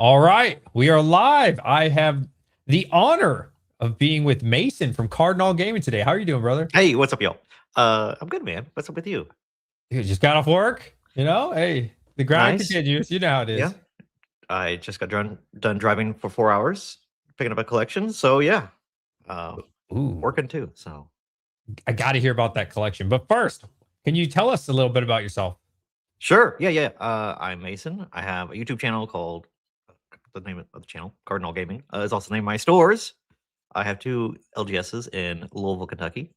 All right, we are live. I have the honor of being with Mason from Cardinal Gaming today. How are you doing, brother? Hey, what's up, y'all? I'm good, man. What's up with you? You just got off work, Hey, the grind Nice. continues. You know how it Yeah. is. I just got done driving for 4 hours, picking up a collection. So yeah, uh, Ooh, working too. So I got to hear about that collection. But first, can you tell us a little bit about yourself? sure. Yeah. I'm Mason. I have a YouTube channel called the name of the channel, Cardinal Gaming. Is also the name of my stores. I have two LGSs in Louisville, Kentucky.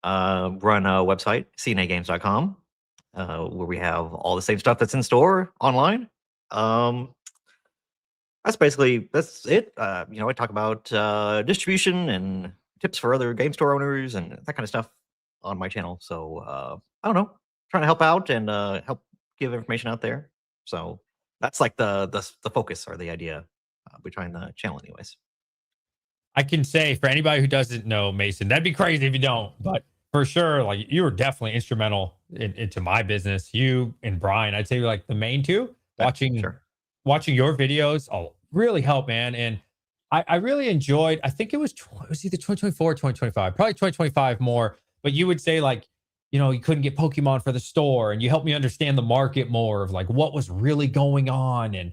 Run a website, cnagames.com, where we have all the same stuff that's in store online. Um, that's it. I talk about distribution and tips for other game store owners and that kind of stuff on my channel. So I don't know, trying to help out and help give information out there. So that's like the focus or the idea behind the channel, anyways. I can say for anybody who doesn't know Mason, that'd be crazy if you don't, but for sure, like you were definitely instrumental into my business. You and Brian, I'd say you're like the main two. Yeah, Watching sure. watching your videos, really help, man. And I really enjoyed. I think it was either 2024 or 2025, probably 2025 more. But you would say like, you couldn't get Pokemon for the store, and you helped me understand the market more of like what was really going on. And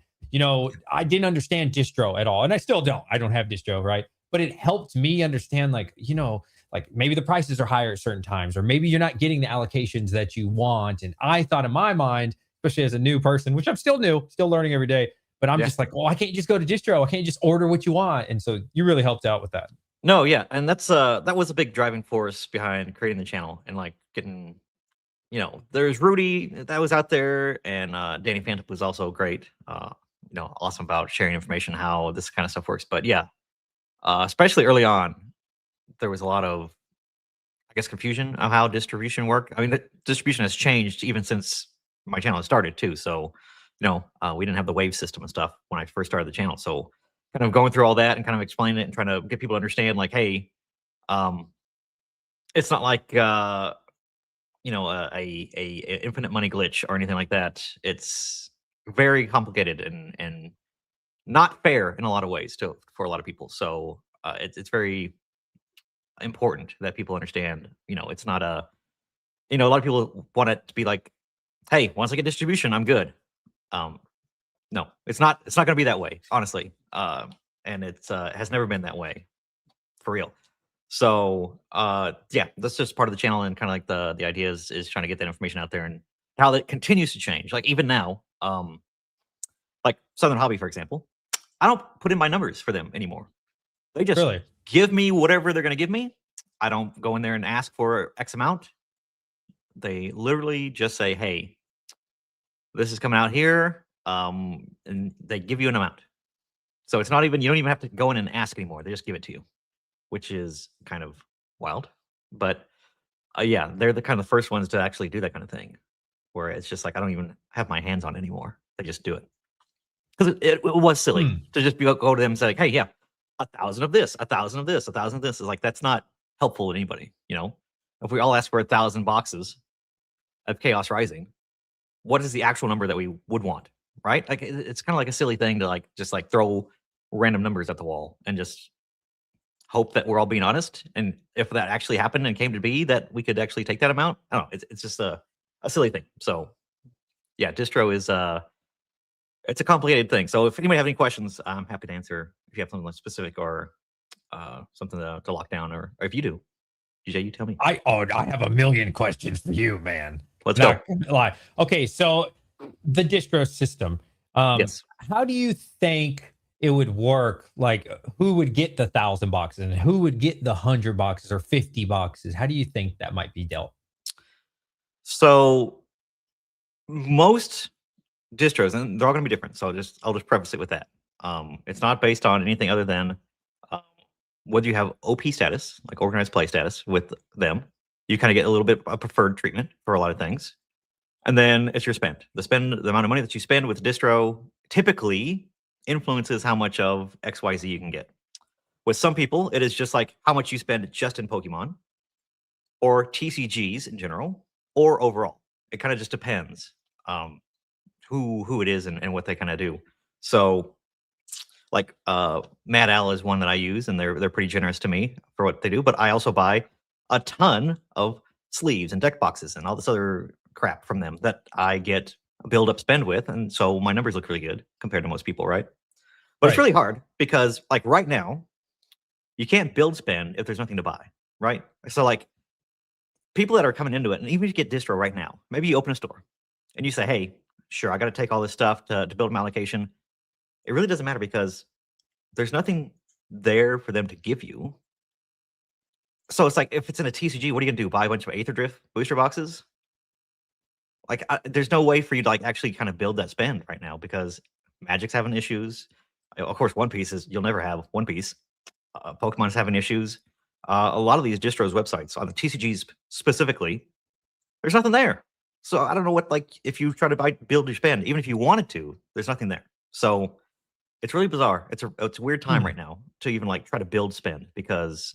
I didn't understand distro at all, and I still don't. I don't have distro, right? But it helped me understand like maybe the prices are higher at certain times, or maybe you're not getting the allocations that you want. And I thought in my mind, especially as a new person, which I'm still new, still learning every day, but I'm Yeah. just like, well, I can't just go to distro. I can't just order what you want. And so you really helped out with that. No, yeah, and that was a big driving force behind creating the channel and like getting there's Rudy that was out there, and Danny Phantom was also great. Awesome about sharing information how this kind of stuff works. But yeah, especially early on, there was a lot of, I guess, confusion of how distribution worked. I mean, the distribution has changed even since my channel has started too. So, we didn't have the wave system and stuff when I first started the channel. So, kind of going through all that and kind of explaining it and trying to get people to understand, like, hey, um, it's not like a infinite money glitch or anything like that. It's very complicated and not fair in a lot of ways for a lot of people. So it's very important that people understand. It's not a lot of people want it to be like, hey, once I get distribution, I'm good. Um, no, it's not. It's not going to be that way, honestly. And it's has never been that way for real. So yeah, that's just part of the channel, and kind of like the idea is trying to get that information out there and how that continues to change. Like even now, like Southern Hobby, for example, I don't put in my numbers for them anymore. They just Really? give me whatever they're going to give me. I don't go in there and ask for X amount. They literally just say, "Hey, this is coming out here," and they give you an amount. So it's not even, you don't even have to go in and ask anymore. They just give it to you, which is kind of wild. But yeah, they're the kind of first ones to actually do that kind of thing, where it's just like I don't even have my hands on it anymore. They just do it because it was silly Hmm. to just go to them and say, like, "Hey, yeah, 1,000 of this, 1,000 of this, 1,000 of this." Is like that's not helpful to anybody. If we all ask for 1,000 boxes of Chaos Rising, what is the actual number that we would want, right? Like it's kind of like a silly thing to like just like throw random numbers at the wall and just hope that we're all being honest. And if that actually happened and came to be that we could actually take that amount, I don't know. It's just a silly thing. So yeah, distro is it's a complicated thing. So if anybody have any questions, I'm happy to answer if you have something like specific or something to lock down, or if you do, DJ, you tell me. I have a million questions for you, man. Let's go. Not gonna lie. Okay, so the distro system. Yes. How do you think it would work? Like, who would get the 1,000 boxes, and who would get the 100 boxes or 50 boxes? How do you think that might be dealt? So most distros, and they're all going to be different. So I'll just preface it with that. It's not based on anything other than um, whether you have OP status, like organized play status, with them. You kind of get a little bit of preferred treatment for a lot of things, and then it's your spend. The amount of money that you spend with distro typically influences how much of XYZ you can get. With some people, it is just like how much you spend just in Pokemon, or TCGs in general, or overall. It kind of just depends. Um, who it is and what they kind of do. So Like Mad Owl is one that I use, and they're pretty generous to me for what they do. But I also buy a ton of sleeves and deck boxes and all this other crap from them that I get a build up spend with, and so my numbers look really good compared to most people, right? But it's Right. really hard because like right now, you can't build spend if there's nothing to buy, right? So like people that are coming into it, and even if you get distro right now, maybe you open a store and you say, hey, sure, I got to take all this stuff to build my allocation. It really doesn't matter because there's nothing there for them to give you. So it's like if it's in a TCG, what are you gonna do? Buy a bunch of Aether Drift booster boxes? Like, there's no way for you to like actually kind of build that spend right now because Magic's having issues. Of course, One Piece is you'll never have One Piece. Pokemon's having issues. A lot of these distros websites on the TCGs specifically, there's nothing there. So I don't know what like if you try to build your spend, even if you wanted to, there's nothing there. So it's really bizarre. It's a weird time right now to even like try to build spend because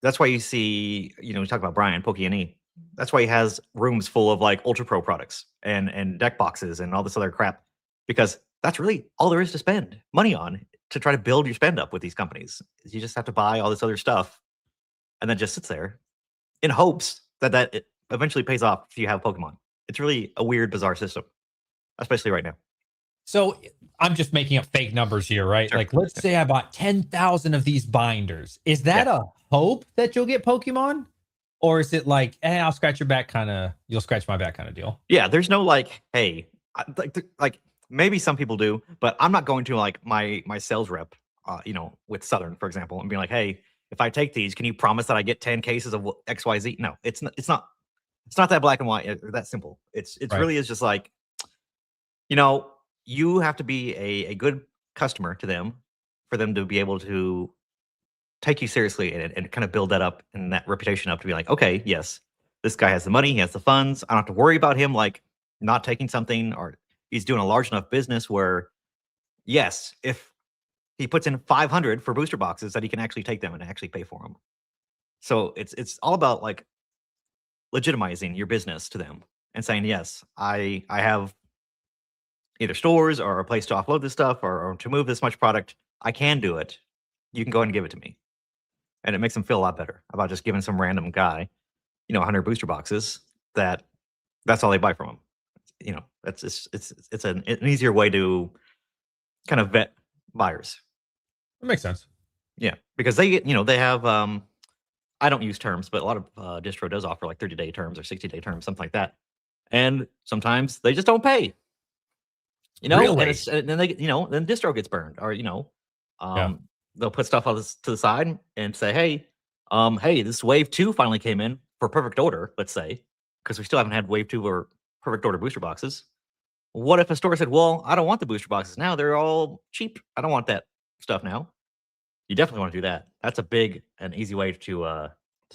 that's why you see you talk about Brian Pokey. That's why he has rooms full of like Ultra Pro products and deck boxes and all this other crap because that's really all there is to spend money on to try to build your spend up with these companies. You just have to buy all this other stuff and then just sits there in hopes that it eventually pays off if you have Pokemon. It's really a weird, bizarre system, especially right now. So I'm just making up fake numbers here, right? Sure. Like, let's say I bought 10,000 of these binders. Is that a hope that you'll get Pokemon? Or is it like, I'll scratch your back kind of, you'll scratch my back kind of deal? Yeah, there's no like, hey, like maybe some people do, but I'm not going to like my sales rep, with Southern, for example, and be like, hey, if I take these, can you promise that I get 10 cases of XYZ? No, it's not that black and white or that simple. It's Right. really is just like, you have to be a good customer to them for them to be able to take you seriously and kind of build that up and that reputation up to be like, okay, yes, this guy has the money, he has the funds. I don't have to worry about him like not taking something, or he's doing a large enough business where, yes, if he puts in 500 for booster boxes, that he can actually take them and actually pay for them. So it's all about like legitimizing your business to them and saying, yes, I have either stores or a place to offload this stuff or to move this much product. I can do it. You can go ahead and give it to me. And it makes them feel a lot better about just giving some random guy, 100 booster boxes that's all they buy from him. It's an easier way to kind of vet buyers. That makes sense. Yeah, because they have I don't use terms, but a lot of distro does offer like 30-day terms or 60-day terms, something like that. And sometimes they just don't pay. Really? And then then distro gets burned, or they'll put stuff on to the side and say, hey, this wave 2 finally came in for perfect order, let's say, because we still haven't had wave 2 or perfect order booster boxes. What if a store said, well, I don't want the booster boxes now, they're all cheap, I don't want that stuff now? You definitely want to do that. That's a big and easy way to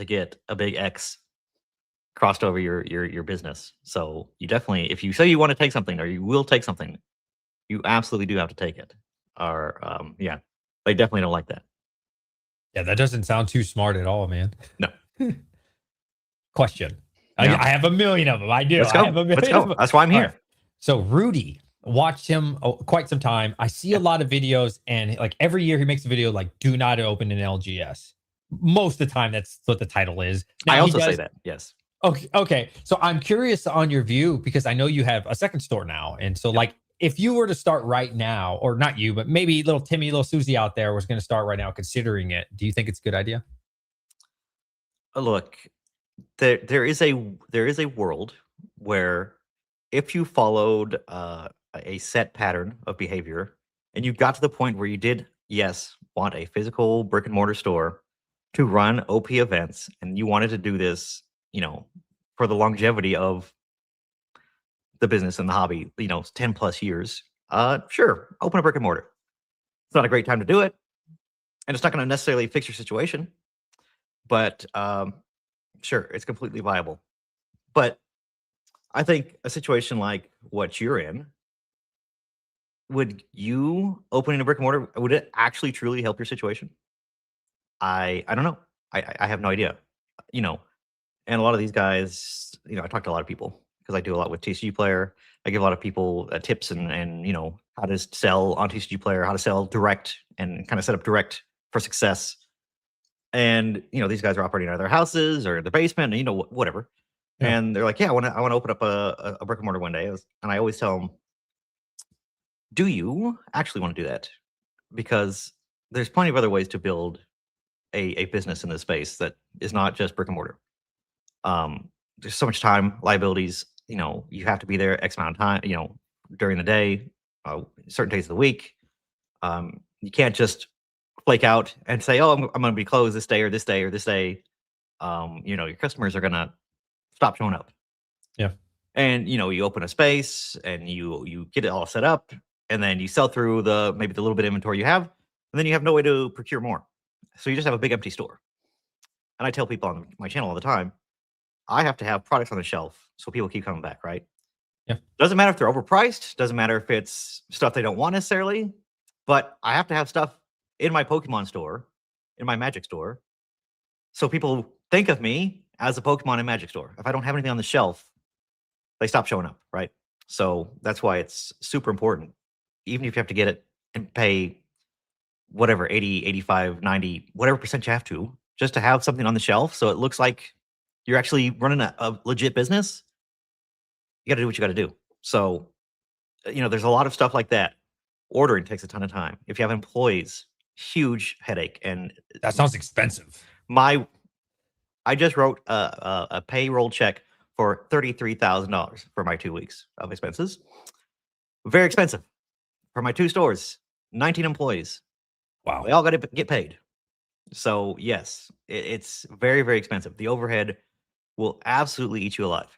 get a big X crossed over your business. So you definitely, if you say you want to take something or you will take something, you absolutely do have to take it. Or they definitely don't like that. Yeah, that doesn't sound too smart at all, man. No. Question. Yeah. I have a million of them. I do. Let's go. I have a million Let's of go. them. That's why I'm here. Right. So Rudy, watched him quite some time. I see a lot of videos, and like every year he makes a video like, do not open an LGS. Most of the time, that's what the title is. Now, I also say that. Yes. Okay. So I'm curious on your view because I know you have a second store now. And so like if you were to start right now, or not you, but maybe little Timmy, little Susie out there was going to start right now considering it, do you think it's a good idea? Look, there is a world where if you followed a set pattern of behavior and you got to the point where you did, yes, want a physical brick and mortar store to run OP events, and you wanted to do this, for the longevity of the business and the hobby, 10 plus years, sure, open a brick and mortar. It's not a great time to do it, and it's not going to necessarily fix your situation, but sure, it's completely viable. But I think a situation like what you're in, would you opening a brick and mortar, would it actually truly help your situation? I don't know. I have no idea. And a lot of these guys, I talk to a lot of people because I do a lot with TCG Player. I give a lot of people tips and how to sell on TCG Player, how to sell direct, and kind of set up direct for success. And these guys are operating out of their houses or their basement, and whatever. Yeah. And they're like, "Yeah, I want to open up a brick and mortar one day." And I always tell them, "Do you actually want to do that? Because there's plenty of other ways to build a business in this space that is not just brick and mortar. There's so much time, liabilities. You have to be there X amount of time. During the day, certain days of the week. You can't just flake out and say, "Oh, I'm going to be closed this day or this day or this day." Your customers are going to stop showing up. Yeah. And you open a space and you get it all set up, and then you sell through maybe the little bit of inventory you have, and then you have no way to procure more. So you just have a big empty store. And I tell people on my channel all the time, I have to have products on the shelf so people keep coming back, right? Yeah. Doesn't matter if they're overpriced, doesn't matter if it's stuff they don't want necessarily, but I have to have stuff in my Pokemon store, in my Magic store, so people think of me as a Pokemon and Magic store. If I don't have anything on the shelf, they stop showing up, right? So that's why it's super important. Even if you have to get it and pay whatever, 80, 85, 90, whatever percent you have to, just to have something on the shelf so it looks like you're actually running a legit business, you got to do what you got to do. So, there's a lot of stuff like that. Ordering takes a ton of time. If you have employees, huge headache. And That sounds expensive. I just wrote a payroll check for $33,000 for my 2 weeks of expenses. Very expensive for my 2 stores, 19 employees. Wow. They all got to get paid. So yes, it's very, very expensive. The overhead will absolutely eat you alive.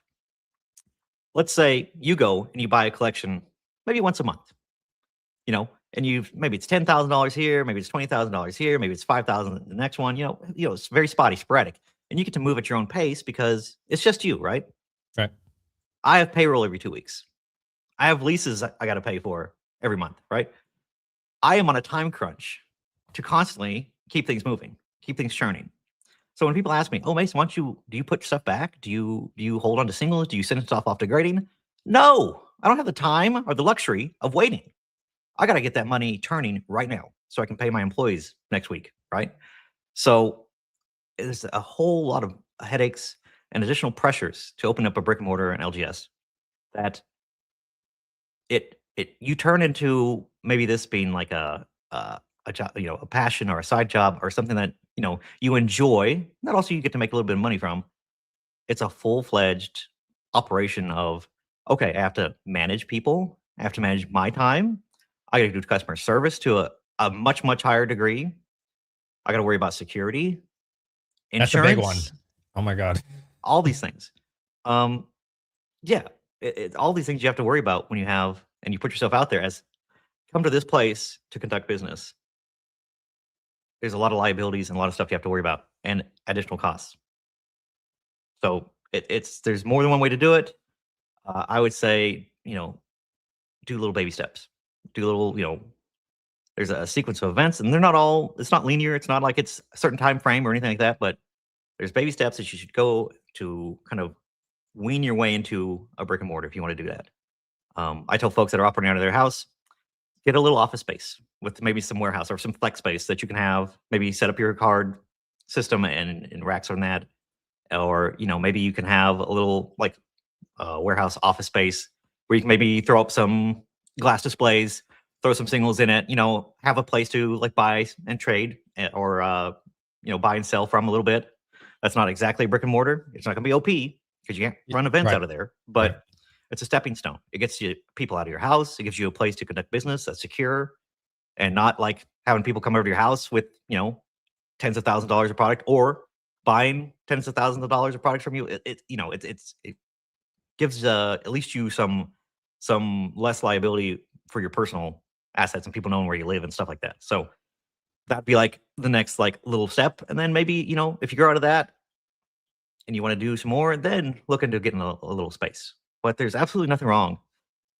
Let's say you go and you buy a collection maybe once a month, and maybe it's $10,000 here, maybe it's $20,000 here, maybe it's $5,000 the next one. It's very spotty, sporadic, and you get to move at your own pace because it's just you, right? Right. I have payroll every 2 weeks. I have leases I got to pay for every month, right? I am on a time crunch to constantly keep things moving, keep things churning. So when people ask me, "Oh, Mason, do you put stuff back? Do you hold on to singles? Do you send stuff off to grading?" No, I don't have the time or the luxury of waiting. I got to get that money turning right now so I can pay my employees next week, right? So there's a whole lot of headaches and additional pressures to open up a brick and mortar and LGS that you turn into maybe this being like a job, a passion or a side job or something that you enjoy, that also you get to make a little bit of money from. It's a full-fledged operation of, okay, I have to manage people, I have to manage my time, I got to do customer service to a much, much higher degree. I got to worry about security, That's a insurance, big one. Oh my God. all these things. Yeah, all these things you have to worry about when you put yourself out there as come to this place to conduct business. There's a lot of liabilities and a lot of stuff you have to worry about and additional costs. So there's more than one way to do it. I would say, do little baby steps. Do little, there's a sequence of events, and it's not linear. It's not like it's a certain time frame or anything like that, but there's baby steps that you should go to kind of wean your way into a brick and mortar if you want to do that. I tell folks that are operating out of their house, get a little office space with maybe some warehouse or some flex space that you can have. Maybe set up your card system and racks on that. Or, maybe you can have a little like warehouse office space where you can maybe throw up some glass displays, throw some singles in it, have a place to like buy and trade or, buy and sell from a little bit. That's not exactly brick and mortar. It's not going to be OP because you can't run events Right. out of there, but it's a stepping stone. It gets you people out of your house. It gives you a place to conduct business that's secure and not like having people come over to your house with, tens of thousands of dollars of product or buying tens of thousands of dollars of products from you. It gives at least you some less liability for your personal assets and people knowing where you live and stuff like that. So that'd be like the next like little step. And then maybe, if you grow out of that and you want to do some more, then look into getting a little space. But there's absolutely nothing wrong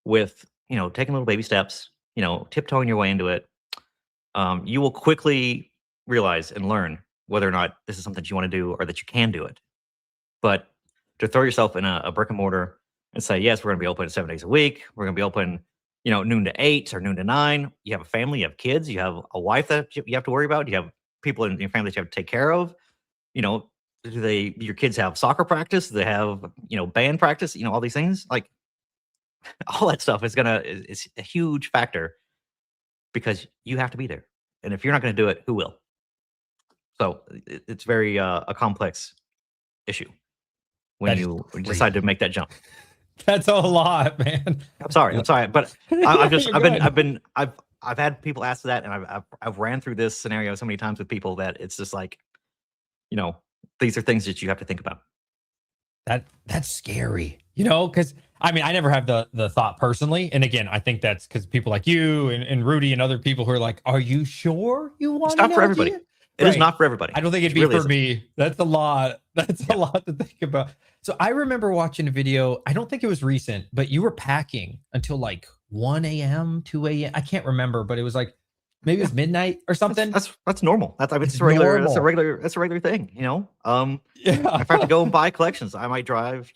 with, taking little baby steps, tiptoeing your way into it. You will quickly realize and learn whether or not this is something that you want to do or that you can do it. But to throw yourself in a brick and mortar and say, yes, we're going to be open 7 days a week. We're going to be open, noon to 8 or noon to 9. You have a family, you have kids, you have a wife that you have to worry about. You have people in your family that you have to take care of. Your kids have soccer practice? Do they have, band practice? All these things, like all that stuff is a huge factor because you have to be there. And if you're not going to do it, who will? So it's very a complex issue when you decide to make that jump. That's a lot, man. I'm sorry, but I've had people ask that, and I've ran through this scenario so many times with people that it's just like, these are things that you have to think about. That's scary, because I mean, I never have the thought personally. And again, I think that's because people like you and Rudy and other people who are like, are you sure you want It's not for everybody. It is not for everybody. I don't think it'd be for me. That's a lot. That's a lot to think about. So I remember watching a video. I don't think it was recent, but you were packing until like 1 a.m., 2 a.m. I can't remember, but it was like maybe it was midnight or something. That's normal. It's regular. That's a regular thing. If I have to go and buy collections, I might drive.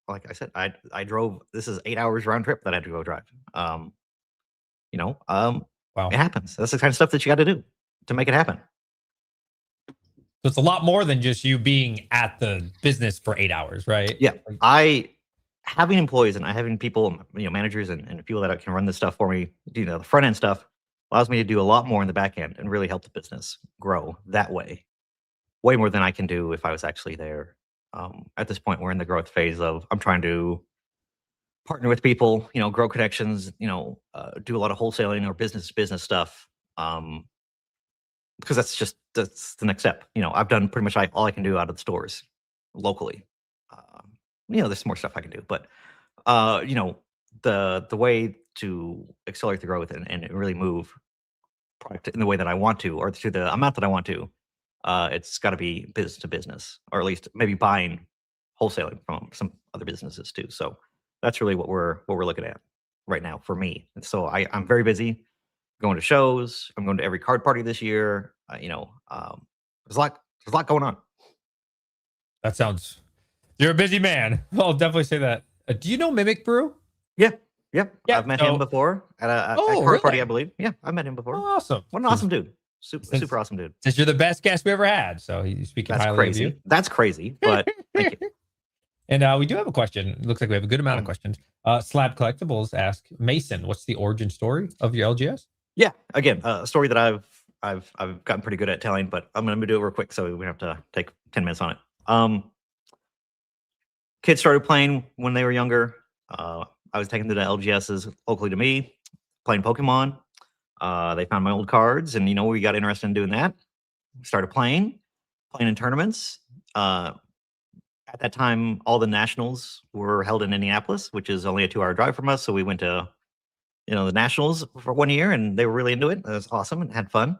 Like I said, I drove. This is 8 hours round trip that I had to go drive. Wow. It happens. That's the kind of stuff that you got to do to make it happen. So it's a lot more than just you being at the business for 8 hours, right? Yeah. Having employees and having people, managers and people that can run this stuff for me, the front end stuff allows me to do a lot more in the back end and really help the business grow that way. Way more than I can do if I was actually there. At this point, we're in the growth phase of I'm trying to partner with people, grow connections, do a lot of wholesaling or business to business stuff. Because that's the next step. I've done pretty much all I can do out of the stores locally. There's more stuff I can do, but the way to accelerate the growth and really move product in the way that I want to, or to the amount that I want to, it's got to be business to business, or at least maybe buying wholesaling from some other businesses too. So that's really what we're looking at right now for me. And so I'm very busy. Going to shows. I'm going to every card party this year. There's a lot going on. That sounds. You're a busy man. I'll definitely say that. Do you know Mimic Brew? Yeah. I've met him before at a card party, I believe. Yeah, I've met him before. Oh, awesome. What an awesome dude. Super awesome dude. Since you're the best guest we ever had, so he's speaking highly of you. That's crazy, but thank you. And we do have a question. It looks like we have a good amount of questions. Slab Collectibles ask Mason, what's the origin story of your LGS? Yeah, again, a story that I've gotten pretty good at telling, but I'm going to do it real quick so we have to take 10 minutes on it. Kids started playing when they were younger. I was taking them to the LGSs locally to me, playing Pokemon. They found my old cards, and we got interested in doing that. Started playing in tournaments. At that time, all the nationals were held in Indianapolis, which is only a 2-hour drive from us. So we went to the nationals for 1 year, and they were really into it. It was awesome and had fun.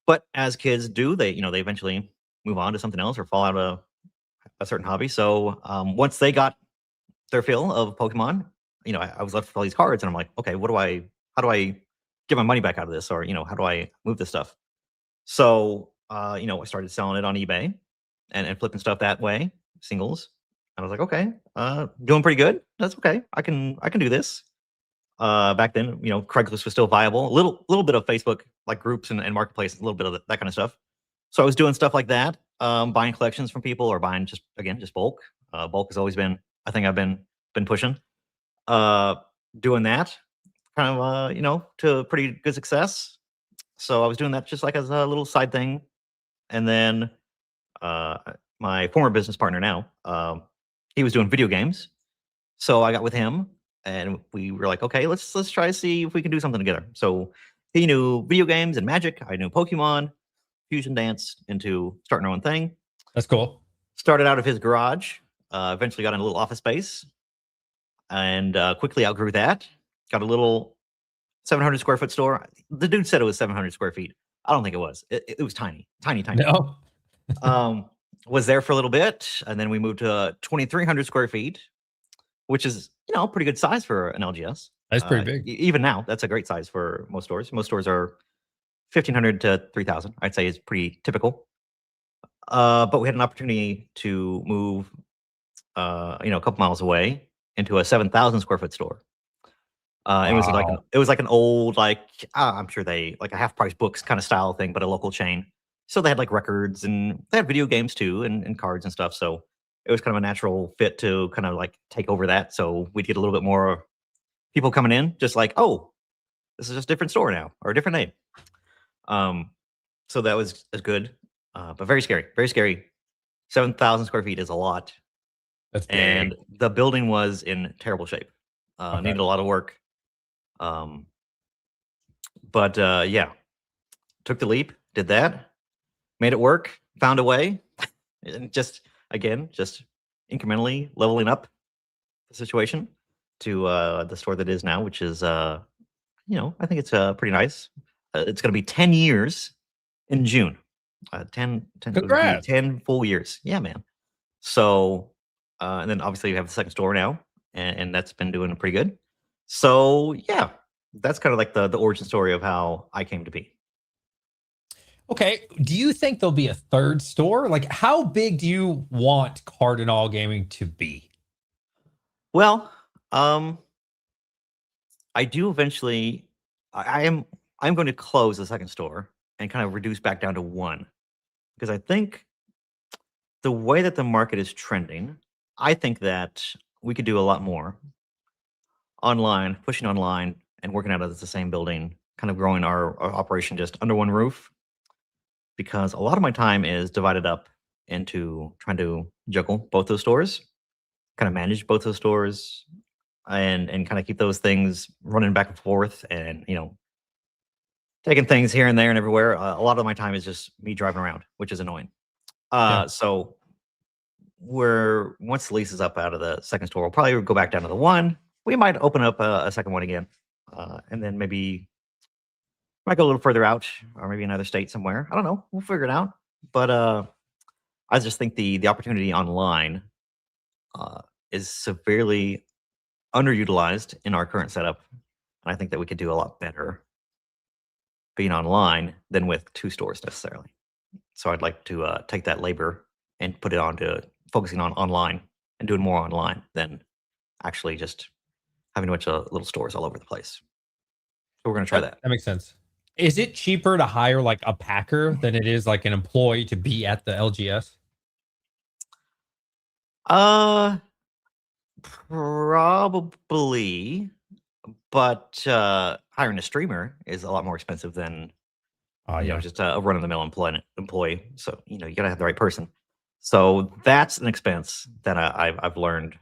But as kids do, they eventually move on to something else or fall out of a certain hobby. So once they got their fill of Pokemon, I was left with all these cards, and I'm like, okay, how do I get my money back out of this? Or, how do I move this stuff? So, I started selling it on eBay and flipping stuff that way, singles. And I was like, okay, doing pretty good. That's okay. I can do this. Back then, Craigslist was still viable. A little bit of Facebook, like groups and marketplace, a little bit of that kind of stuff. So I was doing stuff like that, buying collections from people or buying just bulk. Bulk has always been a thing I've been pushing. Doing that kind of, to pretty good success. So I was doing that just like as a little side thing. And then my former business partner now, he was doing video games. So I got with him. And we were like, okay, let's try to see if we can do something together. So he knew video games and Magic. I knew Pokemon, fusion dance into starting our own thing. That's cool. Started out of his garage, eventually got in a little office space, and quickly outgrew that. Got a little 700 square foot store. The dude said it was 700 square feet. I don't think it was. It was tiny. No. Was there for a little bit, and then we moved to 2,300 square feet, which is pretty good size for an LGS. That's pretty big. Even now, that's a great size for most stores. Most stores are 1,500 to 3,000. I'd say is pretty typical. But we had an opportunity to move, a couple miles away into a 7,000 square foot store. It was like Wow. an old, like, I'm sure they like a half price books kind of style thing, but a local chain. So they had like records and they had video games too, and cards and stuff. So it was kind of a natural fit to kind of like take over that. So we'd get a little bit more people coming in, just like, oh, this is just a different store now or a different name. So that was good, but very scary. Very scary. 7,000 square feet is a lot, That's big. and the building was in terrible shape. Okay. Needed a lot of work. Um, but yeah, took the leap, did that, made it work, found a way, and just again, just incrementally leveling up the situation to the store that is now, which is I think it's pretty nice. It's going to be 10 years in June. 10 it would be Congrats. 10 full years. Yeah, man. So, and then obviously we have the second store now, and that's been doing pretty good. So yeah, that's kind of like the origin story of how I came to be. Okay. Do you think there'll be a third store? Like, how big do you want Cardinal Gaming to be? Well, I do eventually. I'm going to close the second store and kind of reduce back down to one because I think the way that the market is trending, I think that we could do a lot more online, pushing online, and working out of the same building, kind of growing our operation just under one roof. Because a lot of my time is divided up into trying to juggle both those stores, kind of manage both those stores, and kind of keep those things running back and forth, and taking things here and there and everywhere. A lot of my time is just me driving around, which is annoying. Yeah. So we're once the lease is up out of the second store, we'll probably go back down to the one. We might open up a second one again, and then maybe might go a little further out, or maybe another state somewhere. I don't know. We'll figure it out. But I just think the opportunity online is severely underutilized in our current setup, and I think that we could do a lot better being online than with two stores necessarily. So I'd like to take that labor and put it on to focusing on online and doing more online than actually just having a bunch of little stores all over the place. So we're going to try that. That makes sense. Is it cheaper to hire like a packer than it is like an employee to be at the LGS? Uh, Probably, but hiring a streamer is a lot more expensive than Oh yeah. just a run of the mill employee. So you gotta have the right person. So that's an expense that I've learned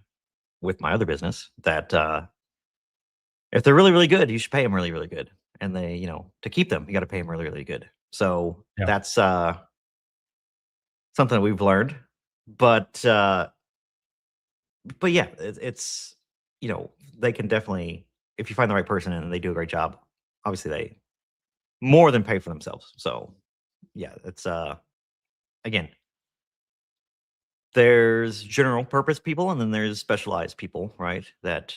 with my other business that if they're really really good, you should pay them really really good, and they to keep them you got to pay them really really good. So Yeah. that's something that we've learned, but yeah, it's they can definitely, if you find the right person and they do a great job, obviously they more than pay for themselves. So yeah, it's again, there's general purpose people and then there's specialized people, right? That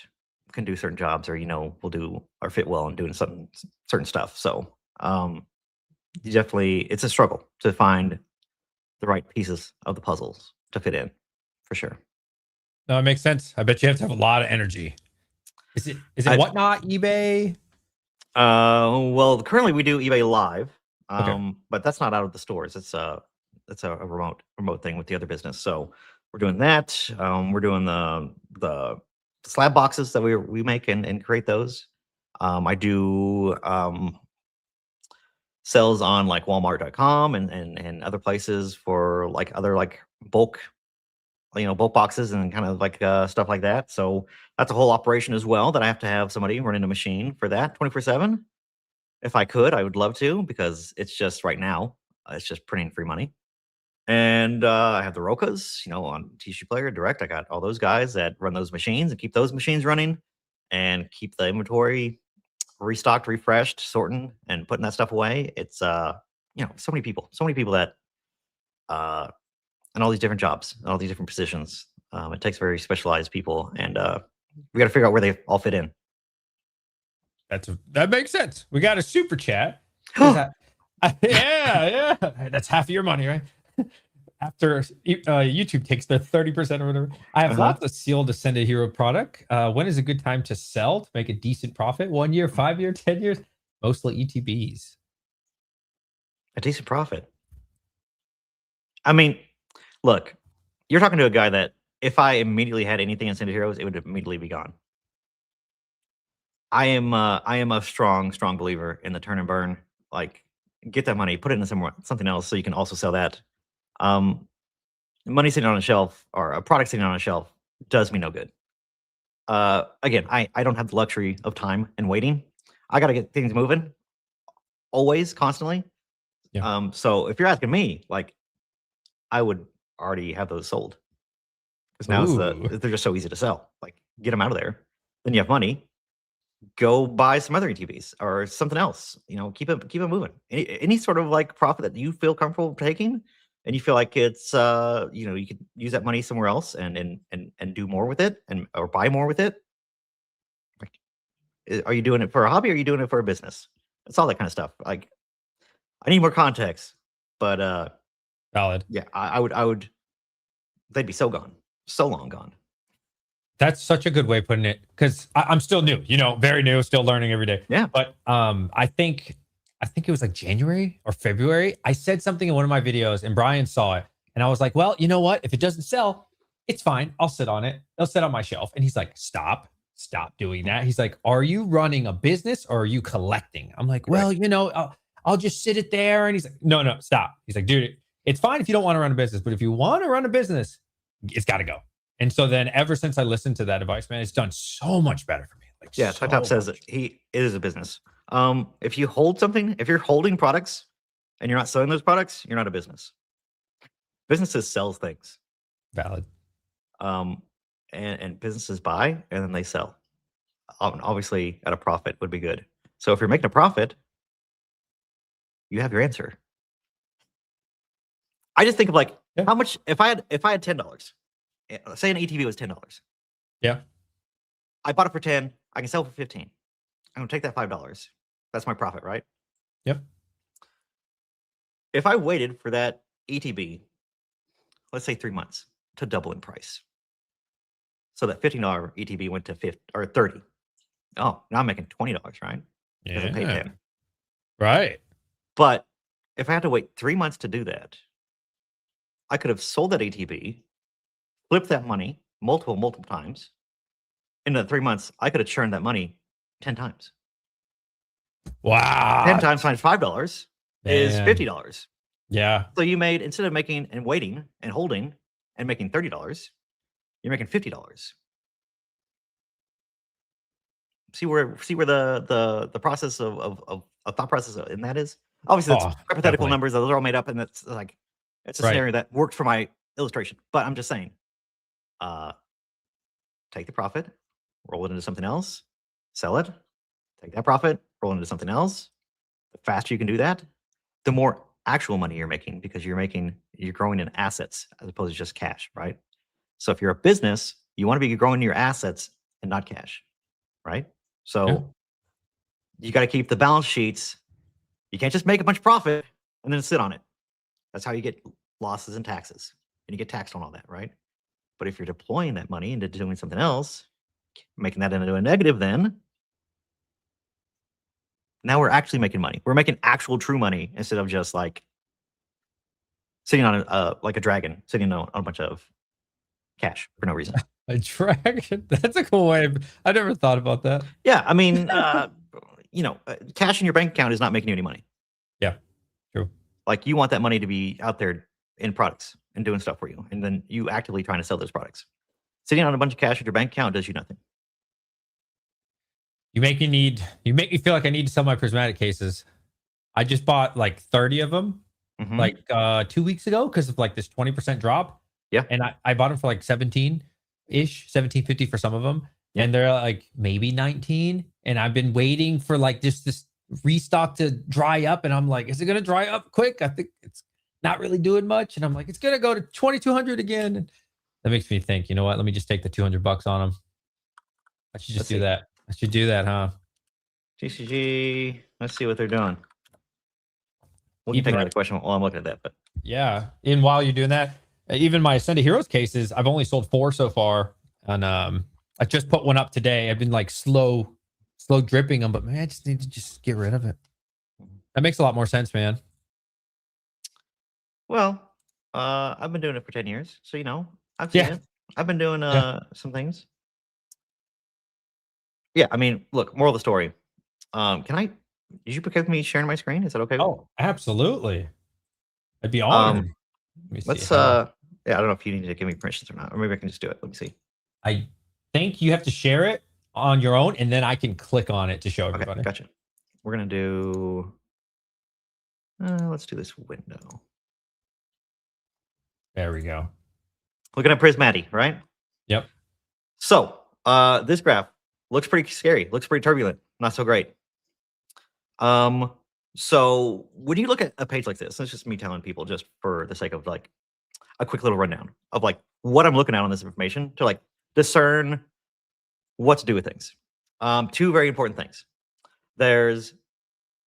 can do certain jobs or will do or fit well in doing certain stuff. So you definitely, it's a struggle to find the right pieces of the puzzles to fit in, for sure. No, it makes sense. I bet you have to have a lot of energy. Is it I, whatnot, eBay? well, currently we do eBay Live, Okay. but that's not out of the stores. It's a remote thing with the other business. So we're doing that. We're doing the slab boxes that we make and create those. I do sales on like Walmart.com and other places for like other like bulk bulk boxes and kind of like stuff like that. So that's a whole operation as well that I have to have somebody running a machine for that 24/7. If I could, I would love to because it's just right now, it's just printing free money. And I have the Rokas, on TC Player Direct. I got all those guys that run those machines and keep those machines running and keep the inventory restocked, refreshed, sorting, and putting that stuff away. It's so many people that and all these different jobs, all these different positions. It takes very specialized people, and we got to figure out where they all fit in. That makes sense. We got a super chat. Yeah, yeah. That's half of your money, right? after YouTube takes their 30% or whatever. I have lots of sealed Ascended Hero product. When is a good time to sell to make a decent profit? 1 year, 5 year, 10 years? Mostly ETBs. A decent profit. I mean, look, you're talking to a guy that if I immediately had anything in Ascended Heroes, it would immediately be gone. I am a strong believer in the turn and burn. Like, get that money, put it into something else so you can also sell that. Money sitting on a shelf or a product sitting on a shelf does me no good. Again, I don't have the luxury of time and waiting. I got to get things moving always, constantly. Yeah. So if you're asking me, like, I would already have those sold because now they're just so easy to sell. Like, get them out of there. Then you have money. Go buy some other ETBs or something else. You know, keep it moving. Any sort of like profit that you feel comfortable taking, and you feel like it's you know, you could use that money somewhere else and do more with it or buy more with it. Like, are you doing it for a hobby or are you doing it for a business? It's all that kind of stuff. Like, I need more context, but valid. Yeah, I would. They'd be so gone, so long gone. That's such a good way of putting it, because I'm still new, you know, very new, still learning every day. Yeah. But I think it was like January or February. I said something in one of my videos and Brian saw it. And I was like, well, you know what? If it doesn't sell, it's fine. I'll sit on it. It'll sit on my shelf. And he's like, stop doing that. He's like, are you running a business or are you collecting? I'm like, well, you know, I'll just sit it there. And he's like, no, stop. He's like, dude, it's fine if you don't want to run a business, but if you want to run a business, it's got to go. And so then ever since I listened to that advice, man, it's done so much better for me. Like, yeah, so Top says that it is a business. If you hold something, if you're holding products and you're not selling those products, you're not a business. Businesses sell things. Valid. And businesses buy and then they sell. Obviously, at a profit would be good. So if you're making a profit, you have your answer. I just think of like how much if I had $10. Say an ETB was $10. Yeah. I bought it for 10. I can sell for 15. I'm gonna take that $5. That's my profit, right? Yep. If I waited for that ETB, let's say 3 months, to double in price, so that $15 ETB went to 50 or 30. Oh, now I'm making $20, right? Because I paid 10. Right. But if I had to wait 3 months to do that, I could have sold that ETB, flipped that money multiple times. In the 3 months, I could have churned that money 10 times. Wow. 10 times times $5 is $50. Yeah. So you made, instead of making and waiting and holding and making $30, you're making $50. See where the process of thought process in that is? Obviously, that's hypothetical numbers. Those are all made up, and it's like it's a scenario that worked for my illustration. But I'm just saying, take the profit, roll it into something else, sell it, take that profit, roll it into something else. The faster you can do that, the more actual money you're making, because you're growing in assets as opposed to just cash, right? So if you're a business, you want to be growing your assets and not cash, right? So you got to keep the balance sheets. You can't just make a bunch of profit and then sit on it. That's how you get losses and taxes, and you get taxed on all that, right? But if you're deploying that money into doing something else, making that into a negative, then now we're actually making money. We're making actual true money instead of just like sitting on like a dragon, sitting on a bunch of cash for no reason. A dragon? That's a cool way. I never thought about that. Yeah, I mean, you know, cash in your bank account is not making you any money. Yeah, true. Like, you want that money to be out there in products and doing stuff for you, and then you actively trying to sell those products. Sitting on a bunch of cash in your bank account does you nothing. You make me feel like I need to sell my prismatic cases. I just bought like 30 of them like 2 weeks ago because of like this 20% drop. Yeah. And I bought them for like 17-ish, 17.50 for some of them. Yeah. And they're like maybe 19. And I've been waiting for like just this restock to dry up. And I'm like, is it going to dry up quick? I think it's not really doing much. And I'm like, it's going to go to 2,200 again. And that makes me think, you know what? Let me just take the $200 on them. I should just do that. I should do that, huh? TCG. Let's see what they're doing. We can take another question while I'm looking at that. But yeah, and while you're doing that, even my Ascended Heroes cases, I've only sold 4 so far, and I just put one up today. I've been like slow dripping them, but man, I just need to just get rid of it. That makes a lot more sense, man. well, I've been doing it for 10 years, so I've seen it. I've been doing some things. Yeah, I mean, look, moral of the story. Did you pick up me sharing my screen? Is that okay? Oh, absolutely. I'd be honored. Let's yeah, I don't know if you need to give me permissions or not, or maybe I can just do it. Let me see. I think you have to share it on your own, and then I can click on it to show everybody. Okay, gotcha. We're gonna do. Let's do this window. There we go. Looking at Prismatic, right? Yep. So, this graph looks pretty scary. Looks pretty turbulent. Not so great. So when you look at a page like this, it's just me telling people, just for the sake of like a quick little rundown of like what I'm looking at on this information to like discern what to do with things. 2 very important things. There's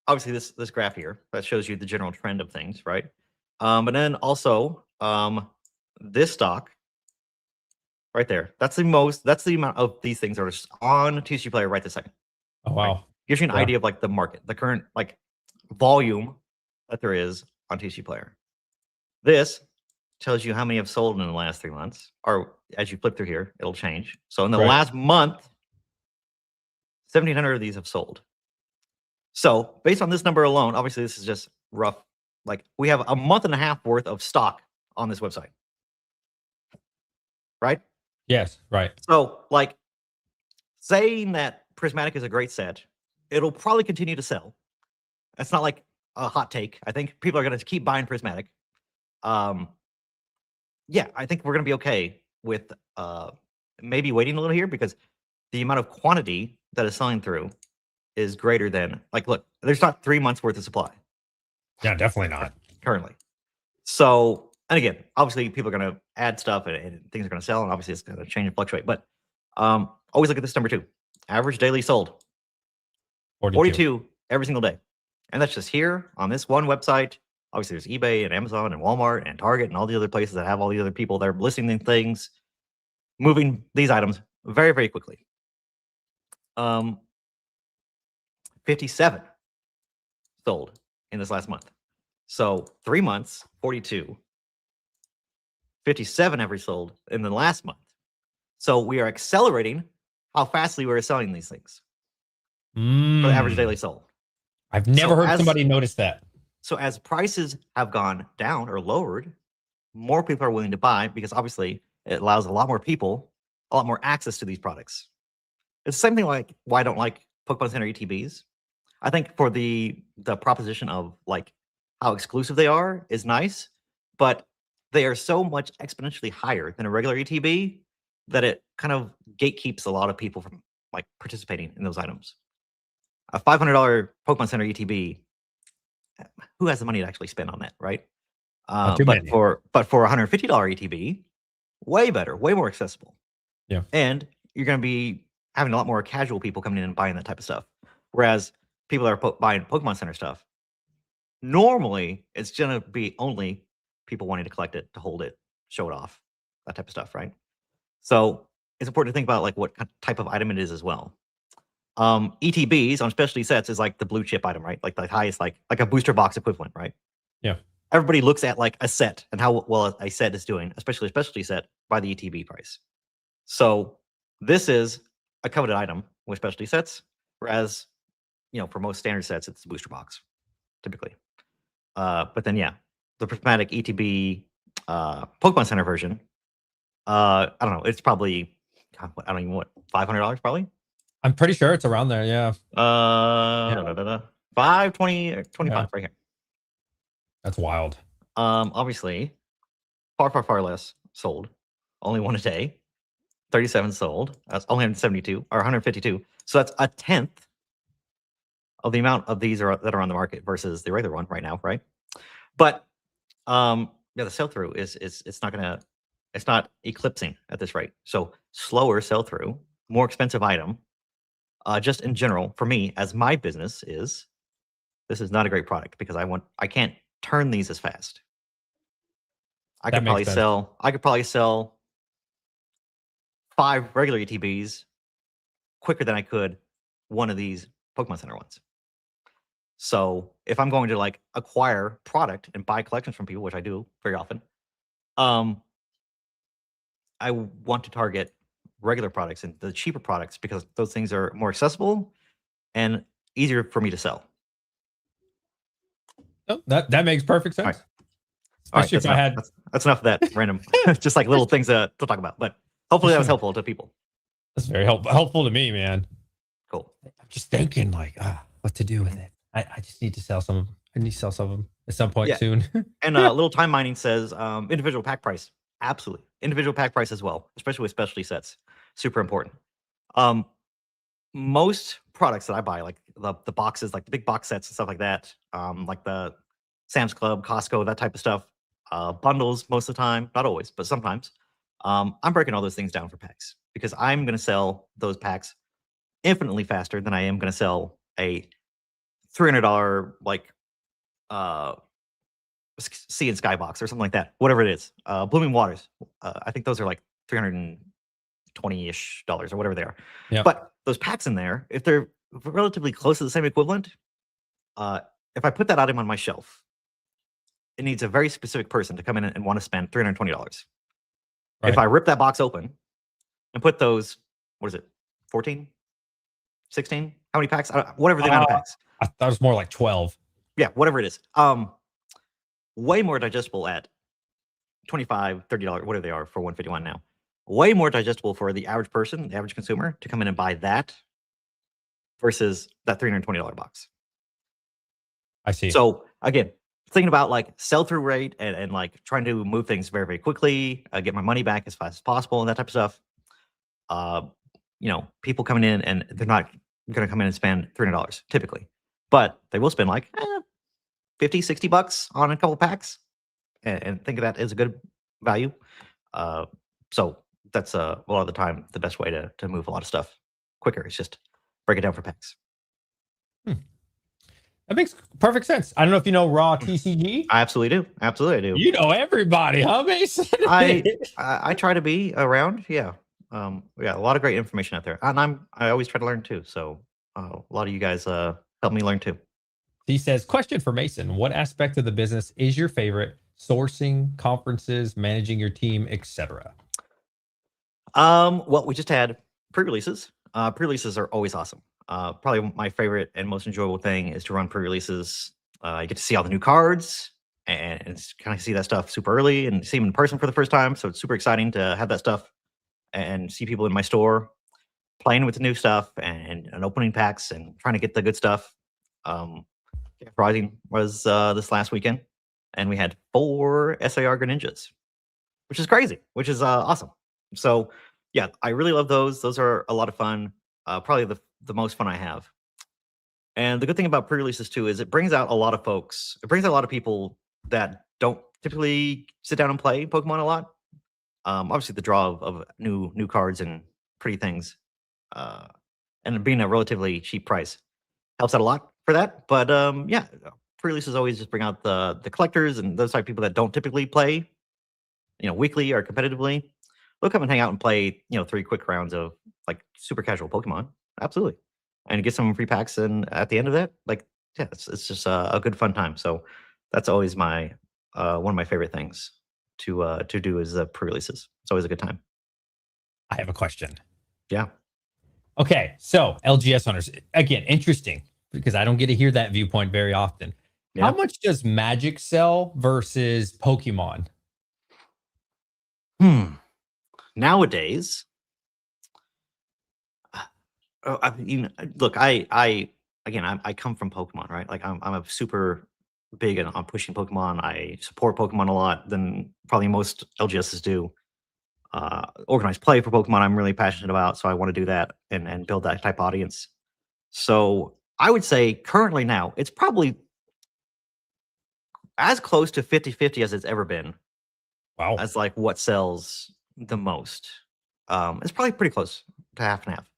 obviously this graph here that shows you the general trend of things, right? And then also this stock right there. That's the amount of these things that are just on TCG Player right this second. Oh wow. Right? Gives you an idea of like the market, the current like volume that there is on TCG Player. This tells you how many have sold in the last 3 months, or as you flip through here, it'll change. So in the last month, 1,700 of these have sold. So based on this number alone, obviously this is just rough. Like we have a month and a half worth of stock on this website, right? Yes, right. So like saying that Prismatic is a great set, it'll probably continue to sell. That's not like a hot take. I think people are going to keep buying Prismatic. Yeah, I think we're going to be okay with maybe waiting a little here, because the amount of quantity that is selling through is greater than, like, look, there's not 3 months worth of supply. Yeah, definitely not currently. So, and again, obviously people are going to add stuff and things are going to sell, and obviously it's going to change and fluctuate. But always look at this number 2, average daily sold, 42 every single day. And that's just here on this one website. Obviously there's eBay and Amazon and Walmart and Target and all the other places that have all the other people that are listing these things, moving these items very, very quickly. 57 sold in this last month. So 3 months, 42. 57 every sold in the last month. So we are accelerating how fastly we're selling these things for the average daily sold. I've never heard somebody notice that. So as prices have gone down or lowered, more people are willing to buy, because obviously it allows a lot more people, a lot more access to these products. It's the same thing like why I don't like Pokemon Center ETBs. I think for the proposition of like how exclusive they are is nice, but they are so much exponentially higher than a regular ETB that it kind of gatekeeps a lot of people from like participating in those items. A $500 Pokemon Center ETB, who has the money to actually spend on that, right? But for a $150 ETB, way better, way more accessible. Yeah. And you're going to be having a lot more casual people coming in and buying that type of stuff. Whereas people that are buying Pokemon Center stuff, normally it's going to be only people wanting to collect it, to hold it, show it off, that type of stuff, right? So it's important to think about like what type of item it is as well. ETBs on specialty sets is like the blue chip item, right? Like the highest, like a booster box equivalent, right? Yeah. Everybody looks at like a set and how well a set is doing, especially a specialty set, by the ETB price. So this is a coveted item with specialty sets, whereas for most standard sets, it's the booster box, typically. But then the Prismatic ETB Pokemon Center version, I don't know, it's probably, I don't even know what, $500 probably? I'm pretty sure it's around there, yeah. 520, 25 right here. That's wild. Obviously, far less sold. Only one a day. 37 sold. That's only 172 or 152. So that's a tenth of the amount of these that are on the market versus the regular one right now, right? But the sell through is it's not eclipsing at this rate. So slower sell through, more expensive item. Just in general, for me, as my business is, this is not a great product, because I can't turn these as fast. I That could probably makes sense. sell 5 regular ETBs quicker than I could one of these Pokemon Center ones. So if I'm going to like acquire product and buy collections from people, which I do very often, I want to target regular products and the cheaper products because those things are more accessible and easier for me to sell. Oh, that makes perfect All right. sense. All right, Especially that's if I enough. had That's enough of that random, just like little things to talk about. But hopefully that was helpful to people. that's very helpful to me, man. Cool. I'm just thinking like what to do with it. I just need to sell some. I need to sell some of them at some point Yeah. soon. And little time mining says individual pack price. Absolutely, individual pack price as well, especially with specialty sets. Super important. Most products that I buy, like the boxes, like the big box sets and stuff like that, like the Sam's Club, Costco, that type of stuff, bundles most of the time, not always, but sometimes. I'm breaking all those things down for packs because I'm going to sell those packs infinitely faster than I am going to sell a $300 like Sea and Skybox or something like that, whatever it is. Blooming Waters, I think those are like $320-ish or whatever they are. Yep. But those packs in there, if they're relatively close to the same equivalent, if I put that item on my shelf, it needs a very specific person to come in and want to spend $320. Right. If I rip that box open and put those, what is it, 14, 16? How many packs? Whatever the amount of packs. I thought it was more like 12. Yeah, whatever it is. Way more digestible at $25, $30, whatever they are for 151 now. Way more digestible for the average person, the average consumer, to come in and buy that versus that $320 box. I see. So again, thinking about like sell-through rate and like trying to move things very, very quickly, get my money back as fast as possible and that type of stuff. People coming in and they're not going to come in and spend $300 typically, but they will spend like 50, 60 bucks on a couple packs and think of that as a good value. So that's a lot of the time the best way to move a lot of stuff quicker is just break it down for packs. That makes perfect sense. I don't know if you know raw TCG. I absolutely do. Absolutely, I do. You know everybody, huh, Mason? I try to be around. Yeah. A lot of great information out there, and I always try to learn too. So a lot of you guys help me learn too. He says, question for Mason. What aspect of the business is your favorite? Sourcing, conferences, managing your team, etc. Well, we just had pre-releases. Pre-releases are always awesome. Probably my favorite and most enjoyable thing is to run pre-releases. You get to see all the new cards and kind of see that stuff super early and see them in person for the first time. So it's super exciting to have that stuff and see people in my store playing with the new stuff and opening packs and trying to get the good stuff. Rising was this last weekend, and we had 4 SAR Greninjas, which is crazy, which is awesome. So yeah, I really love those. Those are a lot of fun. Probably the most fun I have. And the good thing about pre-releases too is it brings out a lot of folks. It brings out a lot of people that don't typically sit down and play Pokemon a lot. Obviously, the draw of new cards and pretty things, and being a relatively cheap price helps out a lot for that. But pre-releases always just bring out the collectors and those type of people that don't typically play, weekly or competitively. They'll come and hang out and play, 3 quick rounds of like super casual Pokemon. Absolutely. And get some free packs. And at the end of that, it's just a good fun time. So that's always my one of my favorite things to do is the pre-releases. It's always a good time. I have a question. Yeah. Okay. So LGS owners, again, interesting because I don't get to hear that viewpoint very often. Yeah. How much does Magic sell versus Pokemon? Nowadays, look, I come from Pokemon, right? Like I'm a super big on pushing Pokemon. I support Pokemon a lot than probably most LGSs do. Organized play for Pokemon, I'm really passionate about, so I want to do that and build that type of audience. So I would say currently now, it's probably as close to 50-50 as it's ever been. Wow. As like what sells the most. It's probably pretty close to half and half.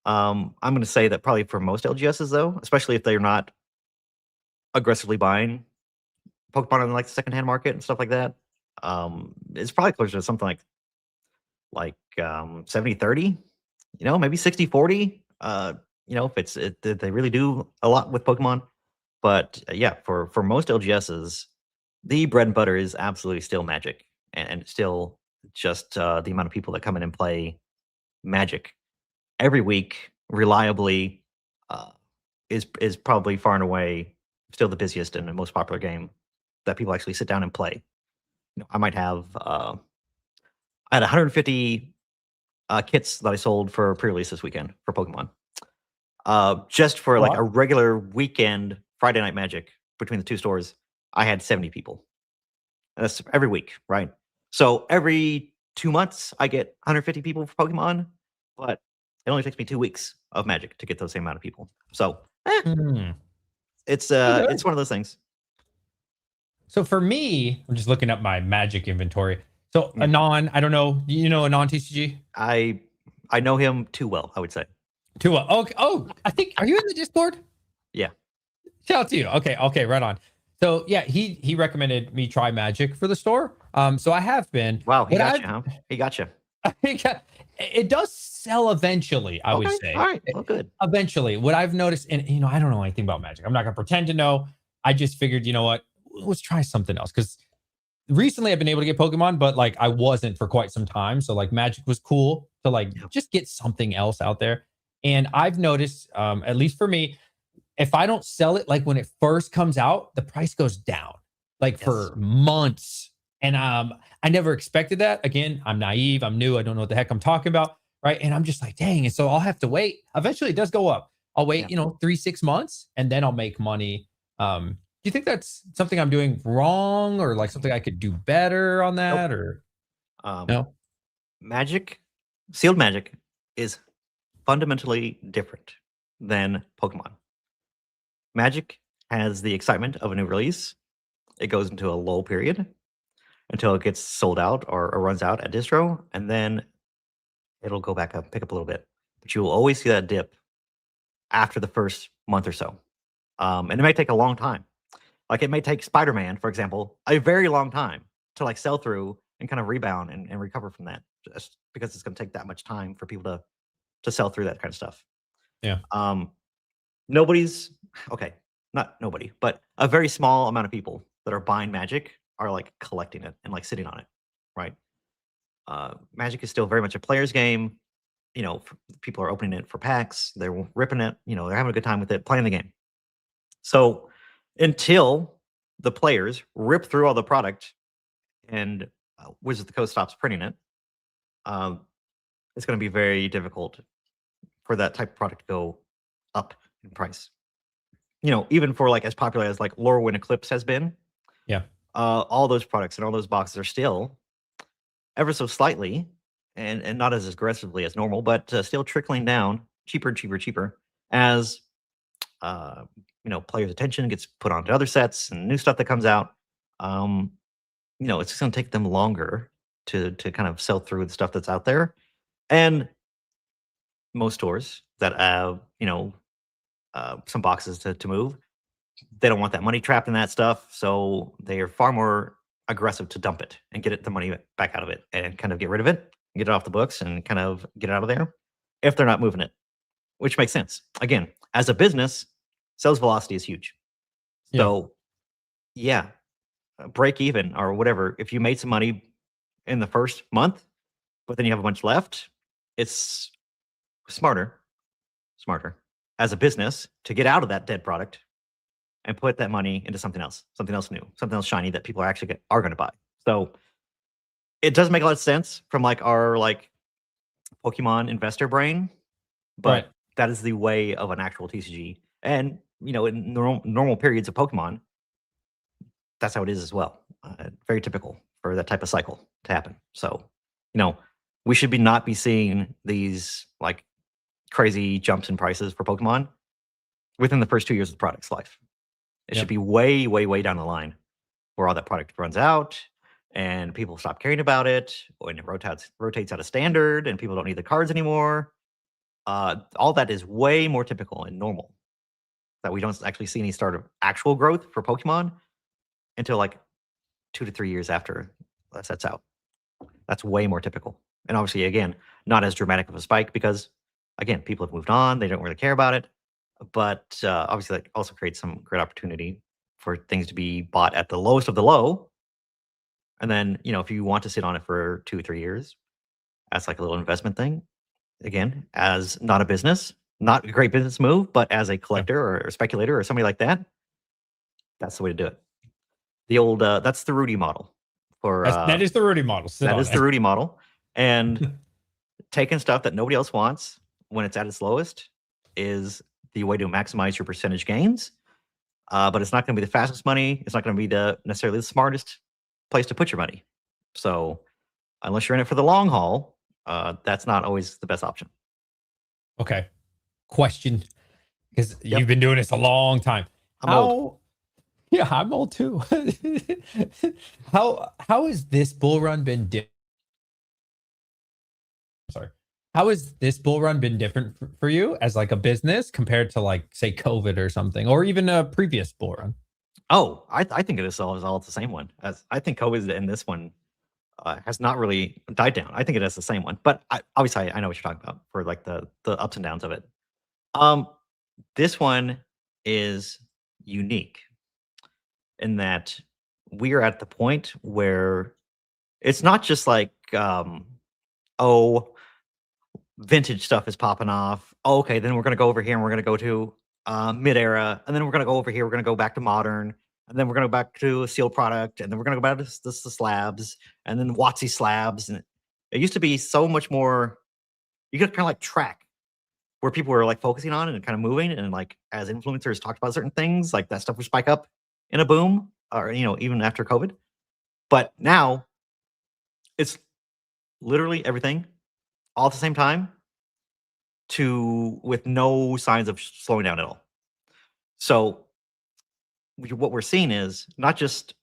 I'm going to say that probably for most LGSs though, especially if they're not aggressively buying Pokemon in like the secondhand market and stuff like that, it's probably closer to something like 70-30, maybe 60-40. If they really do a lot with Pokemon. But yeah, for most LGSs, the bread and butter is absolutely still Magic, and still just the amount of people that come in and play Magic every week reliably is probably far and away still the busiest and the most popular game that people actually sit down and play. I might have I had 150 kits that I sold for pre-release this weekend for Pokemon. Just for like Wow. a regular weekend Friday Night Magic between the two stores, I had 70 people. And that's every week, right? So every 2 months, I get 150 people for Pokemon, but it only takes me 2 weeks of Magic to get those same amount of people. So Hmm. it's Okay. one of those things. So for me, I'm just looking up my Magic inventory. So Yeah. Anon, I don't know, you know Anon TCG? I know him too well, I would say. Too well. Okay. Oh, I think, are you in the Discord? Yeah. Shout out to you. Okay, right on. So yeah, he recommended me try Magic for the store. So I have been. Wow, he What got I've you, huh? He got you. it does sell eventually, I would Okay. say. All right. Well, good. Eventually, what I've noticed, and I don't know anything about Magic. I'm not gonna pretend to know. I just figured, you know what? Let's try something else. Because recently I've been able to get Pokemon, but like I wasn't for quite some time. So like Magic was cool to like Yep. just get something else out there. And I've noticed, at least for me, if I don't sell it like when it first comes out, the price goes down like Yes. for months. And I never expected that. Again, I'm naive, I'm new, I don't know what the heck I'm talking about. Right. And I'm just like, dang. And so I'll have to wait. Eventually it does go up. I'll wait, Yeah. 3-6 months and then I'll make money. Do you think that's something I'm doing wrong or like something I could do better on that? Nope. Or Um, no? Magic, sealed Magic is fundamentally different than Pokemon. Magic has the excitement of a new release. It goes into a lull period until it gets sold out or runs out at distro, and then it'll go back up, pick up a little bit. But you will always see that dip after the first month or so. And it may take a long time. Like it may take Spider-Man, for example, a very long time to like sell through and kind of rebound and recover from that, just because it's going to take that much time for people to sell through that kind of stuff. Yeah. Nobody's okay, not nobody, but a very small amount of people that are buying Magic are like collecting it and like sitting on it, right? Magic is still very much a player's game. People are opening it for packs. They're ripping it. They're having a good time with it, playing the game. So until the players rip through all the product and Wizards of the Coast stops printing it, it's going to be very difficult for that type of product to go up in price. Even for like as popular as like Lorwyn Eclipse has been, Yeah. all those products and all those boxes are still ever so slightly and not as aggressively as normal, but still trickling down cheaper, as players' attention gets put onto other sets and new stuff that comes out. It's just going to take them longer to kind of sell through the stuff that's out there. And most stores that have some boxes to move, they don't want that money trapped in that stuff, so they are far more aggressive to dump it and get the money back out of it and kind of get rid of it, get it off the books, and kind of get it out of there if they're not moving it, which makes sense. Again, as a business, sales velocity is huge. Yeah. So, yeah, break even or whatever. If you made some money in the first month, but then you have a bunch left, it's smarter as a business to get out of that dead product and put that money into something else new, something else shiny that people are actually are going to buy. So it does make a lot of sense from like our like Pokemon investor brain, but Right. that is the way of an actual TCG. And in normal periods of Pokemon, that's how it is as well. Very typical for that type of cycle to happen. So we should not be seeing these like crazy jumps in prices for Pokemon within the first 2 years of the product's life. It should be way, way, way down the line where all that product runs out and people stop caring about it, when it rotates out of standard and people don't need the cards anymore. All that is way more typical and normal. That we don't actually see any start of actual growth for Pokemon until like 2 to 3 years after that sets out. That's way more typical. And obviously, again, not as dramatic of a spike because, again, people have moved on. They don't really care about it. But obviously, that also creates some great opportunity for things to be bought at the lowest of the low. And then, if you want to sit on it for 2 or 3 years, as like a little investment thing, again, as not a business, not a great business move, but as a collector or a speculator or somebody like that, that's the way to do it. The old, that's the Rudy model. That is the Rudy model. That is the Rudy model. And taking stuff that nobody else wants when it's at its lowest is the way to maximize your percentage gains. But it's not going to be the fastest money. It's not going to be necessarily the smartest place to put your money. So unless you're in it for the long haul, that's not always the best option. Okay. Question, because you've been doing this a long time. I'm old. Yeah, I'm old too. How has this bull run been different? Sorry. How has this bull run been different for you as like a business compared to like say COVID or something, or even a previous bull run? Oh, I think it is all the same one. As I think COVID in this one has not really died down. I think it is the same one, but obviously I know what you're talking about for like the ups and downs of it. This one is unique in that we are at the point where it's not just like vintage stuff is popping off. Oh, okay, then we're gonna go over here and we're gonna go to mid-era, and then we're gonna go over here, we're gonna go back to modern, and then we're gonna go back to a sealed product, and then we're gonna go back to the slabs, and then Watsy slabs. And it used to be so much more, you could kind of like track where people were like focusing on and kind of moving, and like as influencers talked about certain things, like that stuff would spike up in a boom, or even after COVID. But now it's literally everything all at the same time, with no signs of slowing down at all. So what we're seeing is not just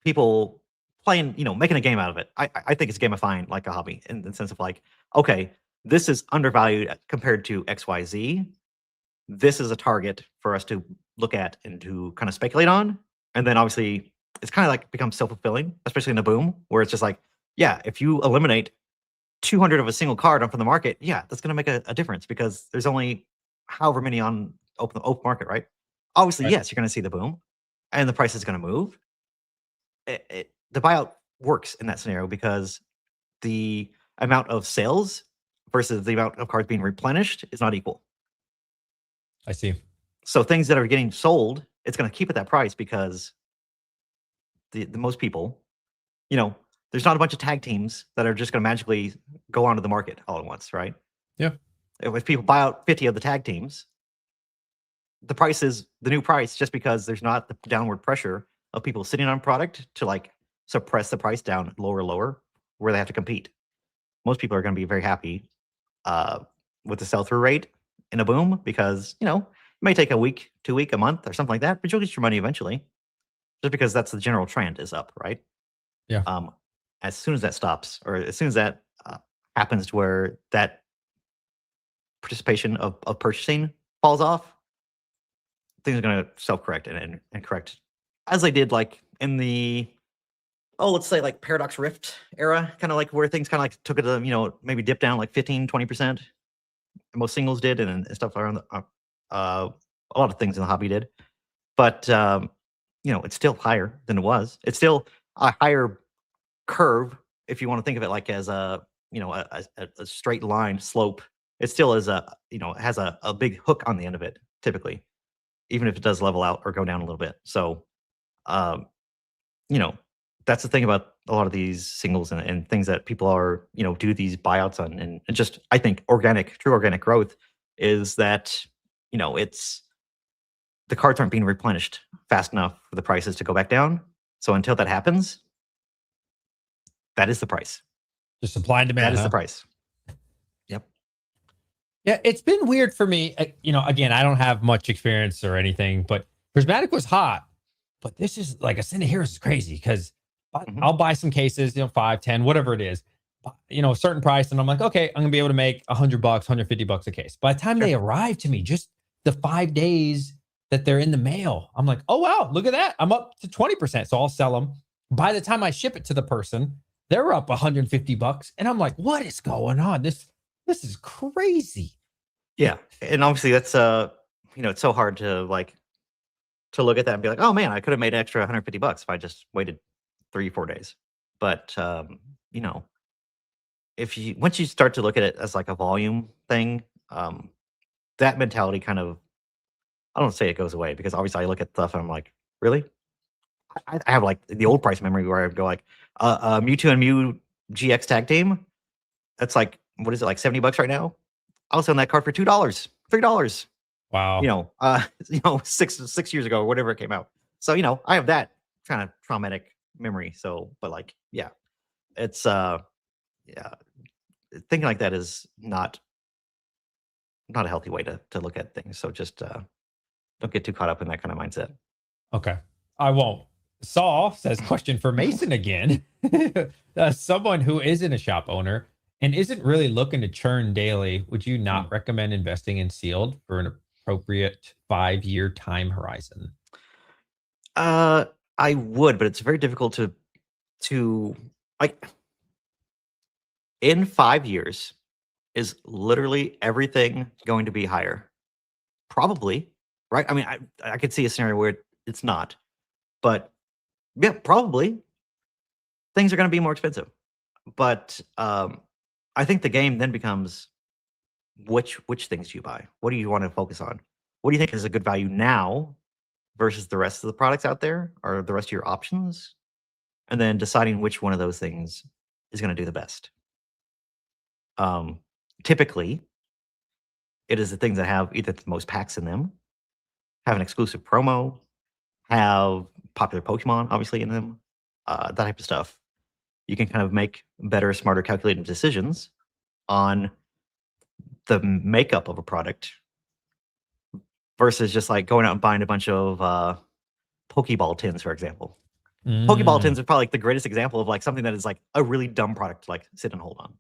people playing, making a game out of it. I think it's gamifying like a hobby in the sense of like, okay, this is undervalued compared to XYZ. This is a target for us to look at and to kind of speculate on. And then obviously it's kind of like becomes self-fulfilling, especially in a boom where it's just like, yeah, if you eliminate 200 of a single card from the market, yeah, that's going to make a difference because there's only however many on open market, right? Obviously, Right. yes, you're going to see the boom and the price is going to move. The buyout works in that scenario because the amount of sales versus the amount of cards being replenished is not equal. I see. So things that are getting sold, it's going to keep at that price because the most people, there's not a bunch of tag teams that are just going to magically go onto the market all at once, right? Yeah. If people buy out 50 of the tag teams, the price is the new price just because there's not the downward pressure of people sitting on product to like suppress the price down lower where they have to compete. Most people are going to be very happy with the sell-through rate in a boom because, it may take a week, 2 week, a month or something like that, but you'll get your money eventually just because that's the general trend is up, right? Yeah. As soon as that stops or as soon as that happens to where that participation of purchasing falls off, things are going to self-correct and correct as they did like in the, let's say like Paradox Rift era, kind of like where things kind of like took it to, maybe dip down like 15-20%. Most singles did and stuff around a lot of things in the hobby did. But, it's still higher than it was. It's still a higher curve if you want to think of it like as a straight line slope. It still is has a big hook on the end of it typically, even if it does level out or go down a little bit. So that's the thing about a lot of these singles and things that people are do these buyouts on, and just I think true organic growth is that it's the cards aren't being replenished fast enough for the prices to go back down. So until that happens, that is the price. Just supply and demand. That is the price. Yep. Yeah, it's been weird for me. Again, I don't have much experience or anything, but Prismatic was hot. But this is like Ascended Heroes is crazy because I'll buy some cases, 5, 10, whatever it is, a certain price. And I'm like, okay, I'm gonna be able to make $100, $150 a case. By the time they arrive to me, just the 5 days that they're in the mail. I'm like, oh wow, look at that. I'm up to 20%. So I'll sell them. By the time I ship it to the person, they're up $150. And I'm like, what is going on? This is crazy. Yeah, and obviously that's it's so hard to to look at that and be like, oh man, I could have made an extra $150 if I just waited 3-4 days. But you know, if you once you start to look at it as like a volume thing, that mentality kind of, I don't say it goes away, because obviously I look at stuff and I'm like, really? I have like the old price memory where I would go like, Mewtwo and Mew GX tag team. That's like, what is it, like $70 right now? I'll sell that card for $2, $3. Wow. 6 years ago or whatever it came out. So I have that kind of traumatic memory. So, but like, yeah, it's yeah, thinking like that is not a healthy way to look at things. So just don't get too caught up in that kind of mindset. Okay. I won't. Saul says, question for Mason again. Someone who isn't a shop owner and isn't really looking to churn daily, would you not recommend investing in sealed for an appropriate 5-year time horizon? I would, but it's very difficult to like, in 5 years, is literally everything going to be higher? Probably, right? I mean, I could see a scenario where it's not, but yeah, probably things are going to be more expensive. But I think the game then becomes, which things do you buy? What do you want to focus on? What do you think is a good value now versus the rest of the products out there, or the rest of your options? And then deciding which one of those things is going to do the best. Typically, it is the things that have either the most packs in them, have an exclusive promo, have popular Pokemon obviously in them, that type of stuff. You can kind of make better, smarter, calculated decisions on the makeup of a product versus just like going out and buying a bunch of Pokeball tins, for example. Pokeball tins are probably like the greatest example of like something that is like a really dumb product to like sit and hold on.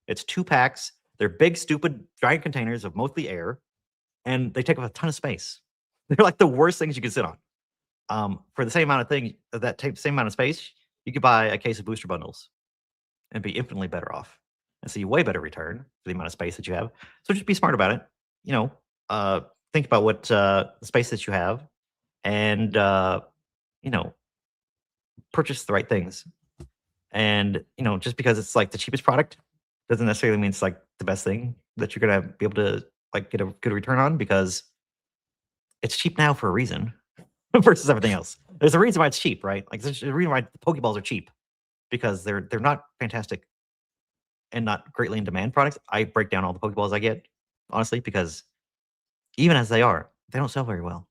It's 2 packs. They're big, stupid, giant containers of mostly air, and they take up a ton of space. They're like the worst things you can sit on. For the same amount of thing that take the same amount of space, you could buy a case of booster bundles and be infinitely better off and see way better return for the amount of space that you have. So just be smart about it. Think about what space that you have, and purchase the right things. And just because it's like the cheapest product doesn't necessarily mean it's like the best thing that you're gonna be able to like get a good return on, because it's cheap now for a reason versus everything else. There's a reason why it's cheap, right? Like there's a reason why the Pokeballs are cheap, because they're not fantastic and not greatly in demand products. I break down all the Pokeballs I get, honestly, because even as they are, they don't sell very well.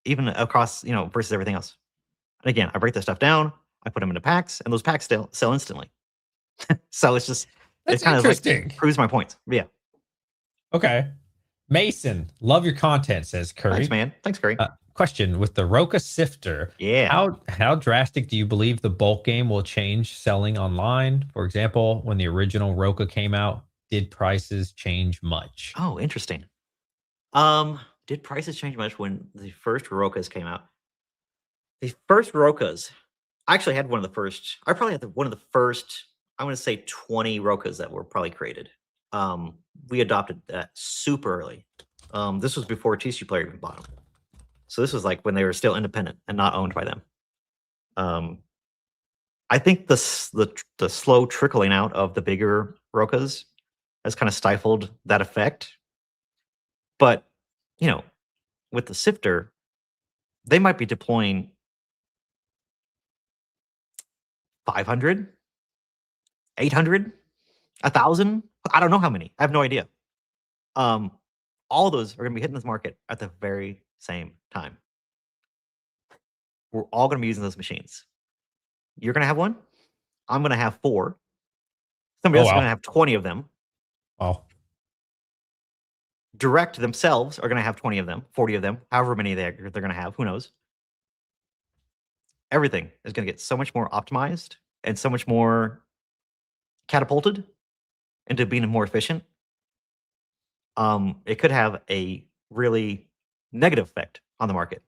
Even across, versus everything else. And again, I break this stuff down, I put them into packs, and those packs still sell instantly. So it's just, That's it kind of interesting. like proves my point. Yeah. Okay. Mason, love your content, says Curry. Thanks, man. Thanks, Curry. Question, with the Roka Sifter, Yeah. how drastic do you believe the bulk game will change selling online? For example, when the original Roka came out, did prices change much? Oh, interesting. Did prices change much when the first Rokas came out? The first Rokas, I actually had one of the first. I probably had one of the first, I'm going to say 20 Rokas that were probably created. We adopted that super early. This was before TCG Player even bought them. So this was like when they were still independent and not owned by them. I think the slow trickling out of the bigger Rokas has kind of stifled that effect. But with the Sifter, they might be deploying 500, 800, 1,000. I don't know how many. I have no idea. All those are going to be hitting this market at the very same time. We're all going to be using those machines. You're going to have one. I'm going to have 4. Somebody else is going to have 20 of them. Oh. Direct themselves are going to have 20 of them, 40 of them, however many they're going to have. Who knows? Everything is going to get so much more optimized and so much more catapulted into being more efficient. It could have a really negative effect on the market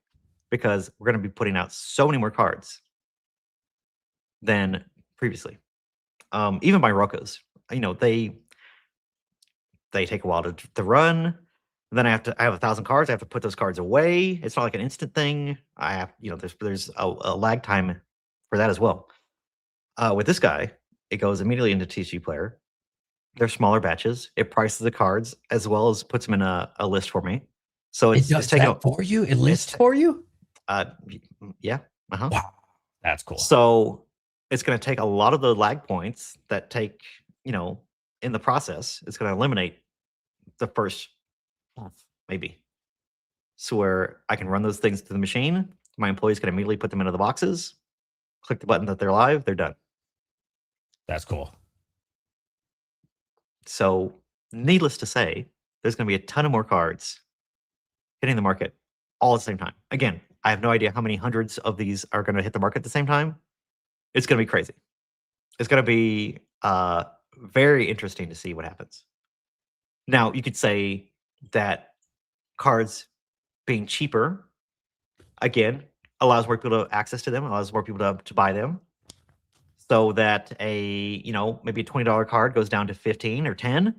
because we're going to be putting out so many more cards than previously. Even my Rokas, they take a while to run. And then I have 1,000 cards. I have to put those cards away. It's not like an instant thing. I have, there's a lag time for that as well. With this guy, it goes immediately into TCG Player. They're smaller batches. It prices the cards as well as puts them in a list for me. So It does that for you. It lists for you. Yeah. Wow, that's cool. So it's going to take a lot of the lag points that take, in the process. It's going to eliminate the first half, maybe. So where I can run those things to the machine, my employees can immediately put them into the boxes, click the button that they're live, they're done. That's cool. So needless to say, there's going to be a ton of more cards hitting the market all at the same time. Again, I have no idea how many hundreds of these are going to hit the market at the same time. It's going to be crazy. It's going to be very interesting to see what happens. Now, you could say that cards being cheaper, again, allows more people to access to them, allows more people to buy them. So that maybe a $20 card goes down to 15 or 10. How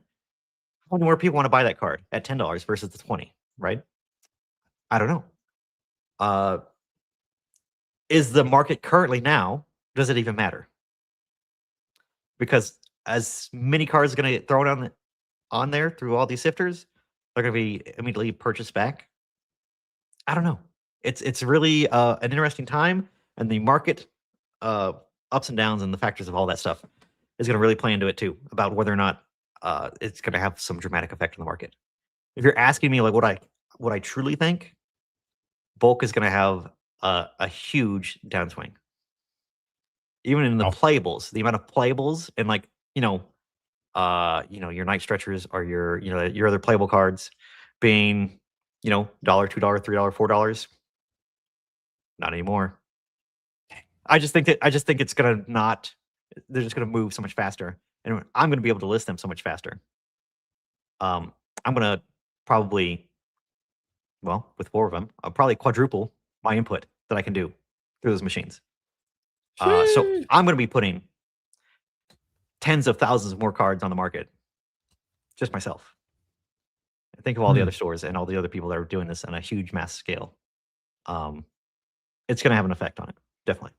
many more people want to buy that card at $10 versus the 20, right? I don't know. Is the market currently now, does it even matter? Because as many cards are going to get thrown on there through all these sifters, they're going to be immediately purchased back. I don't know. It's really an interesting time, and the market ups and downs and the factors of all that stuff is going to really play into it too, about whether or not it's going to have some dramatic effect on the market. If you're asking me like what I truly think, bulk is going to have a huge downswing. Even in the playables, the amount of playables and your night stretchers or your other playable cards being, $1, $2, $3, $4. Not anymore. I just think it's gonna not. They're just gonna move so much faster, and I'm gonna be able to list them so much faster. I'm gonna probably, with 4 of them, I'll probably quadruple my input that I can do through those machines. So I'm gonna be putting tens of thousands more cards on the market, just myself. Think of all the other stores and all the other people that are doing this on a huge mass scale. It's gonna have an effect on it, definitely.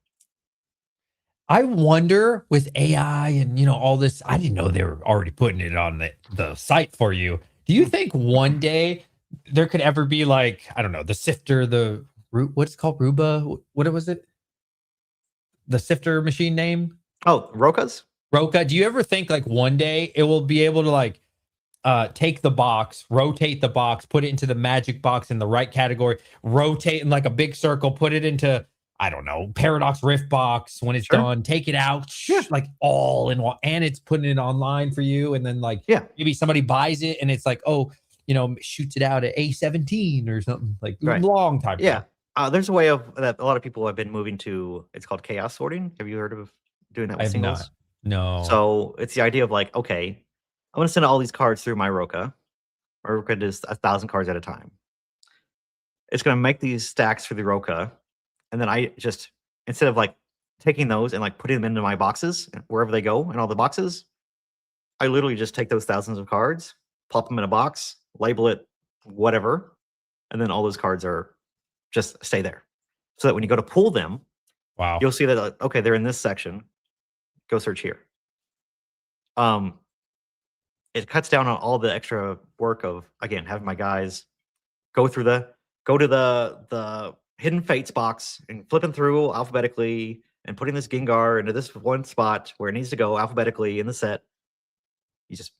I wonder with AI and all this, I didn't know they were already putting it on the site for you. Do you think one day there could ever be like, I don't know, the sifter, what's it called? Ruba? What was it? The sifter machine name? Oh, Rokas? Roka. Do you ever think like one day it will be able to like take the box, rotate the box, put it into the magic box in the right category, rotate in like a big circle, put it into, I don't know, Paradox Rift box when it's done, take it out, like all in one, and it's putting it online for you. And then maybe somebody buys it and it's like, shoots it out at A17 or something like long time ago. There's a way of that a lot of people have been moving to. It's called chaos sorting. Have you heard of doing that with singles? No. So it's the idea of like, okay, I'm going to send all these cards through my Roka. My Roka does 1,000 cards at a time. It's going to make these stacks for the Roka. And then I just, instead of like taking those and like putting them into my boxes, wherever they go in all the boxes, I literally just take those thousands of cards, pop them in a box, label it whatever, and then all those cards are just stay there. So that when you go to pull them, you'll see that, okay, they're in this section. Go search here. It cuts down on all the extra work of, again, having my guys go to the Hidden Fates box and flipping through alphabetically and putting this Gengar into this one spot where it needs to go alphabetically in the set. You just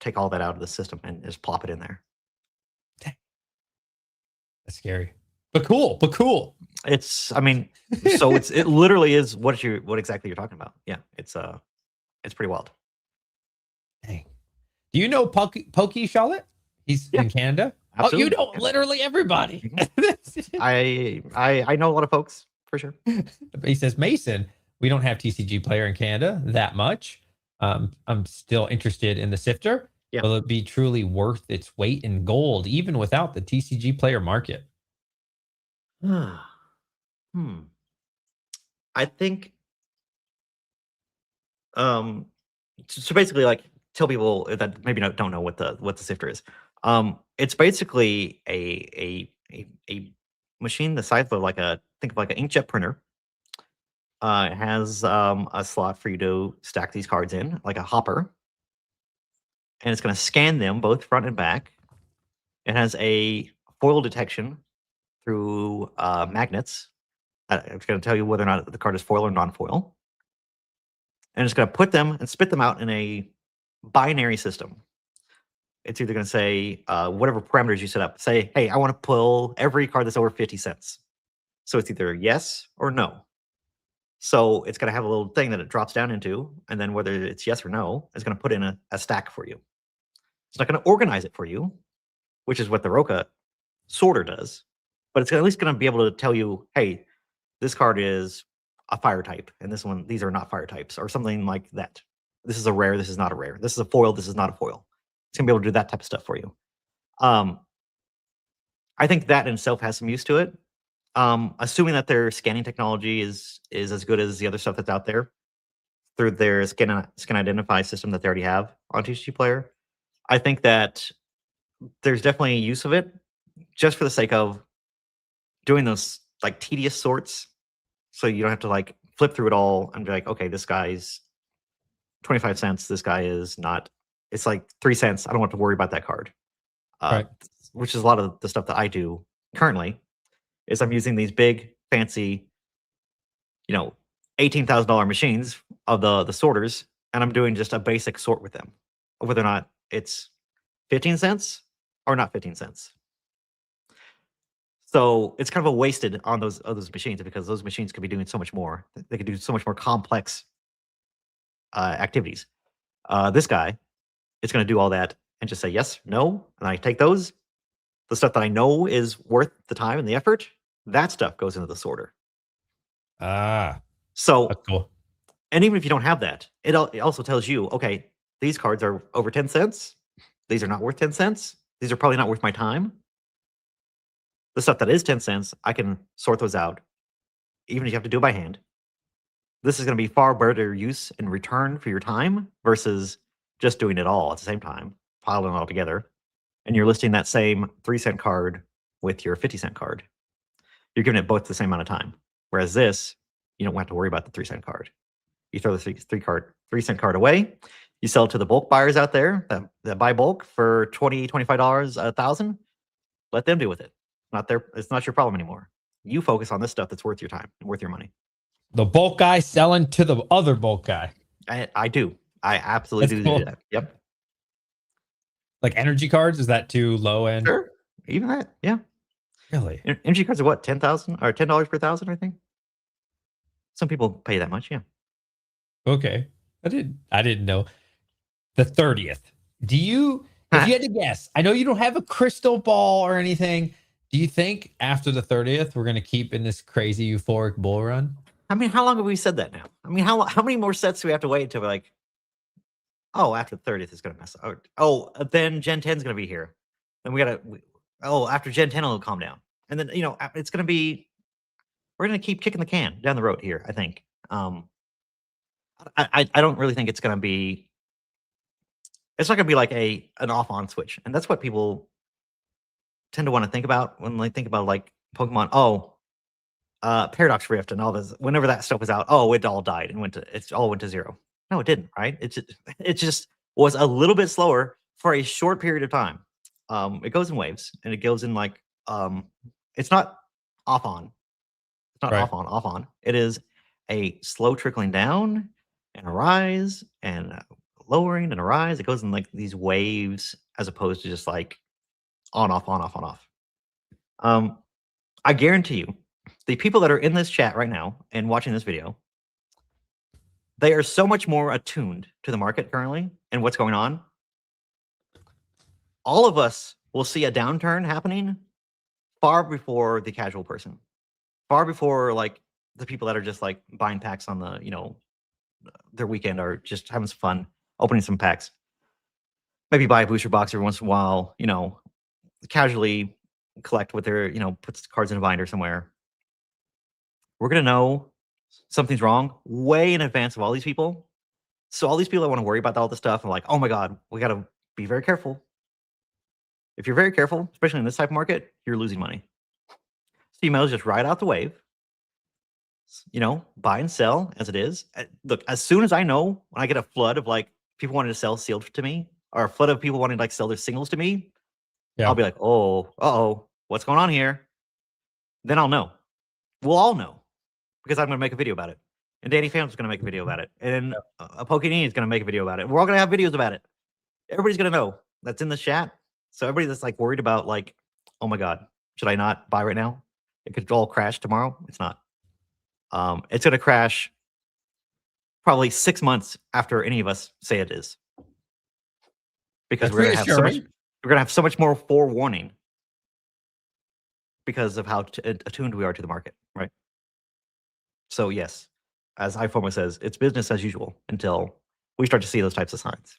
take all that out of the system and just plop it in there. That's scary, but cool. It's, so it literally is what exactly you're talking about. Yeah, it's pretty wild. Dang. Do you know Pokey Charlotte? He's in Canada. Absolutely. Oh, you know literally everybody. I know a lot of folks for sure. He says, Mason, we don't have TCG Player in Canada that much. I'm still interested in the sifter. Yeah. Will it be truly worth its weight in gold, even without the TCG player market? Hmm. I think um so basically like tell people that maybe don't know what the sifter is. It's basically a machine the size of like a think of like an inkjet printer. It has a slot for you to stack these cards in, like a hopper, and it's going to scan them both front and back. It has a foil detection through magnets. It's going to tell you whether or not the card is foil or non-foil, and it's going to put them and spit them out in a binary system. It's either going to say whatever parameters you set up. Say, hey, I want to pull every card that's over 50 cents. So it's either yes or no. So it's going to have a little thing that it drops down into, and then whether it's yes or no, it's going to put in a stack for you. It's not going to organize it for you, which is what the Roka sorter does, but it's at least going to be able to tell you, hey, this card is a fire type, and these are not fire types, or something like that. This is a rare, this is not a rare. This is a foil, this is not a foil. It's going to be able to do that type of stuff for you. I think that in itself has some use to it. Assuming that their scanning technology is as good as the other stuff that's out there through their scan identify system that they already have on TCG Player, I think that there's definitely a use of it just for the sake of doing those like tedious sorts, so you don't have to like flip through it all and be like, okay, this guy's 25 cents. This guy is not. It's like 3 cents. I don't have to worry about that card. Right. Which is a lot of the stuff that I do currently. Is I'm using these big fancy, $18,000 machines of the sorters, and I'm doing just a basic sort with them, whether or not it's 15 cents or not 15 cents. So it's kind of a wasted on those machines because those machines could be doing so much more. They could do so much more complex activities. This guy is going to do all that and just say yes, no, and I take those. The stuff that I know is worth the time and the effort, that stuff goes into the sorter. Ah, So, that's cool. and even if you don't have that, it also tells you, okay, these cards are over 10 cents. These are not worth 10 cents. These are probably not worth my time. The stuff that is 10 cents, I can sort those out, even if you have to do it by hand. This is going to be far better use in return for your time versus just doing it all at the same time, piling it all together. And you're listing that same 3-cent card with your 50-cent card. You're giving it both the same amount of time. Whereas this, you don't have to worry about the 3-cent card. You throw the 3-cent card away. You sell it to the bulk buyers out there that buy bulk for $20, $25 a thousand. Let them deal with it. It's not your problem anymore. You focus on this stuff that's worth your time and worth your money. The bulk guy selling to the other bulk guy. I do. I absolutely do that. Yep. Like energy cards, is that too low end? Sure. Even that. Yeah. Really? Energy cards are what? 10,000 or $10 per thousand, I think. Some people pay that much. Yeah. Okay. I didn't know. The 30th. If you had to guess, I know you don't have a crystal ball or anything. Do you think after the 30th we're going to keep in this crazy euphoric bull run? I mean, how long have we said that now? I mean, how many more sets do we have to wait until we're like, oh, after the 30th is going to mess up. Oh, then Gen 10 is going to be here. Then after Gen 10 it'll calm down. And then, it's going to be, we're going to keep kicking the can down the road here, I think. I don't really think it's going to be, it's not going to be like an off-on switch. And that's what people tend to want to think about when they think about like Pokemon. Paradox Rift and all this. Whenever that stuff was out, it all died and it all went to zero. No, it didn't. Right? It just was a little bit slower for a short period of time. It goes in waves and it goes in like it's not off on. It's not Right. off on. It is a slow trickling down and a rise and a lowering and a rise. It goes in like these waves as opposed to just like on off on off on off. I guarantee you, the people that are in this chat right now and watching this video, they are so much more attuned to the market currently and what's going on. All of us will see a downturn happening far before the casual person, far before like the people that are just like buying packs on the, their weekend or just having some fun, opening some packs. maybe buy a booster box every once in a while, casually collect with their, puts cards in a binder somewhere. We're going to know something's wrong way in advance of all these people. So all these people that want to worry about all this stuff, I'm like, oh my God, we got to be very careful. If you're very careful, especially in this type of market, you're losing money. So you might as well just ride out the wave, buy and sell as it is. Look, as soon as I know, when I get a flood of like people wanting to sell sealed to me, or a flood of people wanting to like sell their singles to me, Yeah. I'll be like, oh, what's going on here? Then I'll know. We'll all know because I'm going to make a video about it. And Danny Phantom's going to make a video about it. And a Pokénini is going to make a video about it. We're all going to have videos about it. Everybody's going to know that's in the chat. So everybody that's like worried about like, oh my God, should I not buy right now? It could all crash tomorrow. It's not. It's going to crash probably 6 months after any of us say it is. Because That's we're going to have so much more forewarning because of how attuned we are to the market, right? So yes, as iFOMO says, it's business as usual until we start to see those types of signs.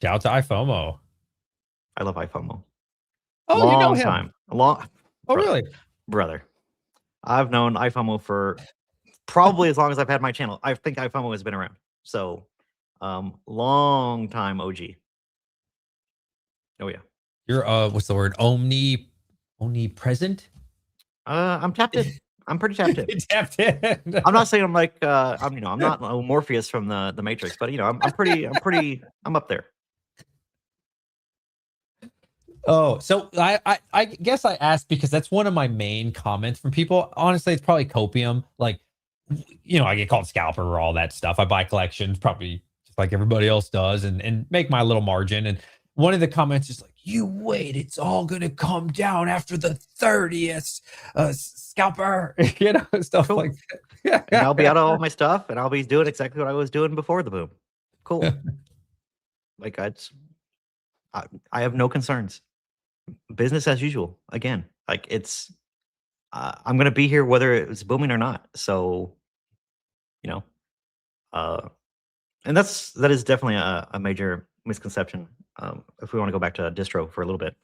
Shout out to iFOMO. I love iFOMO. Oh, long you know him. time. Oh, really? Brother. I've known iFOMO for probably as long as I've had my channel. I think iFOMO has been around. So long time OG. Oh yeah. You're what's the word? Omnipresent? I'm tapped in. I'm pretty tapped in. Tapped in. I'm not saying I'm like I'm not Morpheus from the Matrix, but I'm up there. Oh, so I guess I asked because that's one of my main comments from people. Honestly, it's probably copium. Like, I get called scalper or all that stuff. I buy collections probably just like everybody else does and make my little margin. And one of the comments is like, you wait, it's all going to come down after the 30th scalper, stuff cool. like that. And I'll be out of all my stuff and I'll be doing exactly what I was doing before the boom. Cool. Like I have no concerns. Business as usual. Again, like it's, I'm going to be here whether it's booming or not. So, and that is definitely a major misconception. If we want to go back to distro for a little bit.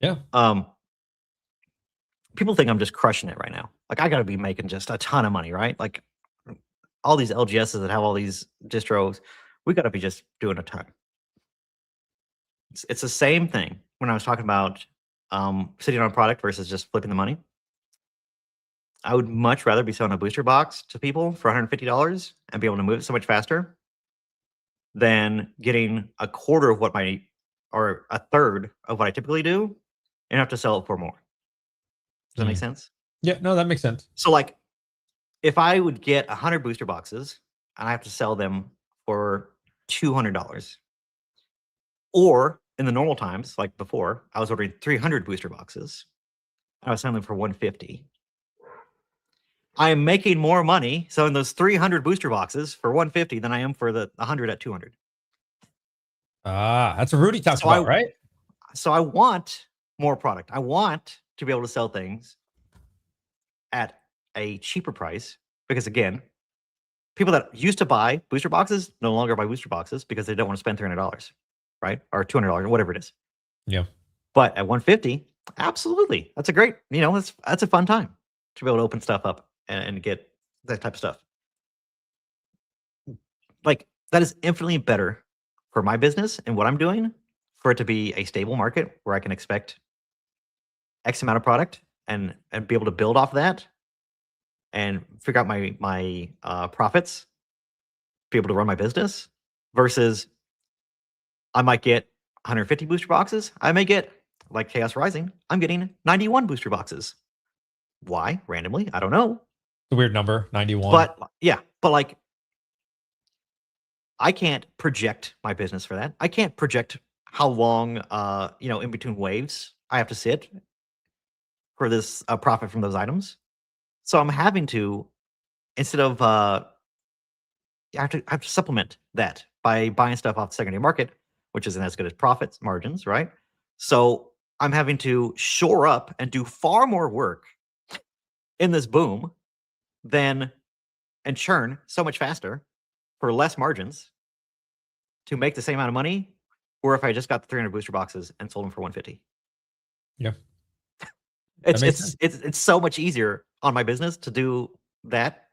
Yeah. People think I'm just crushing it right now. Like I got to be making just a ton of money, right? Like all these LGSs that have all these distros, we got to be just doing a ton. It's the same thing when I was talking about sitting on a product versus just flipping the money. I would much rather be selling a booster box to people for $150 and be able to move it so much faster than getting a quarter of what or a third of what I typically do and have to sell it for more. Does that make sense? Yeah, no, that makes sense. So like if I would get 100 booster boxes and I have to sell them for $200, or in the normal times, like before, I was ordering 300 booster boxes. I was selling them for $150. I am making more money selling those 300 booster boxes for $150 than I am for the 100 at $200. That's a Rudy talks about, right? So I want more product. I want to be able to sell things at a cheaper price because, again, people that used to buy booster boxes no longer buy booster boxes because they don't want to spend $300, right? Or $200, or whatever it is. Yeah. But at $150, absolutely, that's a great. That's a fun time to be able to open stuff up and get that type of stuff. Like that is infinitely better for my business and what I'm doing, for it to be a stable market where I can expect X amount of product and be able to build off that and figure out my profits, be able to run my business, versus I might get 150 booster boxes. I may get, like Chaos Rising, I'm getting 91 booster boxes. Why? Randomly? I don't know. The weird number, 91. But yeah, but like I can't project my business for that. I can't project how long in between waves I have to sit for this profit from those items. So I'm having to, instead of I have to supplement that by buying stuff off the secondary market, which isn't as good as profits margins, right? So I'm having to shore up and do far more work in this boom and churn so much faster for less margins to make the same amount of money or if I just got the 300 booster boxes and sold them for 150. Yeah. It's so much easier on my business to do that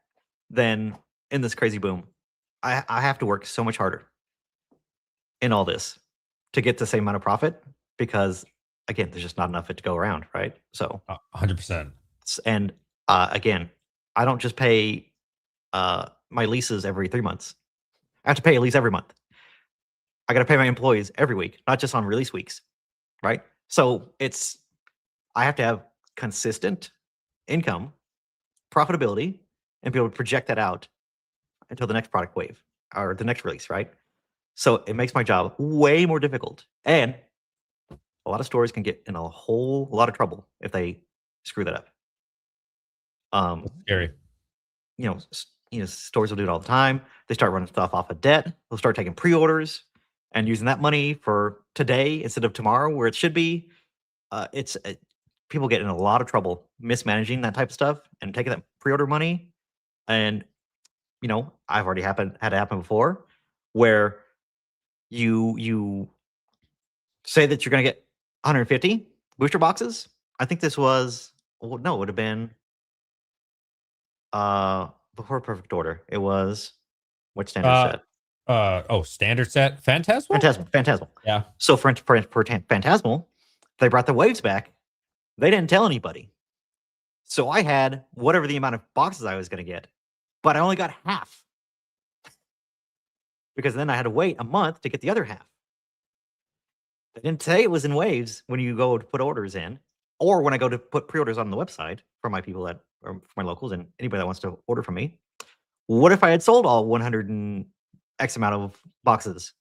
than in this crazy boom. I have to work so much harder in all this to get the same amount of profit because again, there's just not enough of it to go around, right? So 100%. and again, I don't just pay my leases every 3 months. I have to pay a lease every month. I got to pay my employees every week, not just on release weeks, right? So I have to have consistent income, profitability, and be able to project that out until the next product wave or the next release, right? So it makes my job way more difficult. And a lot of stores can get in a whole lot of trouble if they screw that up. Scary. Stores will do it all the time. They start running stuff off of debt. They'll start taking pre-orders and using that money for today instead of tomorrow, where it should be. People get in a lot of trouble mismanaging that type of stuff and taking that pre-order money. And I've already had it happen before, where you say that you're going to get 150 booster boxes. I think this was it would have been before Perfect Order. It was what standard set? Standard set. Phantasmal? Phantasmal. Yeah. So for Phantasmal, they brought the waves back. They didn't tell anybody. So I had whatever the amount of boxes I was going to get, but I only got half. Because then I had to wait a month to get the other half. They didn't say it was in waves when you go to put orders in, or when I go to put pre-orders on the website for my people or for my locals and anybody that wants to order from me. What if I had sold all 100 and X amount of boxes?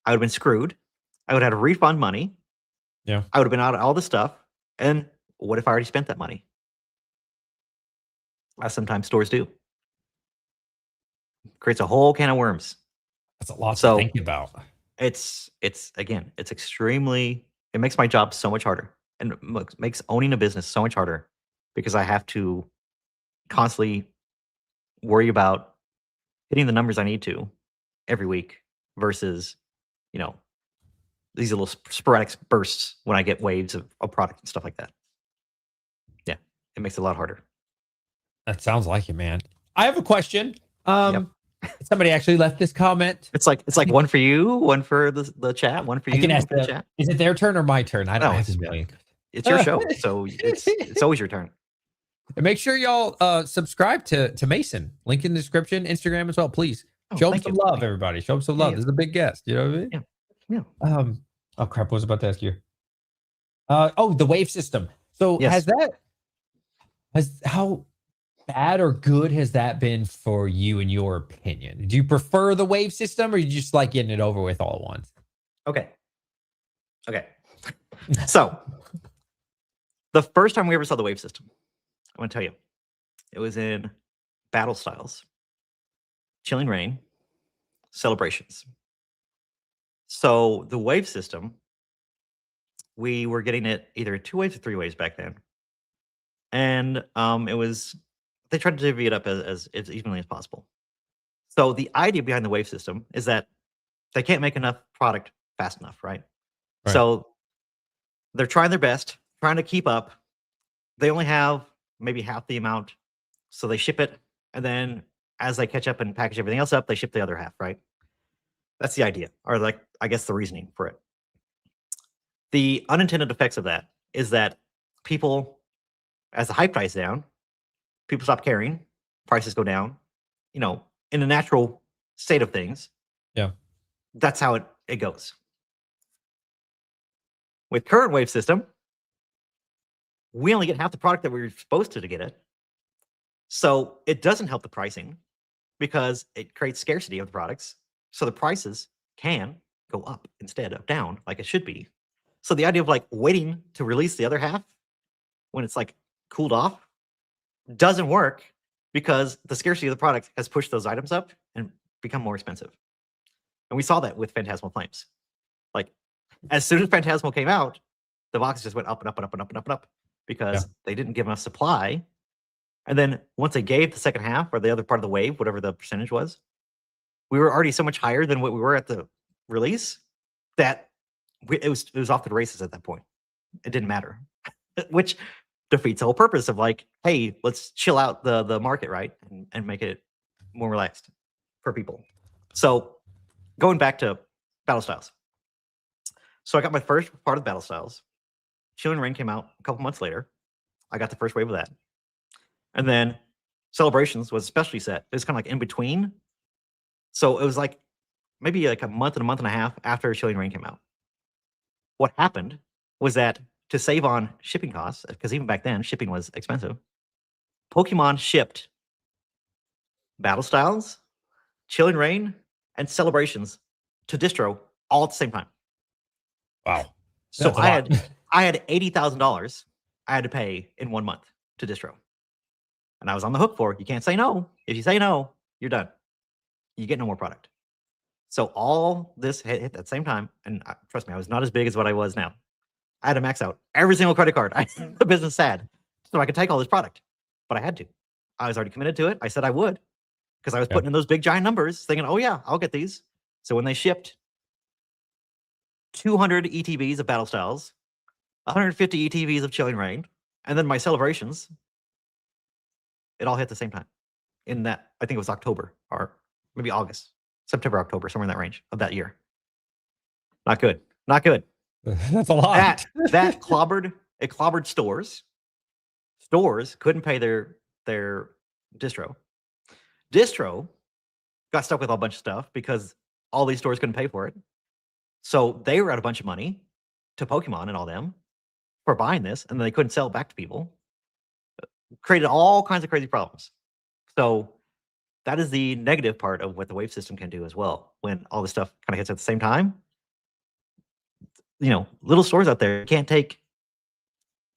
I would have been screwed. I would have had to refund money. Yeah. I would have been out of all the stuff. And what if I already spent that money? As sometimes stores do. Creates a whole can of worms. That's a lot to think about. It makes my job so much harder, and it makes owning a business so much harder because I have to constantly worry about hitting the numbers I need to every week versus, these little sporadic bursts when I get waves of product and stuff like that. Yeah, it makes it a lot harder. That sounds like it, man. I have a question. Somebody actually left this comment. It's like one for you, one for the chat, one for you. I can ask the chat. Is it their turn or my turn? I don't have this million. It's your show, so it's always your turn. And make sure y'all subscribe to Mason. Link in the description, Instagram as well, please. Show him some love, everybody. Show him some love. This is a big guest. You know what I mean? Yeah. Oh crap! I was about to ask you. The wave system. So how bad or good has that been for you in your opinion? Do you prefer the wave system or you just like getting it over with all at once? Okay. So the first time we ever saw the wave system, I want to tell you, it was in Battle Styles, Chilling Reign, Celebrations. So the wave system, we were getting it either 2 waves or 3 waves back then. And they tried to divvy it up as evenly as possible. So the idea behind the wave system is that they can't make enough product fast enough, right? So they're trying their best, trying to keep up. They only have maybe half the amount. So they ship it. And then as they catch up and package everything else up, they ship the other half, right? That's the idea, or I guess the reasoning for it. The unintended effects of that is that people, as the hype dies down, people stop caring, prices go down, in the natural state of things. Yeah. That's how it goes. With current wave system, we only get half the product that we were supposed to get it. So it doesn't help the pricing because it creates scarcity of the products. So the prices can go up instead of down like it should be. So the idea of waiting to release the other half when it's cooled off doesn't work because the scarcity of the product has pushed those items up and become more expensive. And we saw that with Phantasmal Flames. As soon as Phantasmal came out, the boxes just went up and up and up and up and up and up because they didn't give enough supply. And then once they gave the second half or the other part of the wave, whatever the percentage was, we were already so much higher than what we were at the release that it was off to the races at that point. It didn't matter, which defeats the whole purpose of like, hey, let's chill out the market, right, and make it more relaxed for people. So going back to battle styles. So I got my first part of battle styles. Chilling Reign came out a couple months later. I got the first wave of that. And then Celebrations was specialty set. It was kind of like in between. So it was like maybe like a month and a half after Chilling Reign came out. What happened was that to save on shipping costs, because even back then shipping was expensive, Pokemon shipped Battle Styles, Chilling Reign, and Celebrations to distro all at the same time. Wow. So I had $80,000 I had to pay in 1 month to distro. And I was on the hook for it. You can't say no. If you say no, you're done. You get no more product. So all this hit at the same time. And trust me, I was not as big as what I was now. I had to max out every single credit card the business had so I could take all this product. But I had to. I was already committed to it. I said I would because I was putting in those big giant numbers thinking, oh yeah, I'll get these. So when they shipped 200 ETBs of Battle Styles, 150 ETBs of Chilling Reign, and then my Celebrations, it all hit at the same time. In that, I think it was October or maybe August, September, October, somewhere in that range of that year. Not good. Not good. That's a lot. That clobbered stores. Stores couldn't pay their distro. Distro got stuck with a bunch of stuff because all these stores couldn't pay for it. So they were out a bunch of money to Pokemon and all them for buying this, and then they couldn't sell it back to people. Created all kinds of crazy problems. So that is the negative part of what the wave system can do as well. When all this stuff kind of hits at the same time, little stores out there can't take.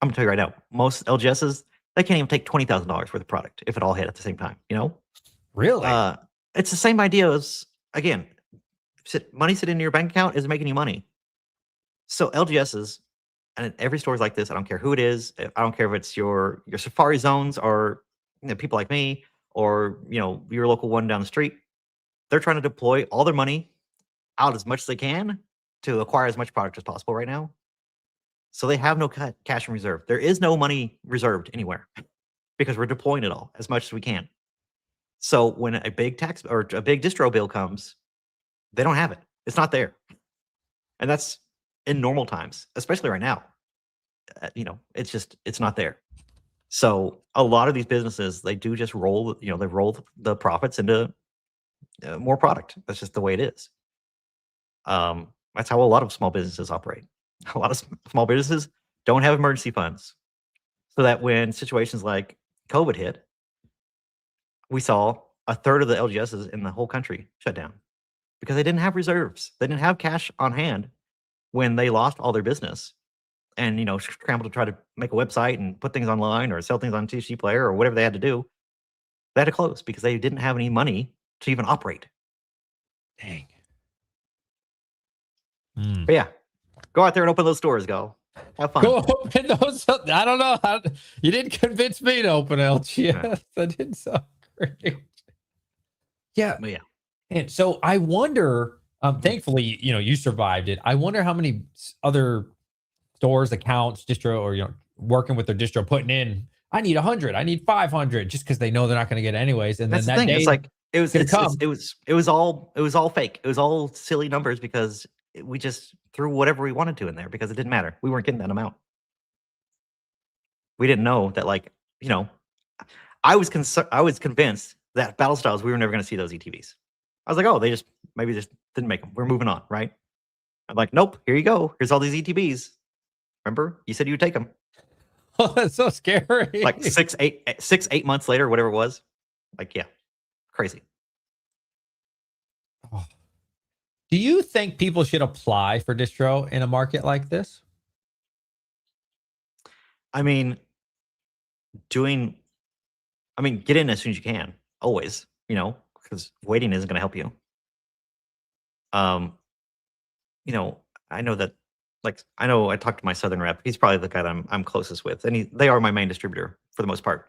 I'm gonna tell you right now, most LGSs, they can't even take $20,000 worth of product if it all hit at the same time. Really? It's the same idea as, again, money sitting in your bank account isn't making you money. So LGSs, and every store is like this. I don't care who it is. I don't care if it's your Safari Zones or people like me or your local one down the street. They're trying to deploy all their money out as much as they can to acquire as much product as possible right now. So they have no cash in reserve. There is no money reserved anywhere because we're deploying it all as much as we can. So when a big tax or a big distro bill comes, they don't have it. It's not there. And that's in normal times, especially right now. It's not there. So a lot of these businesses, they do just roll, they roll the profits into more product. That's just the way it is. That's how a lot of small businesses operate. A lot of small businesses don't have emergency funds. So that when situations like COVID hit, we saw a third of the LGSs in the whole country shut down because they didn't have reserves. They didn't have cash on hand when they lost all their business and, scrambled to try to make a website and put things online or sell things on TCG Player or whatever they had to do. They had to close because they didn't have any money to even operate. Dang. But yeah, go out there and open those stores, go. Have fun. Go open those. I don't know. You didn't convince me to open LGS. That didn't sound great. Yeah. But yeah. And so I wonder, thankfully, you survived it. I wonder how many other stores, accounts, distro, or, working with their distro putting in, I need 100, I need 500, just because they know they're not going to get it anyways. And that's then the that thing. day, It's like, it was all fake. It was all silly numbers because we just threw whatever we wanted to in there because it didn't matter. We weren't getting that amount. We didn't know that, I was convinced that Battle Styles, we were never going to see those ETBs. I was like, oh, they maybe just didn't make them. We're moving on, right? I'm like, nope, here you go. Here's all these ETBs. Remember, you said you would take them. Oh, that's so scary. Like 8 months later, whatever it was. Like, yeah, crazy. Oh. Do you think people should apply for distro in a market like this? I mean, get in as soon as you can, always, because waiting isn't going to help you. I know that, I talked to my Southern rep. He's probably the guy that I'm closest with, and they are my main distributor for the most part.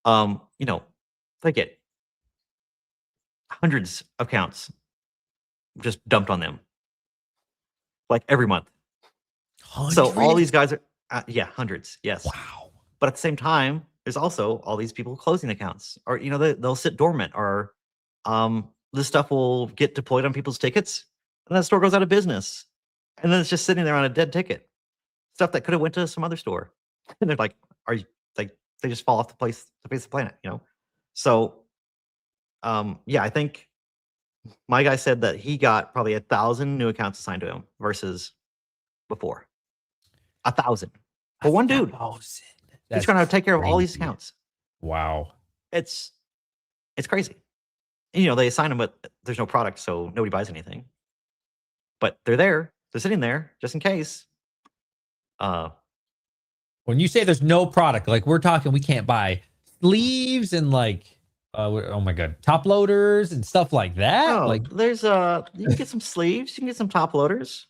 They get hundreds of counts just dumped on them. like every month. So all these guys are, hundreds, yes. Wow. But at the same time, there's also all these people closing accounts, or they'll sit dormant, or this stuff will get deployed on people's tickets, and that store goes out of business, and then it's just sitting there on a dead ticket. Stuff that could have went to some other store, and they're like, "Are you like?" They just fall off the face of the planet, So, I think my guy said that he got probably 1,000 new accounts assigned to him versus before 1,000 for one dude. 1,000. He's trying to take care of all these accounts. Wow. It's crazy. And, they assign them, but there's no product, so nobody buys anything. But they're there. They're sitting there just in case. When you say there's no product, like we're talking, we can't buy sleeves and oh my god, top loaders and stuff like that. Oh, like there's you can get some sleeves, you can get some top loaders.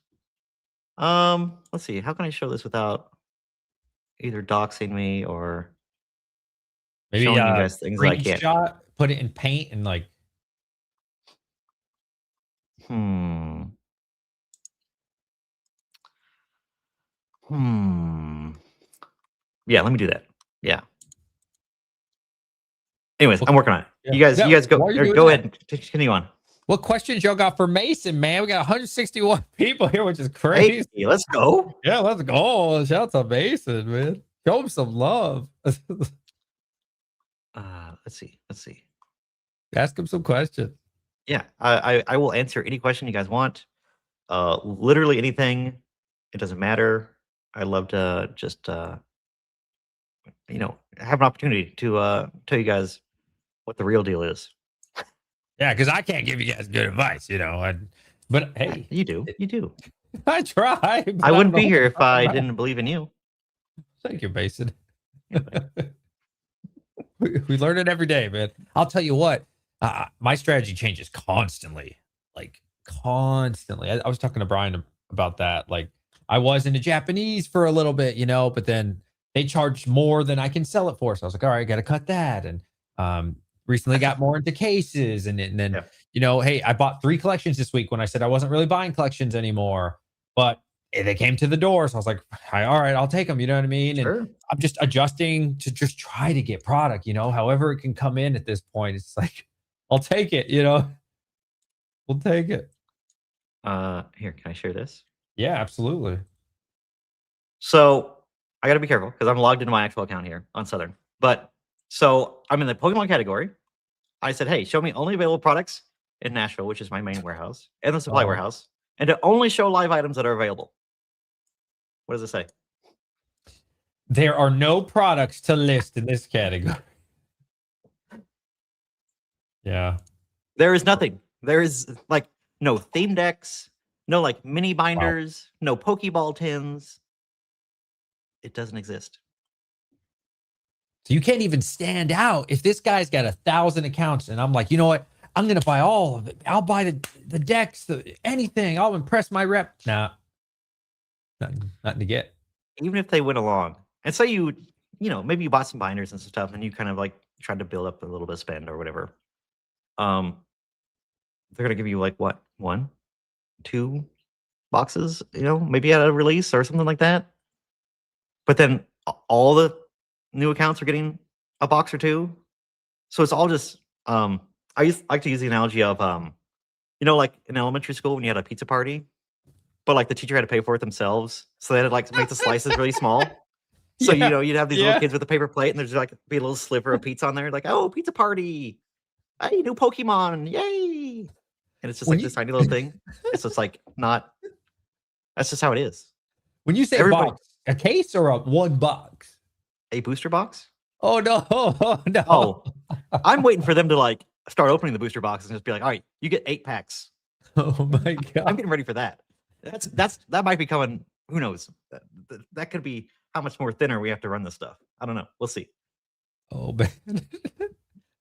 Let's see, how can I show this without either doxing me or maybe showing you guys things I can't. Shot, put it in paint and like. Yeah, let me do that. Yeah. Anyways, I'm working on it. Yeah. You guys go ahead and continue on. What questions y'all got for Mason, man? We got 161 people here, which is crazy. Hey, let's go. Yeah, let's go. Shout out to Mason, man. Show him some love. Let's see. Ask him some questions. Yeah, I will answer any question you guys want. Literally anything. It doesn't matter. I love to just have an opportunity to tell you guys what the real deal is. Yeah, because I can't give you guys good advice, but hey, you do. I try. I wouldn't be here if I didn't believe in you. Thank you, Mason. we learn it every day, man. I'll tell you what, my strategy changes constantly, constantly. I was talking to Brian about that. Like, I was into Japanese for a little bit, but then they charged more than I can sell it for. So I was like, all right, I got to cut that. And recently got more into cases. And then, hey, I bought 3 collections this week when I said I wasn't really buying collections anymore. But they came to the door. So I was like, all right, I'll take them. You know what I mean? Sure. And I'm just adjusting to just try to get product, however it can come in at this point. It's like, I'll take it, we'll take it. Here, can I share this? Yeah, absolutely. So I got to be careful because I'm logged into my actual account here on Southern. But so I'm in the Pokemon category. I said, hey, show me only available products in Nashville, which is my main warehouse, and the supply warehouse, and to only show live items that are available. What does it say? There are no products to list in this category. Yeah. There is nothing. There is no theme decks, no mini binders, no Pokeball tins. It doesn't exist. So you can't even stand out. If this guy's got 1,000 accounts and I'm like, you know what? I'm going to buy all of it. I'll buy the decks, anything. I'll impress my rep. Nah, nothing to get. Even if they went along and say maybe you bought some binders and stuff and you kind of tried to build up a little bit of spend or whatever. They're going to give you 1, 2 boxes, maybe at a release or something like that. But then all the new accounts are getting a box or 2. So it's all just, I like to use the analogy of, in elementary school when you had a pizza party, but the teacher had to pay for it themselves. So they had to make the slices really small. So, you'd have these little kids with a paper plate and there's be a little sliver of pizza on there. Oh, pizza party. Hey, new Pokemon. Yay. And it's just this tiny little thing. It's just that's just how it is. When you say box, a case or a 1 box? A booster box? Oh, no. Oh, no. Oh, I'm waiting for them to start opening the booster boxes and just be all right, you get 8 packs. Oh my God. I'm getting ready for that. That might be coming. Who knows? That could be how much more thinner we have to run this stuff. I don't know. We'll see. Oh, man.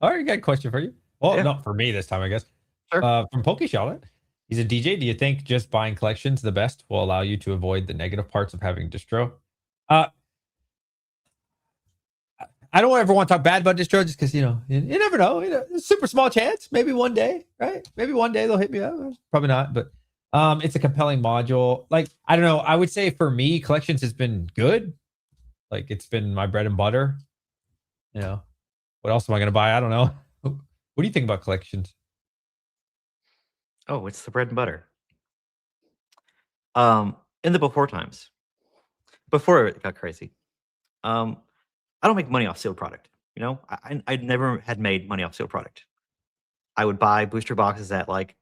All right, I got a question for you. Well, not for me this time, I guess. Sure. From Pokeshot. He's a DJ. Do you think just buying collections the best will allow you to avoid the negative parts of having distro? I don't ever want to talk bad about distro just because, you never know. Super small chance. Maybe one day, right? Maybe one day they'll hit me up. Probably not. But It's a compelling module. Like, I don't know. I would say for me, collections has been good. Like, it's been my bread and butter. You know, what else am I going to buy? I don't know. What do you think about collections? Oh, it's the bread and butter. In the before times, before it got crazy, um, I don't make money off sealed product. You know, I never had made money off sealed product. I would buy booster boxes at like,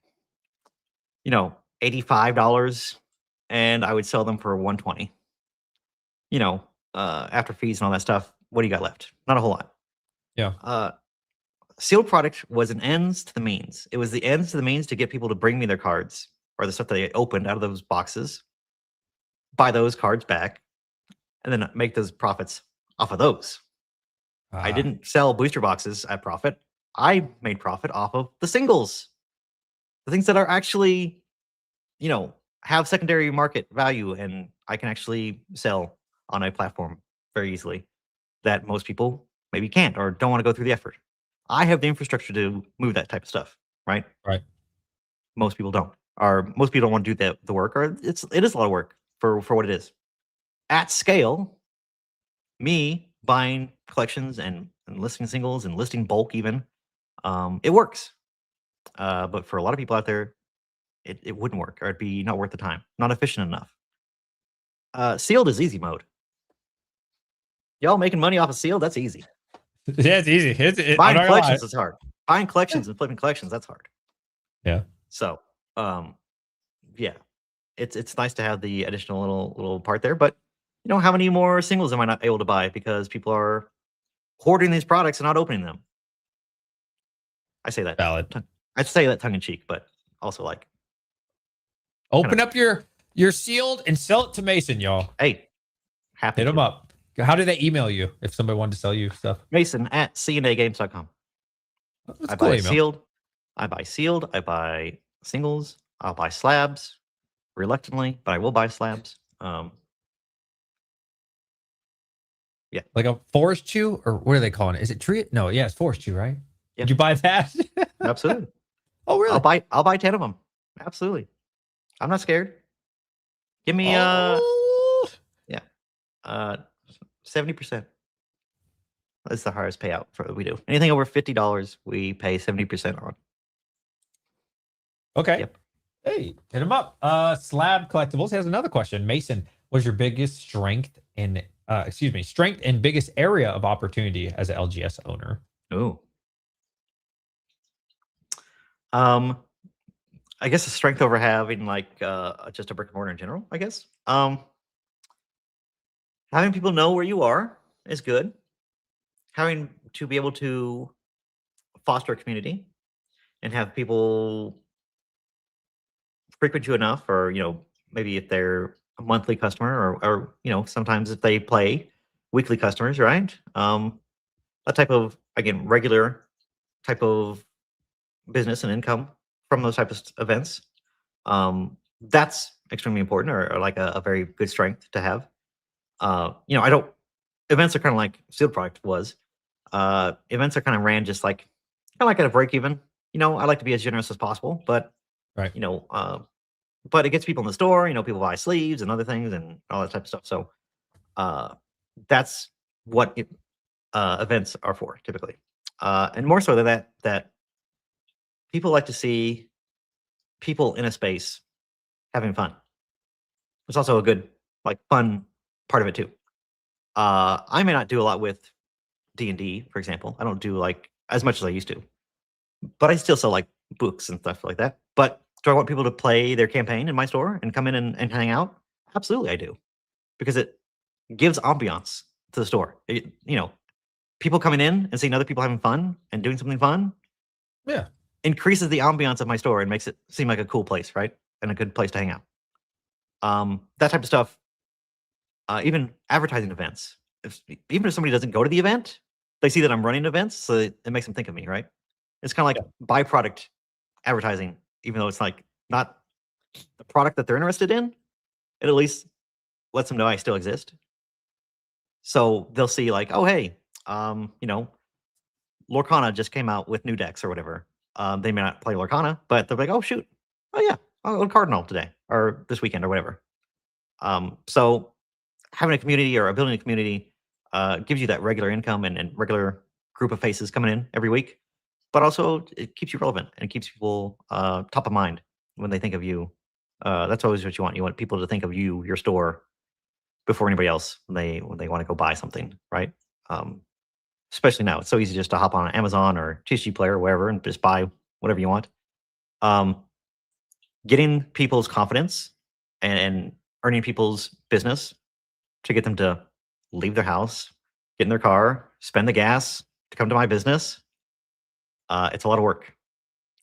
$85, and I would sell them for 120. You know, after fees and all that stuff, what do you got left? Not a whole lot. Yeah. Sealed product was an ends to the means. It was the ends to the means to get people to bring me their cards or the stuff that they opened out of those boxes, buy those cards back, and then make those profits off of those. I didn't sell booster boxes at profit. I made profit off of the singles, the things that are actually, have secondary market value, and I can actually sell on a platform very easily that most people maybe can't or don't want to go through the effort. I have the infrastructure to move that type of stuff, right? Right. Most people don't, or most people don't want to do the work, or it is a lot of work for what it is. At scale, me buying collections and listing singles and listing bulk even, it works. But for a lot of people out there, it wouldn't work, or it'd be not worth the time, not efficient enough. Sealed is easy mode. Y'all making money off of sealed? That's easy. Yeah, it's easy. Buying collections is hard. Buying collections and flipping collections, that's hard. Yeah. So, yeah, it's nice to have the additional little part there. But how many more singles am I not able to buy because people are hoarding these products and not opening them? I say that Valid. I say that tongue in cheek, but also like open up your sealed and sell it to Mason, y'all. Hey, happy hit them up. How do they email you if somebody wanted to sell you stuff? Mason at cndagames.com. That's I a cool buy email. sealed. I buy sealed. I buy singles. I'll buy slabs reluctantly, but I will buy slabs. Yeah. Like a forest chew, or what are they calling it? Is it tree? No, yeah, it's forest chew, right? Yeah. Did you buy that? Absolutely. Oh, really? I'll buy 10 of them. Absolutely. I'm not scared. Give me 70%. That's the highest payout for what we do. Anything over $50, we pay 70% on. Okay. Yep. Hey, hit him up. Slab Collectibles has another question. Mason, what's your biggest strength and biggest area of opportunity as an LGS owner? Oh. I guess the strength over having like just a brick and mortar in general, I guess. Having people know where you are is good. Having to be able to foster a community and have people frequent you enough, or maybe if they're a monthly customer, or sometimes if they play weekly customers, right? A type of, again, regular type of business and income from those types of events. That's extremely important, or like a very good strength to have. Events are kind of like sealed product was. Events are kind of ran just like at a break even. I like to be as generous as possible, but right. But it gets people in the store. People buy sleeves and other things and all that type of stuff. So that's what events are for typically, and more so than that people like to see people in a space having fun. It's also a good fun part of it too. I may not do a lot with D&D, for example. I don't do as much as I used to, but I still sell books and stuff like that. But do I want people to play their campaign in my store and come in and hang out? Absolutely, I do, because it gives ambiance to the store. People coming in and seeing other people having fun and doing something fun. Yeah, increases the ambiance of my store and makes it seem like a cool place, right? And a good place to hang out. That type of stuff. Even advertising events. Even if somebody doesn't go to the event, they see that I'm running events, so it makes them think of me, right? It's kind of like byproduct advertising, even though it's not the product that they're interested in. It at least lets them know I still exist. So they'll see oh, hey, Lorcana just came out with new decks or whatever. They may not play Lorcana, but they're like, oh shoot, oh yeah, I'll go to Cardinal today or this weekend or whatever. So having a community or building a community gives you that regular income and regular group of faces coming in every week, but also it keeps you relevant and it keeps people top of mind when they think of you. That's always what you want. You want people to think of you, your store, before anybody else when they want to go buy something, right? Especially now, it's so easy just to hop on Amazon or TCG Player or wherever and just buy whatever you want. Getting people's confidence and earning people's business to get them to leave their house, get in their car, spend the gas to come to my business. It's a lot of work,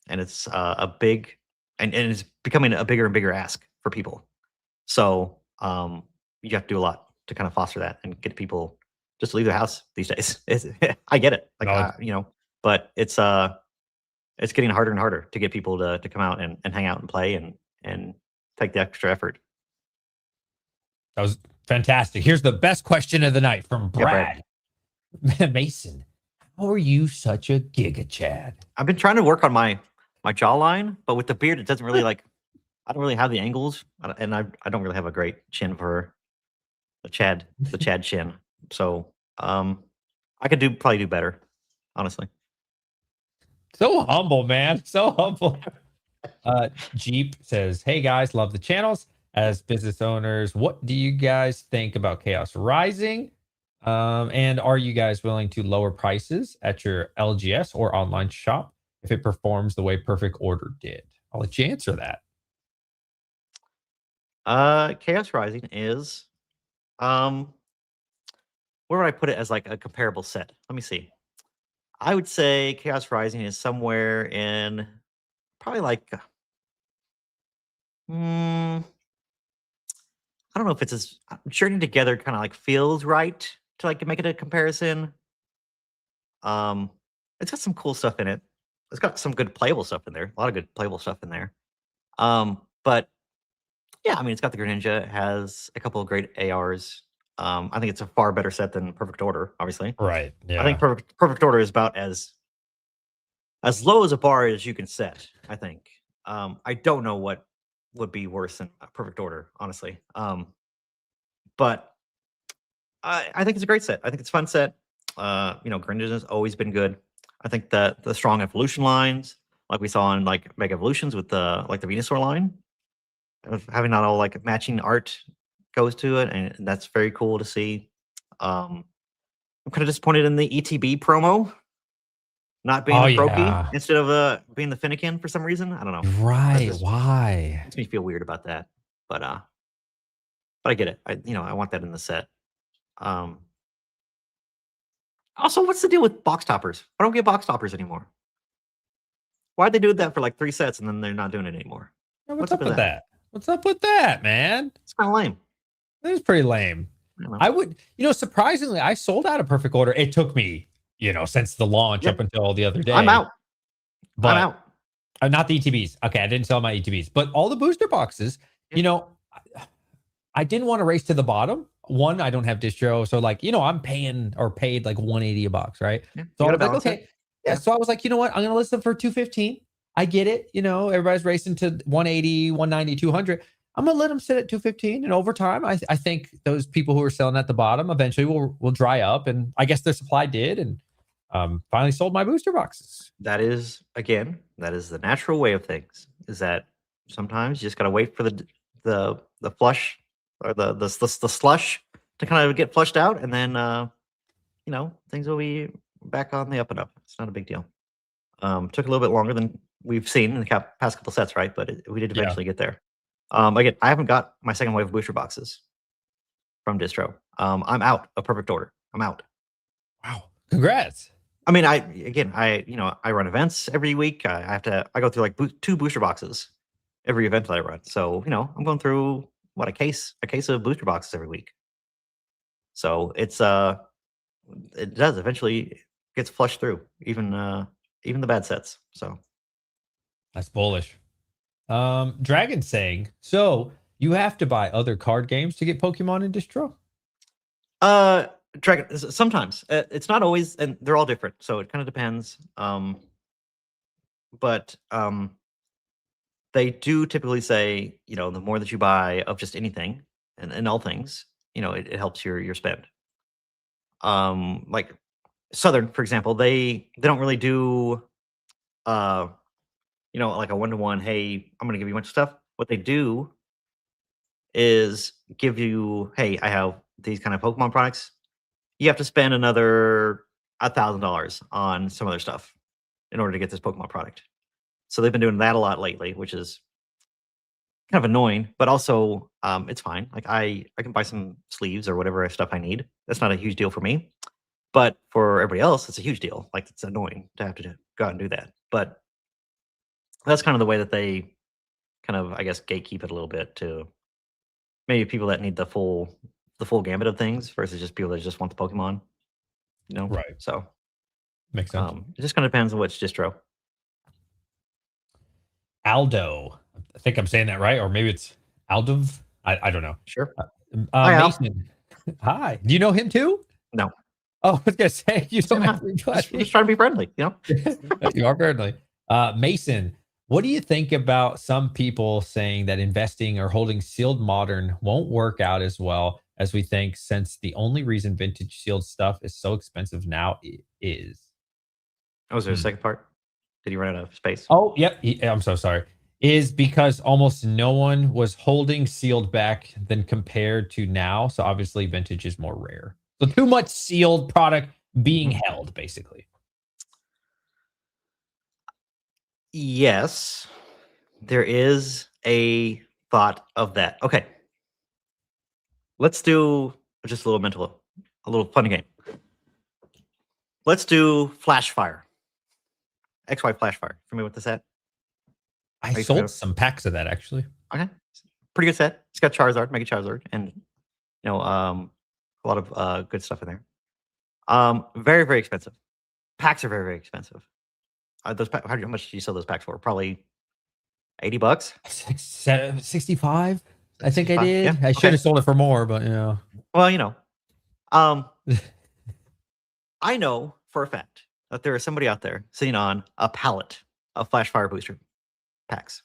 and it's a big, and it's becoming a bigger and bigger ask for people. So you have to do a lot to kind of foster that and get people just to leave their house these days. I get it, like but it's getting harder and harder to get people to come out and hang out and play and take the extra effort. That was fantastic. Here's the best question of the night from Brad. Mason, how are you such a giga Chad? I've been trying to work on my jawline, but with the beard, it doesn't really I don't really have the angles, and I don't really have a great chin for the Chad chin. So I could probably do better, honestly. So humble, man. So humble. Jeep says, "Hey guys, love the channels. As business owners, what do you guys think about Chaos Rising? And are you guys willing to lower prices at your LGS or online shop if it performs the way Perfect Order did?" I'll let you answer that. Chaos Rising is where would I put it as like a comparable set? Let me see. I would say Chaos Rising is somewhere in probably like I don't know if it's as Journey Together kind of like feels right to like make it a comparison. It's got some cool stuff in it. It's got some good playable stuff in there. A lot of good playable stuff in there. But yeah, I mean, it's got the Greninja. It has a couple of great ARs. I think it's a far better set than Perfect Order, obviously. Right. Yeah. I think Perfect Order is about as low as a bar as you can set, I think. I don't know what would be worse than Perfect Order, honestly. But I think it's a great set. I think it's a fun set. Greninja has always been good. I think that the strong evolution lines, like we saw in like Mega Evolutions with the Venusaur line, of having not all like matching art goes to it, and that's very cool to see. I'm kind of disappointed in the ETB promo not being the Froakie instead of being the Finnegan for some reason. I don't know. Right. Why? Makes me feel weird about that. But I get it. I want that in the set. Also, what's the deal with box toppers? I don't get box toppers anymore. Why'd they do that for like 3 sets and then they're not doing it anymore? Yeah, what's up with that? What's up with that, man? It's kind of lame. It is pretty lame. I would, surprisingly, I sold out of Perfect Order. It took me, since the launch up until the other day. I'm out. But I'm out. Not the ETBs. Okay, I didn't sell my ETBs, but all the booster boxes, I didn't want to race to the bottom. One, I don't have distro. So I'm paid like $180 a box, right? Yeah, so I was like, okay. Yeah. So I was like, you know what? I'm going to list them for $215. I get it. Everybody's racing to 180, 190, 200. I'm going to let them sit at 215. And over time, I think those people who are selling at the bottom eventually will dry up. And I guess their supply did. And finally sold my booster boxes. That is the natural way of things, is that sometimes you just got to wait for the flush or the slush to kind of get flushed out. And then, things will be back on the up and up. It's not a big deal. Took a little bit longer than we've seen in the past couple sets, right? But we did eventually get there. Again, I haven't got my second wave of booster boxes from distro. I'm out of Perfect Order. I'm out. Wow! Congrats. I mean, I run events every week. I go through like 2 booster boxes every event that I run. So I'm going through a case of booster boxes every week. So it does eventually gets flushed through, even the bad sets. So that's bullish. Dragon saying, so you have to buy other card games to get Pokemon in distro? Dragon, sometimes. It's not always, and they're all different, so it kind of depends. But they do typically say, the more that you buy of just anything and all things, it helps your spend. Like Southern, for example, they don't really do uh, like a one-to-one, hey, I'm gonna give you a bunch of stuff. What they do is give you, hey, I have these kind of Pokemon products. You have to spend another $1,000 on some other stuff in order to get this Pokemon product. So they've been doing that a lot lately, which is kind of annoying, but also it's fine. Like I can buy some sleeves or whatever stuff I need. That's not a huge deal for me, but for everybody else, it's a huge deal. Like it's annoying to have to go out and do that. But that's kind of the way that they kind of, I guess, gatekeep it a little bit to maybe people that need the full gambit of things versus just people that just want the Pokemon. Right. So Makes sense. it just kind of depends on which distro. Aldo. I think I'm saying that right, or maybe it's Aldov. I don't know. Sure. Hi, Al. Mason. Hi. Do you know him too? No. Oh, I was gonna say you don't have Just trying to be friendly. You are friendly. Mason, what do you think about some people saying that investing or holding sealed modern won't work out as well as we think, since the only reason vintage sealed stuff is so expensive now is? Oh, was there a second part? Did he run out of space? Oh, yep. I'm so sorry. Is because almost no one was holding sealed back then compared to now. So obviously vintage is more rare. So too much sealed product being held, basically. Yes, there is a thought of that. Okay. Let's do just a little funny game. Let's do Flash Fire. XY Flash Fire. Familiar with the set? I sold some packs of that actually. Okay. Pretty good set. It's got Charizard, Mega Charizard, and a lot of good stuff in there. Very, very expensive. Packs are very, very expensive. How much did you sell those packs for? Probably $80. 65. I think I 65? did. Yeah, I should okay. have sold it for more, but yeah. Well, I know for a fact that there is somebody out there sitting on a pallet of Flash Fire booster packs.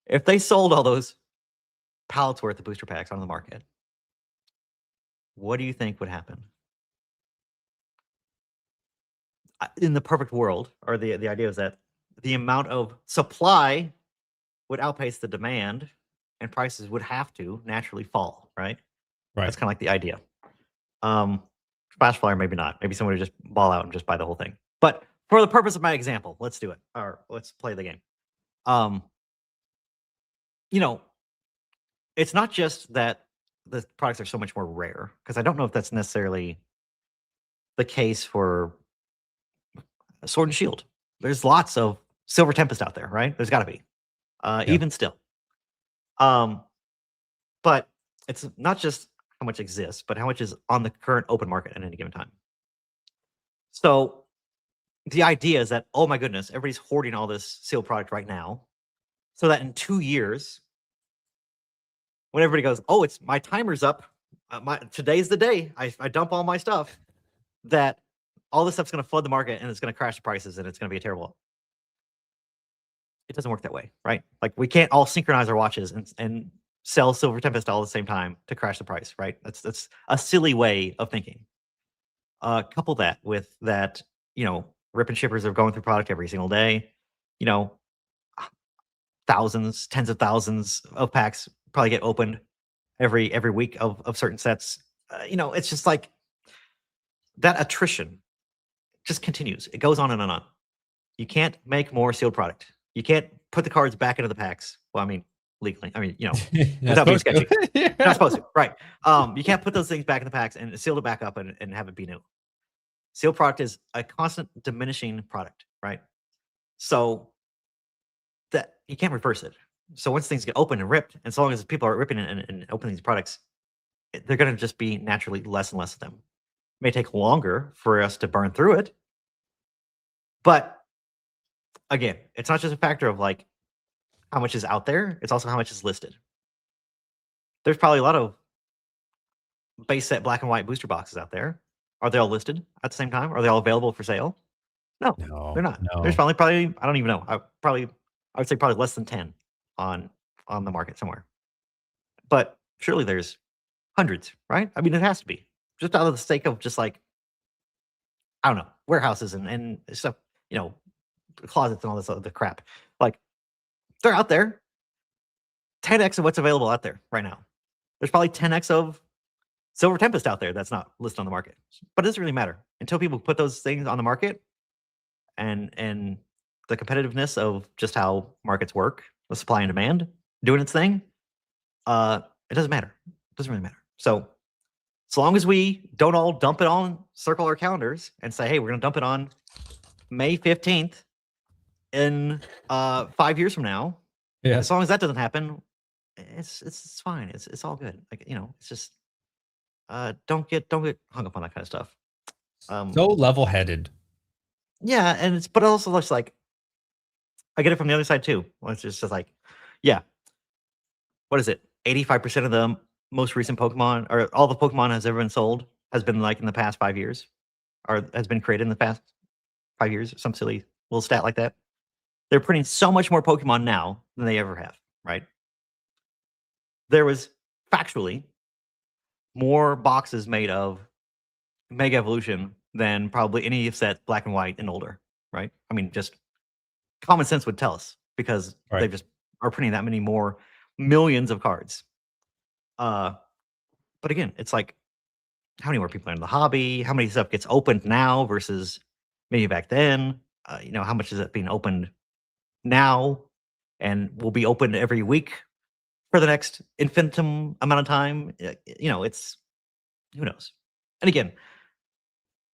If they sold all those pallets worth of booster packs on the market, what do you think would happen? In the perfect world, or the idea is that the amount of supply would outpace the demand and prices would have to naturally fall, right? Right. That's kind of like the idea. Flash Flyer, maybe not. Maybe someone would just ball out and just buy the whole thing. But for the purpose of my example, let's do it. Or let's play the game. It's not just that the products are so much more rare, because I don't know if that's necessarily the case for Sword and Shield. There's lots of Silver Tempest out there, right? There's got to be, even still. But it's not just how much exists, but how much is on the current open market at any given time. So the idea is that, oh my goodness, everybody's hoarding all this sealed product right now, so that in 2 years, when everybody goes, oh, it's my timer's up, today's the day I dump all my stuff, that all this stuff's going to flood the market and it's going to crash the prices and it's going to be a terrible. It doesn't work that way, right? Like we can't all synchronize our watches and sell Silver Tempest all at the same time to crash the price, right? That's a silly way of thinking. Couple that with that, rip and shippers are going through product every single day. Thousands, tens of thousands of packs probably get opened every week of certain sets. It's just like that attrition just continues. It goes on and on. You can't make more sealed product. You can't put the cards back into the packs. Well, I mean, legally. I mean, without being sketchy. You're not supposed to, right? You can't put those things back in the packs and seal it back up and have it be new. Sealed product is a constant diminishing product, right? So that you can't reverse it. So once things get open and ripped, and so long as people are ripping and opening these products, they're going to just be naturally less and less of them. It may take longer for us to burn through it, but again, it's not just a factor of like how much is out there; it's also how much is listed. There's probably a lot of base set black and white booster boxes out there. Are they all listed at the same time? Are they all available for sale? No, No, they're not. no. There's probably I don't even know. I would say probably less than 10 on the market somewhere. But surely there's hundreds, right? I mean, it has to be. Just out of the sake of just like, I don't know, warehouses and stuff, you know, closets and all this other crap. Like, they're out there. 10x of what's available out there right now. There's probably 10x of Silver Tempest out there that's not listed on the market. But it doesn't really matter until people put those things on the market, and the competitiveness of just how markets work, the supply and demand doing its thing. It doesn't matter. It doesn't really matter. So long as we don't all dump it on, circle our calendars and say, hey, we're going to dump it on May 15th in 5 years from now. Yeah. As long as that doesn't happen, it's fine. It's all good. Like, you know, it's just don't get hung up on that kind of stuff. So level-headed. Yeah, and but also it's like, I get it from the other side too. Well, it's just like, yeah, what is it? 85% of the most recent Pokemon, or all the Pokemon has ever been sold, has been like in the past 5 years, or has been created in the past 5 years, some silly little stat like that. They're printing so much more Pokemon now than they ever have, right? There was factually more boxes made of Mega Evolution than probably any set Black and White and older, right? I mean, just common sense would tell us, because they just are printing that many more millions of cards. But again, it's like, how many more people are in the hobby? How many stuff gets opened now versus maybe back then? You know, how much is it being opened now and will be opened every week for the next infinitum amount of time? You know, it's, who knows? And again,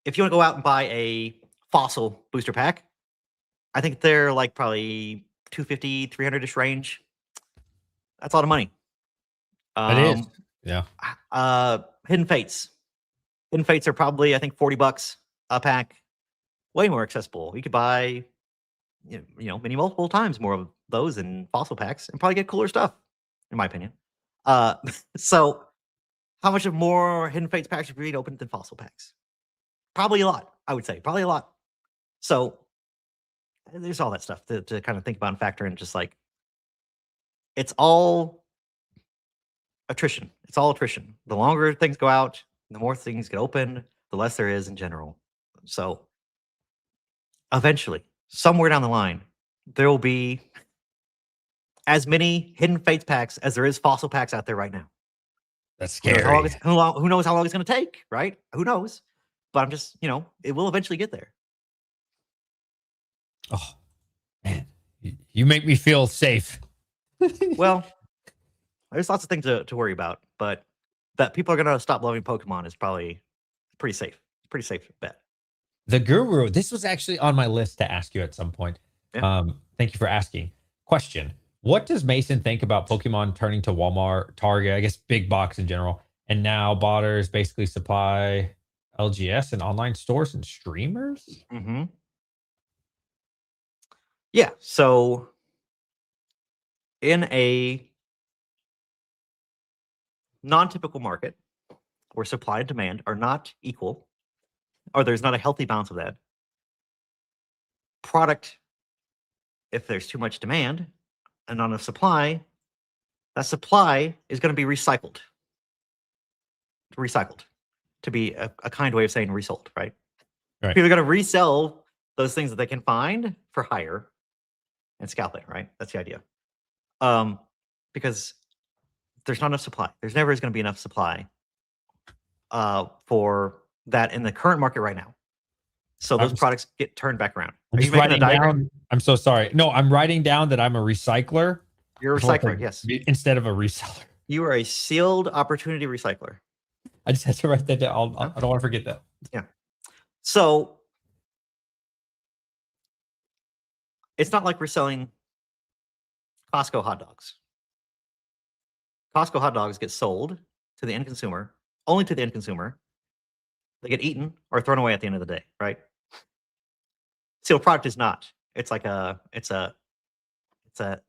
if you want to go out and buy a fossil booster pack, I think they're like probably 250, 300-ish range. That's a lot of money. It is. Yeah. Hidden Fates. Hidden Fates are probably, I think, $40 a pack. Way more accessible. You could buy, you know, many multiple times more of those in fossil packs and probably get cooler stuff, in my opinion. So how much of more Hidden Fates packs are being opened than fossil packs? Probably a lot, I would say. Probably a lot. So there's all that stuff to kind of think about and factor in. Just like, it's all attrition. It's all attrition. The longer things go out, the more things get opened, the less there is in general. So eventually, somewhere down the line, there will be as many Hidden Fates packs as there is fossil packs out there right now. That's scary. Who knows how long it's going to take, right? Who knows? But I'm just, you know, it will eventually get there. Oh, man. You make me feel safe. Well, there's lots of things to worry about, but that people are going to stop loving Pokemon is probably pretty safe. Pretty safe bet. The Guru, this was actually on my list to ask you at some point. Yeah. Thank you for asking. Question: what does Mason think about Pokemon turning to Walmart, Target, I guess big box in general, and now botters basically supply LGS and online stores and streamers? Mm-hmm. Yeah. So in a non-typical market where supply and demand are not equal, or there's not a healthy balance of that, product, if there's too much demand and not enough supply, that supply is going to be recycled. Recycled, to be a kind way of saying resold, right? Right. People are going to resell those things that they can find for higher and scalp it, right? That's the idea. Because there's not enough supply. There's never is going to be enough supply for that in the current market right now. So those products get turned back around. Are you making a diagram? Down, I'm so sorry. No, I'm writing down that I'm a recycler. You're a recycler, yes. Instead of a reseller. You are a sealed opportunity recycler. I just had to write that down. I don't want to forget that. Yeah. So it's not like we're selling Costco hot dogs. Costco hot dogs get sold to the end consumer, only to the end consumer. They get eaten or thrown away at the end of the day, right? Sealed product is not. It's like it's a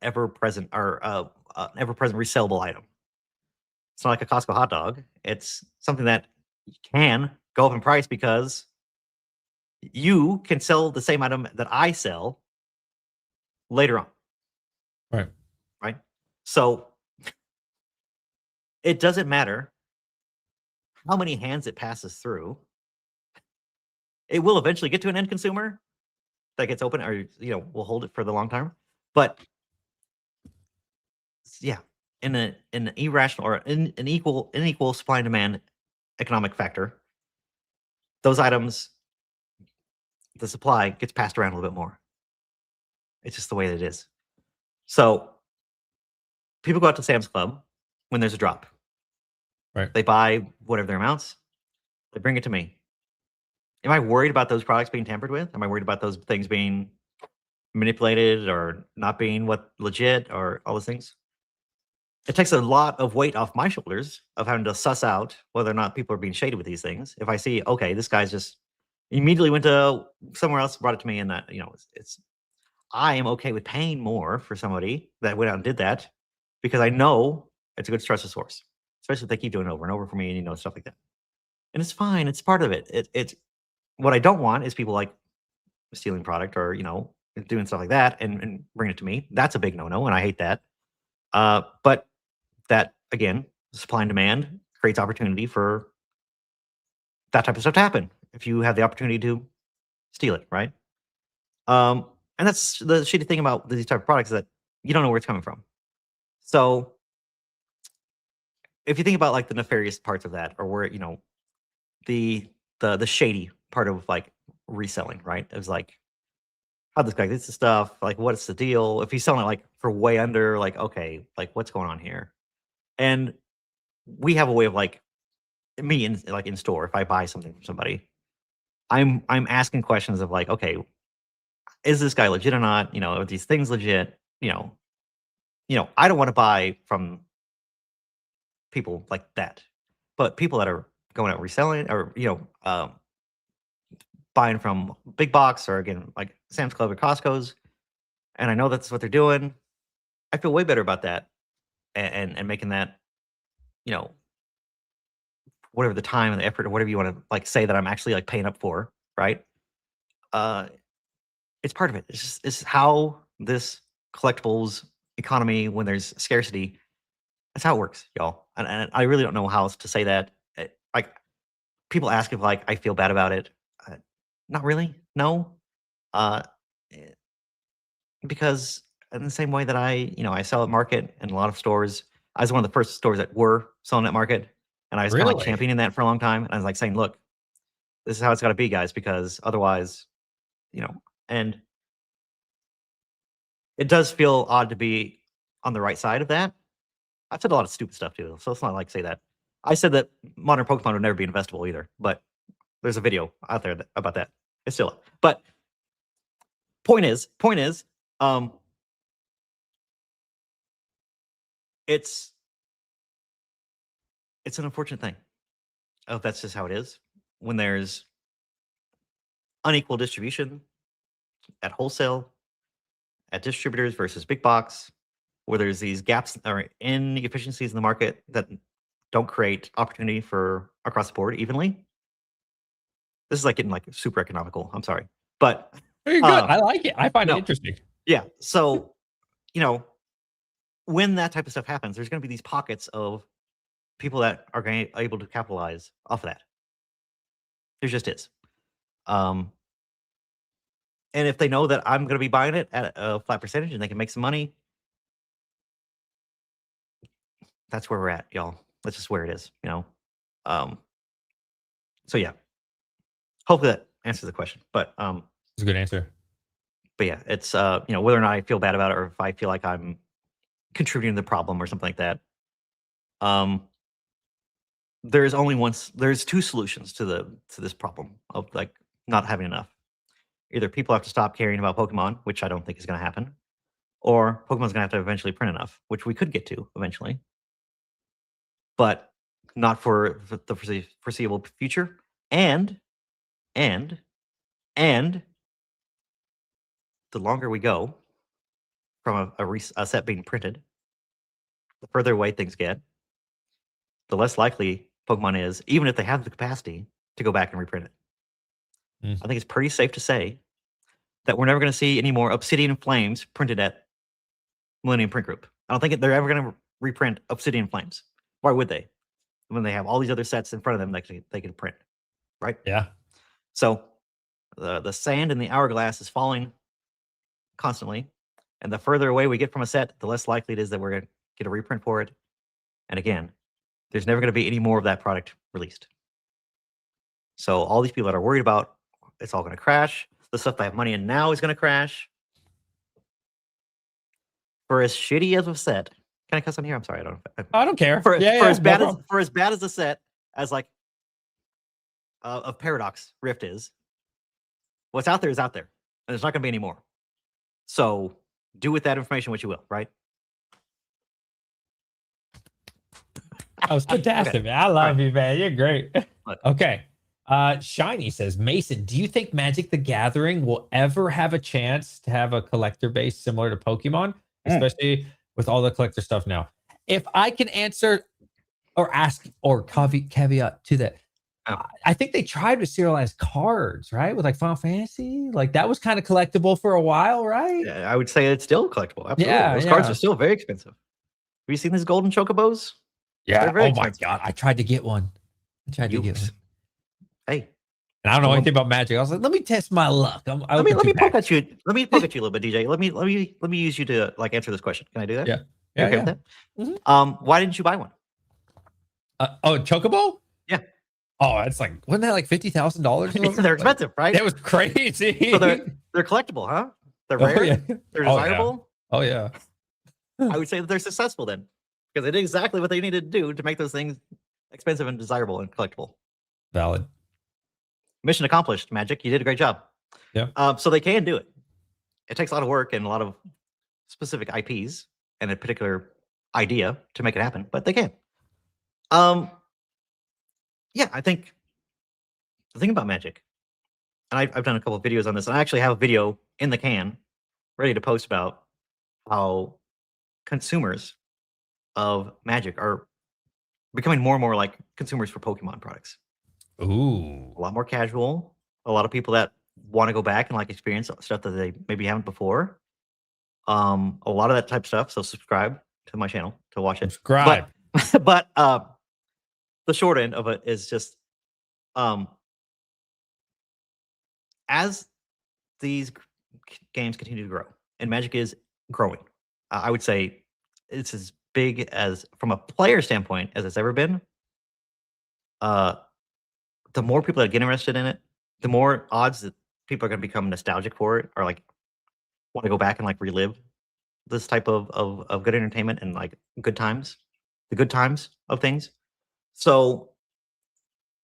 ever present or ever present resellable item. It's not like a Costco hot dog. It's something that can go up in price because you can sell the same item that I sell later on. Right. Right. So it doesn't matter how many hands it passes through. It will eventually get to an end consumer that gets open, or will hold it for the long term. But yeah, in an irrational or in an unequal supply and demand economic factor, those items, the supply gets passed around a little bit more. It's just the way that it is. So people go out to Sam's Club when there's a drop. Right. They buy whatever their amounts. They bring it to me. Am I worried about those products being tampered with? Am I worried about those things being manipulated or not being what legit or all those things? It takes a lot of weight off my shoulders of having to suss out whether or not people are being shaded with these things. If I see, okay, this guy's just immediately went to somewhere else, brought it to me, and that it's I am okay with paying more for somebody that went out and did that because I know it's a good stressor source, especially if they keep doing it over and over for me and stuff like that. And it's fine. It's part of it. It's what I don't want is people like stealing product or doing stuff like that and bringing it to me. That's a big no-no, and I hate that. But that again, supply and demand creates opportunity for that type of stuff to happen if you have the opportunity to steal it, right? And that's the shitty thing about these type of products is that you don't know where it's coming from. So if you think about like the nefarious parts of that, or where the shady part of like reselling, right? It was like, how this guy gets the stuff, like what's the deal? If he's selling it like for way under, like, okay, like what's going on here? And we have a way of like me in store, if I buy something from somebody, I'm asking questions of like, okay, is this guy legit or not? Are these things legit? I don't want to buy from people like that, but people that are going out reselling or buying from big box or again like Sam's Club or Costco's, and I know that's what they're doing. I feel way better about that and making that you know whatever the time and the effort or whatever you want to like say that I'm actually like paying up for, right? Uh, it's part of it. It's how this collectibles economy, when there's scarcity, that's how it works, y'all. And I really don't know how else to say that. Like people ask if like I feel bad about it. Not really. No. Uh, eh, because in the same way that I sell at market in a lot of stores, I was one of the first stores that were selling at market, and I was kind of like Really? championing that for a long time. And I was like saying, look, this is how it's got to be, guys, because otherwise, you know, and it does feel odd to be on the right side of that. I've said a lot of stupid stuff too, so it's not like say that. I said that modern Pokemon would never be investable either, but there's a video out there about that. It's still up. But point is, um, it's an unfortunate thing. Oh, that's just how it is. When there's unequal distribution at wholesale, at distributors versus big box, where there's these gaps or inefficiencies in the market that don't create opportunity for across the board evenly. This is like getting like super economical. I'm sorry, but Very good. I like it. I find it no, interesting. yeah. So when that type of stuff happens, there's going to be these pockets of people that are able to capitalize off of that. There just is. And if they know that I'm going to be buying it at a flat percentage and they can make some money, that's where we're at, y'all. That's just where it is, Um, so yeah, hopefully that answers the question. But It's a good answer. yeah, it's whether or not I feel bad about it or if I feel like I'm contributing to the problem or something like that. There's two solutions to this problem of like not having enough. Either people have to stop caring about Pokemon, which I don't think is going to happen, or Pokemon's going to have to eventually print enough, which we could get to eventually, but not for the foreseeable future. And the longer we go from a set being printed, the further away things get, the less likely Pokemon is, even if they have the capacity, to go back and reprint it. I think it's pretty safe to say that we're never going to see any more Obsidian Flames printed at Millennium Print Group. I don't think they're ever going to reprint Obsidian Flames. Why would they? When they have all these other sets in front of them that they can print, right? Yeah. So the sand in the hourglass is falling constantly, and the further away we get from a set, the less likely it is that we're going to get a reprint for it. And again, there's never going to be any more of that product released. So all these people that are worried about it's all going to crash, the stuff I have money in now is going to crash. For as shitty as a set, can I cuss on here? I'm sorry, I don't care. For as no bad problem. as a set as like of Paradox Rift is, what's out there is out there, and there's not going to be any more. So do with that information what you will, right? That was fantastic, Okay. man. I love you, man. You're great. Look. Okay. Shiny says, Mason, do you think Magic the Gathering will ever have a chance to have a collector base similar to Pokemon, especially with all the collector stuff now? If I can answer or ask or caveat to that, I think they tried with serialized cards, right? With like Final Fantasy, like that was kind of collectible for a while, right? Yeah, I would say it's still collectible. Absolutely. Yeah, Those cards are still very expensive. Have you seen these golden chocobos? Yeah. They're very Oh expensive. my God. I tried to get one. I tried to get one. Hey. And I don't know anything about Magic. I was like, let me test my luck. Let me poke at you. Let me poke at you a little bit, DJ. Let me use you to like answer this question. Can I do that? Yeah. You okay with that? Mm-hmm. Why didn't you buy one? Chocobo? Yeah. Oh, it's like, wasn't that like $50,000? They're expensive, right? It was crazy. So they're collectible, huh? They're rare. Yeah. They're desirable. Oh yeah. I would say that they're successful then, because they did exactly what they needed to do to make those things expensive and desirable and collectible. Valid. Mission accomplished, Magic. You did a great job. Yeah. So they can do it. It takes a lot of work and a lot of specific IPs and a particular idea to make it happen, but they can. Yeah, I think the thing about Magic, and I've done a couple of videos on this, and I actually have a video in the can ready to post about how consumers of Magic are becoming more and more like consumers for Pokemon products. Ooh. A lot more casual. A lot of people that want to go back and like experience stuff that they maybe haven't before. A lot of that type of stuff. So subscribe to my channel to watch it. Subscribe. But the short end of it is just as these games continue to grow, and Magic is growing, I would say it's as big as from a player standpoint as it's ever been. The more people that get interested in it, the more odds that people are going to become nostalgic for it, or like want to go back and like relive this type of good entertainment and like good times, the good times of things. So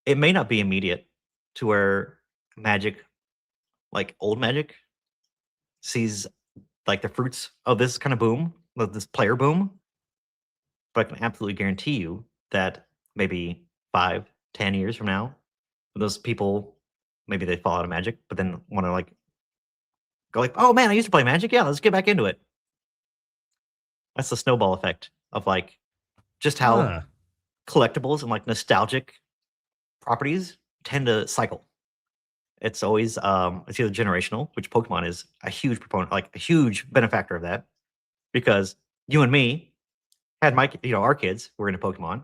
it may not be immediate to where Magic, like old Magic, sees like the fruits of this kind of boom, of this player boom. But I can absolutely guarantee you that maybe 5, 10 years from now, those people, maybe they fall out of Magic, but then want to like go like, oh man, I used to play Magic. Yeah, let's get back into it. That's the snowball effect of like just how collectibles and like nostalgic properties tend to cycle. It's always it's either generational, which Pokemon is a huge proponent, like a huge benefactor of that, because you and me had our kids were into Pokemon.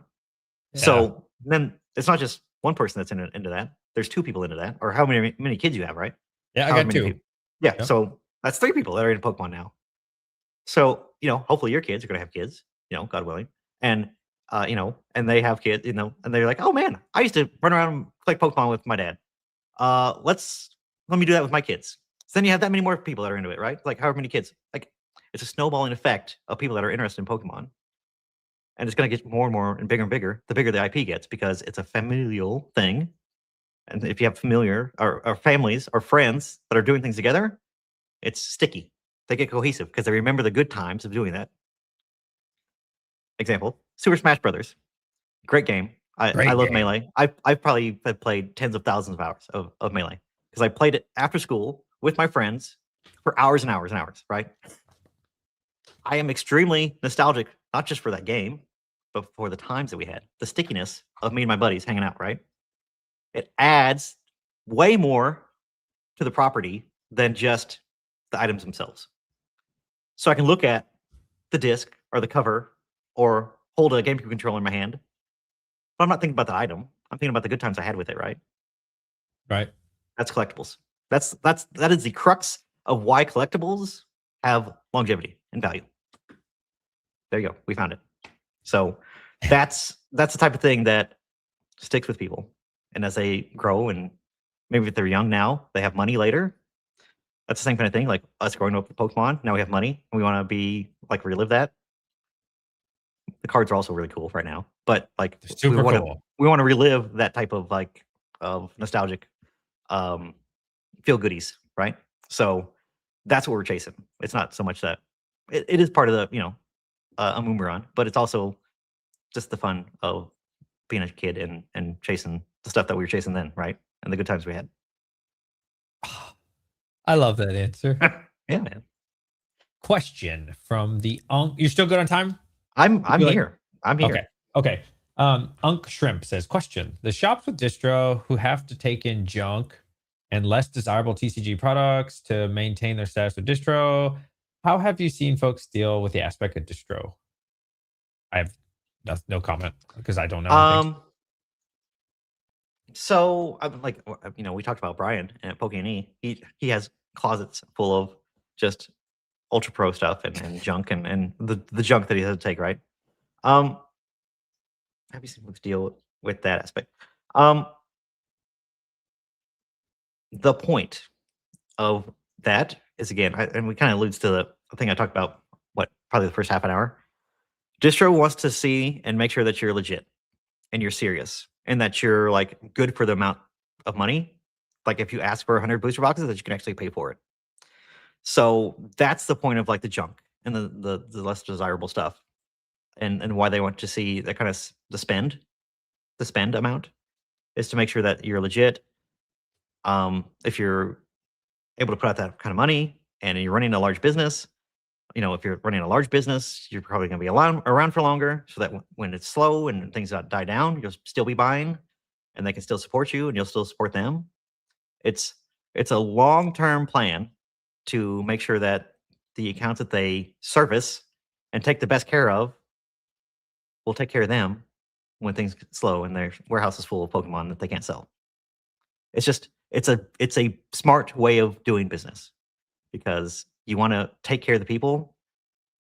Yeah. So then it's not just one person that's into that. There's 2 people into that, or how many kids you have, right? Yeah, I got 2. People. Yeah, yep. So that's 3 people that are into Pokemon now. So hopefully your kids are going to have kids, God willing, and and they have kids, and they're like, oh man, I used to run around and play Pokemon with my dad. Let me do that with my kids. So then you have that many more people that are into it, right? Like however many kids. Like it's a snowballing effect of people that are interested in Pokemon. And it's going to get more and more and bigger the bigger the IP gets, because it's a familial thing. And if you have familiar or families or friends that are doing things together, it's sticky. They get cohesive because they remember the good times of doing that. Example, Super Smash Brothers. Great game. I love Melee. I've probably played tens of thousands of hours of Melee, because I played it after school with my friends for hours and hours and hours, right? I am extremely nostalgic, not just for that game, but for the times that we had. The stickiness of me and my buddies hanging out, right? It adds way more to the property than just the items themselves. So I can look at the disc or the cover or hold a GameCube controller in my hand, but I'm not thinking about the item. I'm thinking about the good times I had with it, right? Right. That's collectibles. That is the crux of why collectibles have longevity and value. There you go. We found it. So that's the type of thing that sticks with people. And as they grow, and maybe if they're young now, they have money later. That's the same kind of thing. Like us growing up with Pokemon, now we have money and we want to be like relive that. The cards are also really cool right now, but like They're super cool. We want to relive that type of like of nostalgic feel goodies, right? So that's what we're chasing. It's not so much that it is part of the a Moomeron, but it's also just the fun of being a kid and chasing the stuff that we were chasing then, right? And the good times we had. I love that answer. Yeah, man. Question from the You're still good on time? I'm feel like- here. I'm here. Okay. Okay. Unk Shrimp says, question: the shops with distro who have to take in junk and less desirable TCG products to maintain their status with distro, how have you seen folks deal with the aspect of distro? I have no comment because I don't know anything. So like we talked about Brian at Pokemon. He has closets full of just Ultra Pro stuff and junk and the junk that he has to take, right? Have you seen folks deal with that aspect? The point of that is, again, and we kind of alludes to the thing I talked about, probably the first half an hour. Distro wants to see and make sure that you're legit and you're serious and that you're like good for the amount of money. Like if you ask for 100 booster boxes, that you can actually pay for it. So that's the point of like the junk and the less desirable stuff, and why they want to see that kind of the spend amount is to make sure that you're legit. If you're able to put out that kind of money and you're running a large business, if you're running a large business, you're probably going to be around for longer, so that when it's slow and things die down, you'll still be buying, and they can still support you, and you'll still support them. It's a long-term plan to make sure that the accounts that they service and take the best care of will take care of them when things get slow and their warehouse is full of Pokemon that they can't sell. It's a smart way of doing business, because you want to take care of the people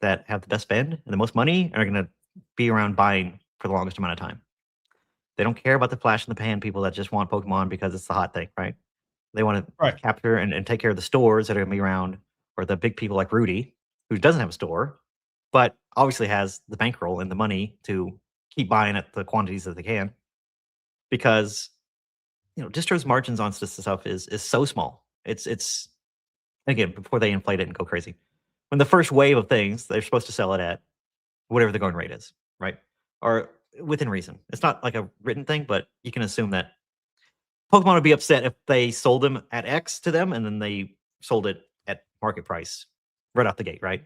that have the best spend and the most money and are going to be around buying for the longest amount of time. They don't care about the flash in the pan people that just want Pokemon because it's the hot thing, right? They want to capture and take care of the stores that are going to be around, or the big people like Rudy, who doesn't have a store, but obviously has the bankroll and the money to keep buying at the quantities that they can. Because distro's margins on this stuff is so small. It's again, before they inflate it and go crazy. When the first wave of things, they're supposed to sell it at whatever the going rate is, right? Or within reason. It's not like a written thing, but you can assume that Pokemon would be upset if they sold them at X to them and then they sold it at market price right off the gate, right?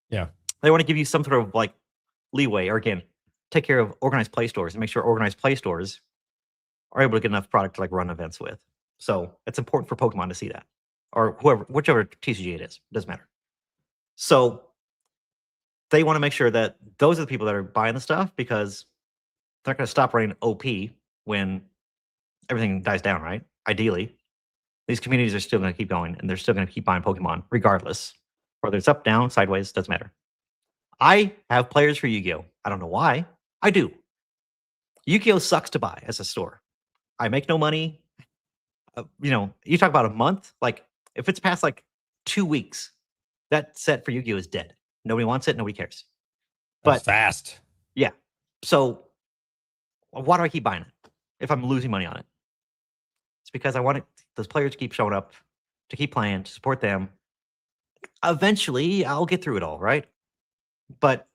Yeah. They want to give you some sort of like leeway, or again, take care of organized play stores and make sure organized play stores are able to get enough product to like run events with. So it's important for Pokemon to see that, or whichever TCG it is, doesn't matter. So they want to make sure that those are the people that are buying the stuff, because they're not going to stop running OP when everything dies down, right? Ideally, these communities are still going to keep going, and they're still going to keep buying Pokemon regardless. Whether it's up, down, sideways, doesn't matter. I have players for Yu-Gi-Oh! I don't know why. I do. Yu-Gi-Oh! Sucks to buy as a store. I make no money. You talk about a month. Like, if it's past like 2 weeks, that set for Yu-Gi-Oh! Is dead. Nobody wants it. Nobody cares. But fast. Yeah. So why do I keep buying it if I'm losing money on it? It's because I want those players to keep showing up, to keep playing, to support them. Eventually, I'll get through it all, right? But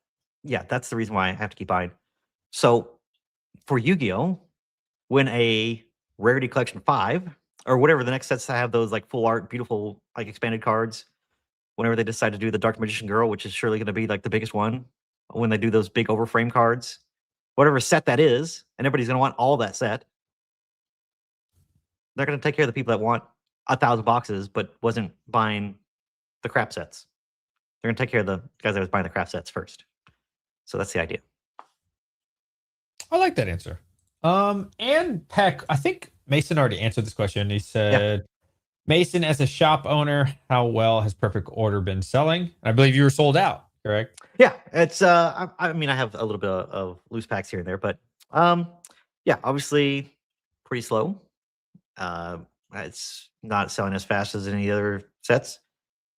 yeah, that's the reason why I have to keep buying. So for Yu-Gi-Oh!, when a Rarity Collection 5 or whatever the next sets that have those like full art, beautiful, like expanded cards, whenever they decide to do the Dark Magician Girl, which is surely going to be like the biggest one, when they do those big overframe cards, whatever set that is, and everybody's going to want all that set, they're going to take care of the people that want 1,000 boxes, but wasn't buying the crap sets. They're gonna take care of the guys that was buying the crap sets first. So that's the idea. I like that answer. And Peck, I think Mason already answered this question. He said, Mason, as a shop owner, how well has Perfect Order been selling? I believe you were sold out, correct? Yeah, it's I mean, I have a little bit of loose packs here and there, but yeah, obviously pretty slow. It's not selling as fast as any other sets,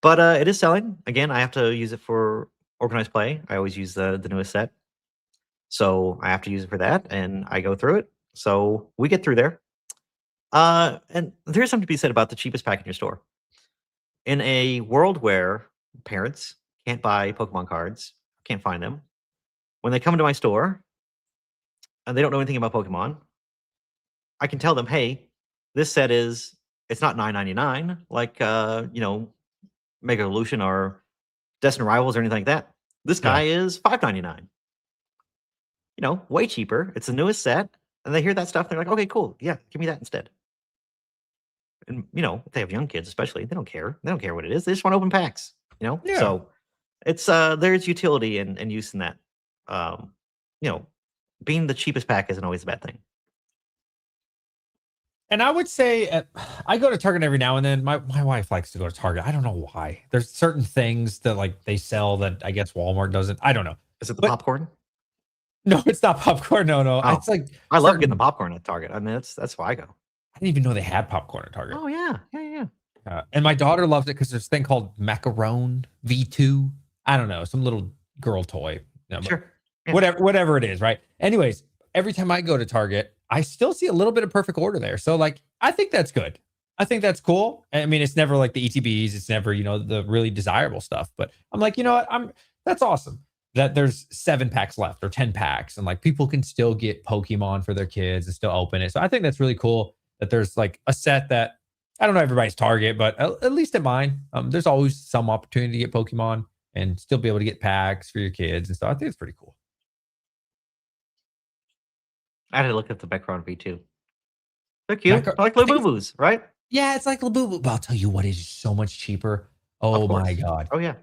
but it is selling. Again, I have to use it for organized play. I always use the newest set, so I have to use it for that, and I go through it. So we get through there. And there's something to be said about the cheapest pack in your store. In a world where parents can't buy Pokemon cards, can't find them, when they come into my store and they don't know anything about Pokemon, I can tell them, hey, this set it's not $9.99 like Mega Evolution or Destined Rivals or anything like that. This guy is $5.99. Way cheaper. It's the newest set. And they hear that stuff, they're like, okay, cool. Yeah, give me that instead. And if they have young kids, especially, they don't care. They don't care what it is. They just want to open packs. Yeah. So it's there's utility and use in that. Being the cheapest pack isn't always a bad thing. And I would say I go to Target every now and then. My wife likes to go to Target. I don't know why. There's certain things that like they sell that I guess Walmart doesn't. I don't know. Is it the popcorn? No, it's not popcorn. No. Oh, it's like I love getting the popcorn at Target. I mean, that's why I go. I didn't even know they had popcorn at Target. Oh yeah. And my daughter loves it because there's a thing called Macaron V2. I don't know, some little girl toy. Sure. Yeah. Whatever it is, right? Anyways, every time I go to Target, I still see a little bit of Perfect Order there. So like, I think that's good. I think that's cool. I mean, it's never like the ETBs. It's never, the really desirable stuff. But I'm like, you know what? That's awesome that there's 7 packs left or 10 packs. And like people can still get Pokemon for their kids and still open it. So I think that's really cool that there's like a set that I don't know everybody's Target, but at least at mine, there's always some opportunity to get Pokemon and still be able to get packs for your kids and stuff. I think it's pretty cool. I had to look at the background V2. They're cute. They're like Labubus, right? Yeah, it's like Labubu. But I'll tell you what, it is so much cheaper. Oh my God. Oh yeah.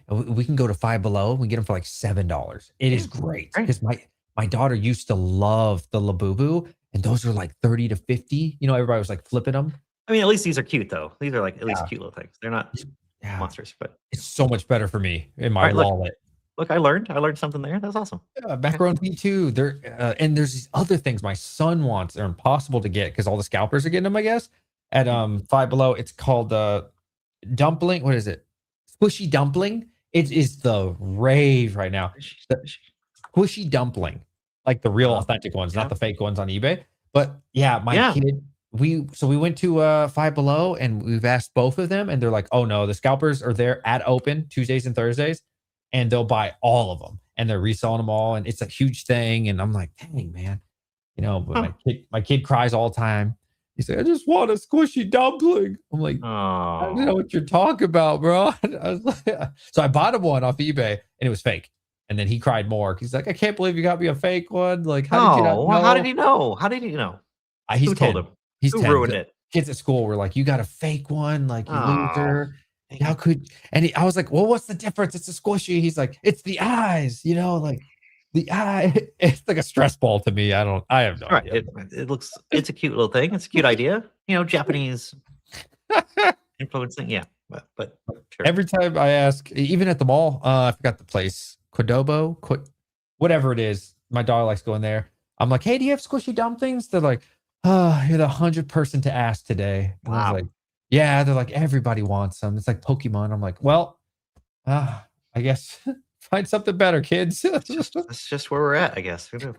We can go to Five Below. We get them for like $7. It is great because my daughter used to love the Labubu, and those are like 30 to 50. Everybody was like flipping them. I mean, at least these are cute though. These are like at least cute little things. They're not monsters, but it's so much better for me in my wallet. Look, I learned something there. That's awesome. Yeah, macaron V2. There and there's these other things my son wants. They're impossible to get because all the scalpers are getting them, I guess. At Five Below, it's called dumpling. What is it? Squishy dumpling. It is the rave right now. The squishy dumpling, like the real authentic ones, not the fake ones on eBay. But yeah, my kid. We went to Five Below and we've asked both of them, and they're like, "Oh no, the scalpers are there at open Tuesdays and Thursdays, and they'll buy all of them, and they're reselling them all, and it's a huge thing." And I'm like, "Dang, man, but my kid cries all the time. He said, I just want a squishy dumpling." I'm like, I don't know what you're talking about, bro. So I bought him one off eBay, and it was fake. And then he cried more. He's like, I can't believe you got me a fake one. Like, how did you not know? How did he know? How did he know? He's Who 10. told him? He's Who 10. ruined it? Kids at school were like, you got a fake one, like you loser. How could? And I was like, well, what's the difference? It's a squishy. He's like, it's the eyes, like the eye. It's like a stress ball to me. I have no idea. It's a cute little thing. It's a cute idea. Japanese influencing. Yeah, but sure. Every time I ask, even at the mall, I forgot the place, Quadobo, whatever it is. My daughter likes going there. I'm like, hey, do you have squishy dumplings? They're like, oh, you're the 100th person to ask today. And I was like, yeah. They're like, everybody wants them. It's like Pokemon. I'm like, well, I guess find something better, kids. That's just where we're at, I guess. Do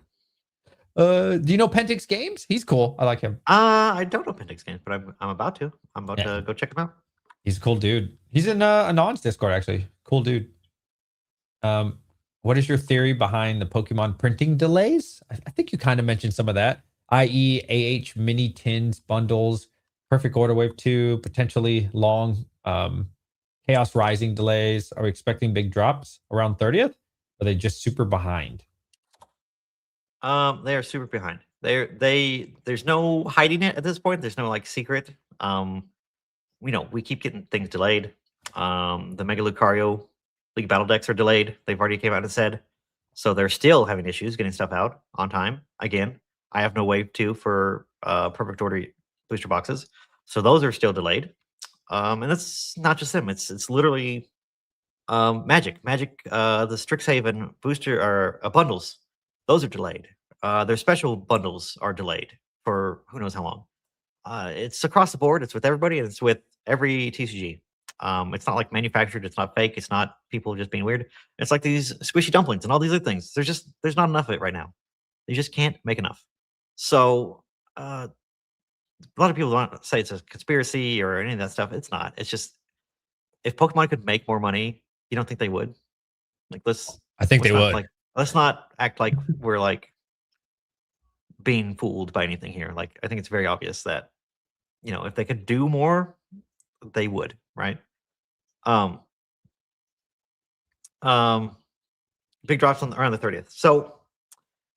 you know Pentix Games? He's cool. I like him. I don't know Pentix Games, but I'm about to. I'm about to go check him out. He's a cool dude. He's in Anon's Discord, actually. Cool dude. What is your theory behind the Pokemon printing delays? I think you kind of mentioned some of that, i.e. AH mini tins, bundles, Perfect Order Wave 2, potentially long Chaos Rising delays. Are we expecting big drops around 30th? Or are they just super behind? They are super behind. There's no hiding it at this point. There's no like secret. we keep getting things delayed. The Mega Lucario League Battle decks are delayed. They've already came out and said. So they're still having issues getting stuff out on time. Again, I have no wave 2 for Perfect Order booster boxes. So those are still delayed. And that's not just them. It's literally Magic, the Strixhaven booster or bundles. Those are delayed. Their special bundles are delayed for who knows how long. It's across the board. It's with everybody, and it's with every TCG. It's not like manufactured. It's not fake. It's not people just being weird. It's like these squishy dumplings and all these other things. There's not enough of it right now. You just can't make enough. So a lot of people don't say it's a conspiracy or any of that stuff. It's not. It's just if Pokemon could make more money, you don't think they would? Like I think they would. Like let's not act like we're like being fooled by anything here. Like I think it's very obvious that if they could do more, they would, right? Big drops around the 30th. So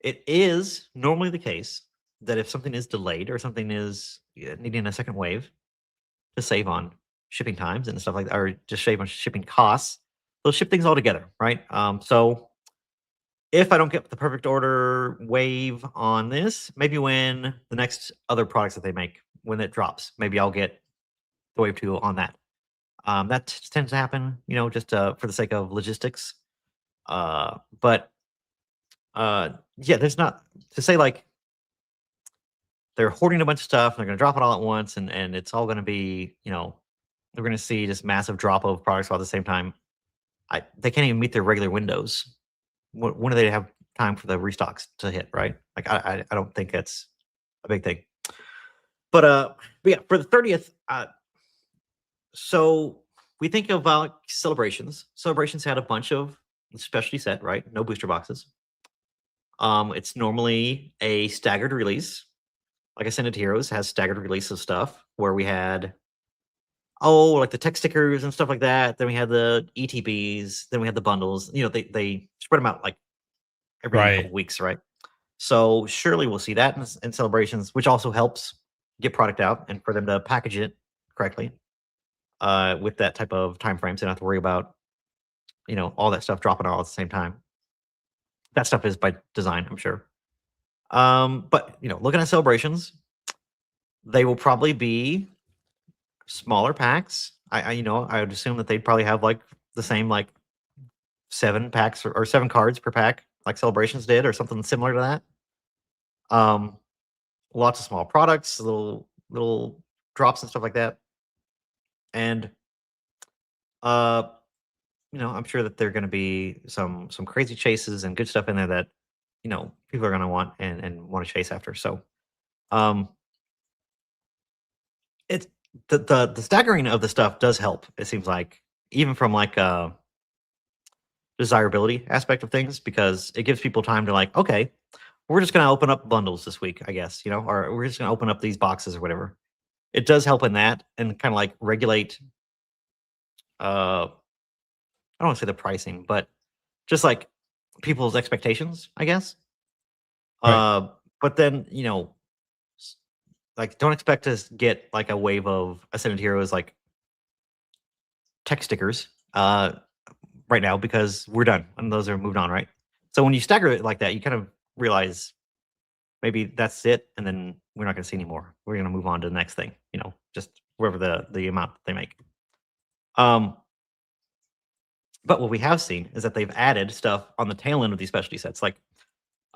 it is normally the case that if something is delayed or something is needing a second wave to save on shipping times and stuff like that, or just save on shipping costs, they'll ship things all together, right? So if I don't get the Perfect Order wave on this, maybe when the next other products that they make, when it drops, maybe I'll get the wave 2 on that. That tends to happen, just for the sake of logistics. But yeah, there's not to say like they're hoarding a bunch of stuff and they're going to drop it all at once, and it's all going to be, they're going to see this massive drop of products all at the same time. They can't even meet their regular windows. When do they have time for the restocks to hit, right? Like I don't think that's a big thing. But yeah, for the 30th, so we think about celebrations. Celebrations had a bunch of specialty set, right? No booster boxes. It's normally a staggered release. Like Ascended Heroes has staggered release of stuff where we had like the tech stickers and stuff like that. Then we had the ETBs. Then we had the bundles. They spread them out like every couple weeks, right? So surely we'll see that in celebrations, which also helps get product out and for them to package it correctly with that type of time frame. So you don't have to worry about all that stuff dropping all at the same time. That stuff is by design, I'm sure. But looking at celebrations, they will probably be smaller packs. I would assume that they'd probably have like the same like 7 packs or 7 cards per pack, like celebrations did, or something similar to that. Lots of small products, little drops and stuff like that. And I'm sure that there are going to be some crazy chases and good stuff in there that people are going to want and want to chase after. So it's the staggering of the stuff does help. It seems like even from like a desirability aspect of things, because it gives people time to like, okay, we're just going to open up bundles this week, I guess, or we're just going to open up these boxes or whatever. It does help in that and kind of like regulate I don't want to say the pricing, but just like people's expectations, I guess. Right. But then, like don't expect to get like a wave of Ascended Heroes like tech stickers right now, because we're done and those are moved on, right? So when you stagger it like that, you kind of realize maybe that's it, and then we're not going to see any more. We're going to move on to the next thing, just wherever the amount they make. But what we have seen is that they've added stuff on the tail end of these specialty sets. Like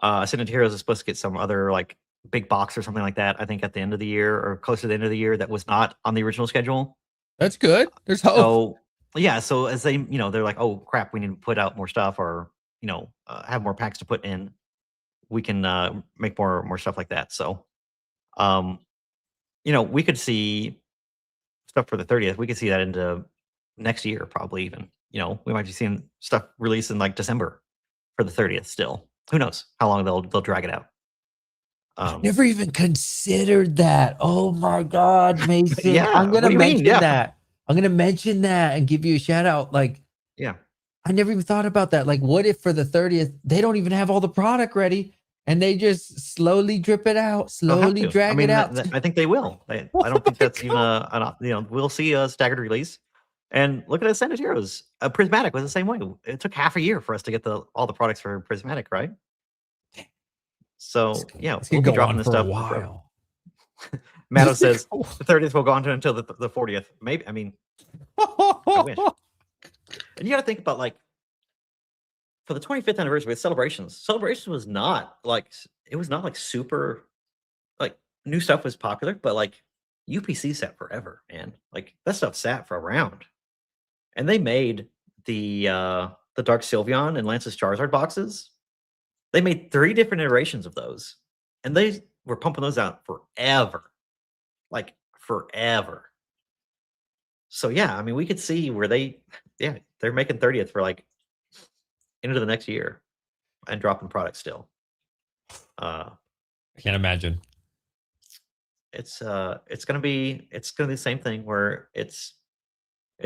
Ascended Heroes is supposed to get some other like big box or something like that, I think at the end of the year or close to the end of the year, that was not on the original schedule. That's good. There's hope. So yeah, so as they, they're like, oh crap, we need to put out more stuff, or have more packs to put in. We can make more stuff like that. So, we could see stuff for the 30th. We could see that into next year, probably even. We might be seeing stuff released in like December for the 30th still. Who knows how long they'll drag it out. Never even considered that. Oh my God, Mason. Yeah, I'm what gonna do you mean? mention Yeah. that. I'm gonna mention that and give you a shout out. Like, Yeah. I never even thought about that. Like, what if for the 30th they don't even have all the product ready? and they just slowly drip it out, They'll have slowly to. I drag it mean, out. I think they will. I Oh don't think my that's even God. we'll see a staggered release. And look at Ascended Heroes. Prismatic was the same way. It took half a year for us to get all the products for Prismatic, right? So yeah, This we'll could be go dropping on this for a stuff forever. while. Matto says the 30th will go on until the 40th. Maybe. I mean, I wish. And you got to think about like for the 25th anniversary with celebrations. Celebrations was not like it was not like super like new stuff was popular, but like UPC sat forever, man. Like that stuff sat for around. And they made the Dark Sylveon and Lance's Charizard boxes. They made 3 different iterations of those. And they were pumping those out forever. Like forever. So yeah, I mean we could see where they're making 30th for like into the next year and dropping products still. I can't imagine. It's gonna be the same thing where it's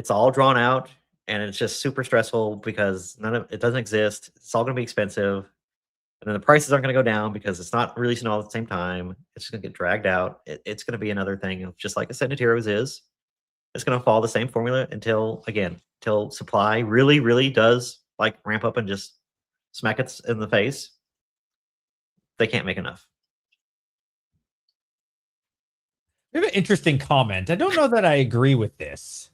all drawn out and it's just super stressful because none of it doesn't exist. It's all gonna be expensive. And then the prices aren't gonna go down because it's not releasing all at the same time. It's just gonna get dragged out. It's gonna be another thing of just like Ascended Heroes is. It's gonna follow the same formula until supply really, really does like ramp up and just smack it in the face. They can't make enough. We have an interesting comment. I don't know that I agree with this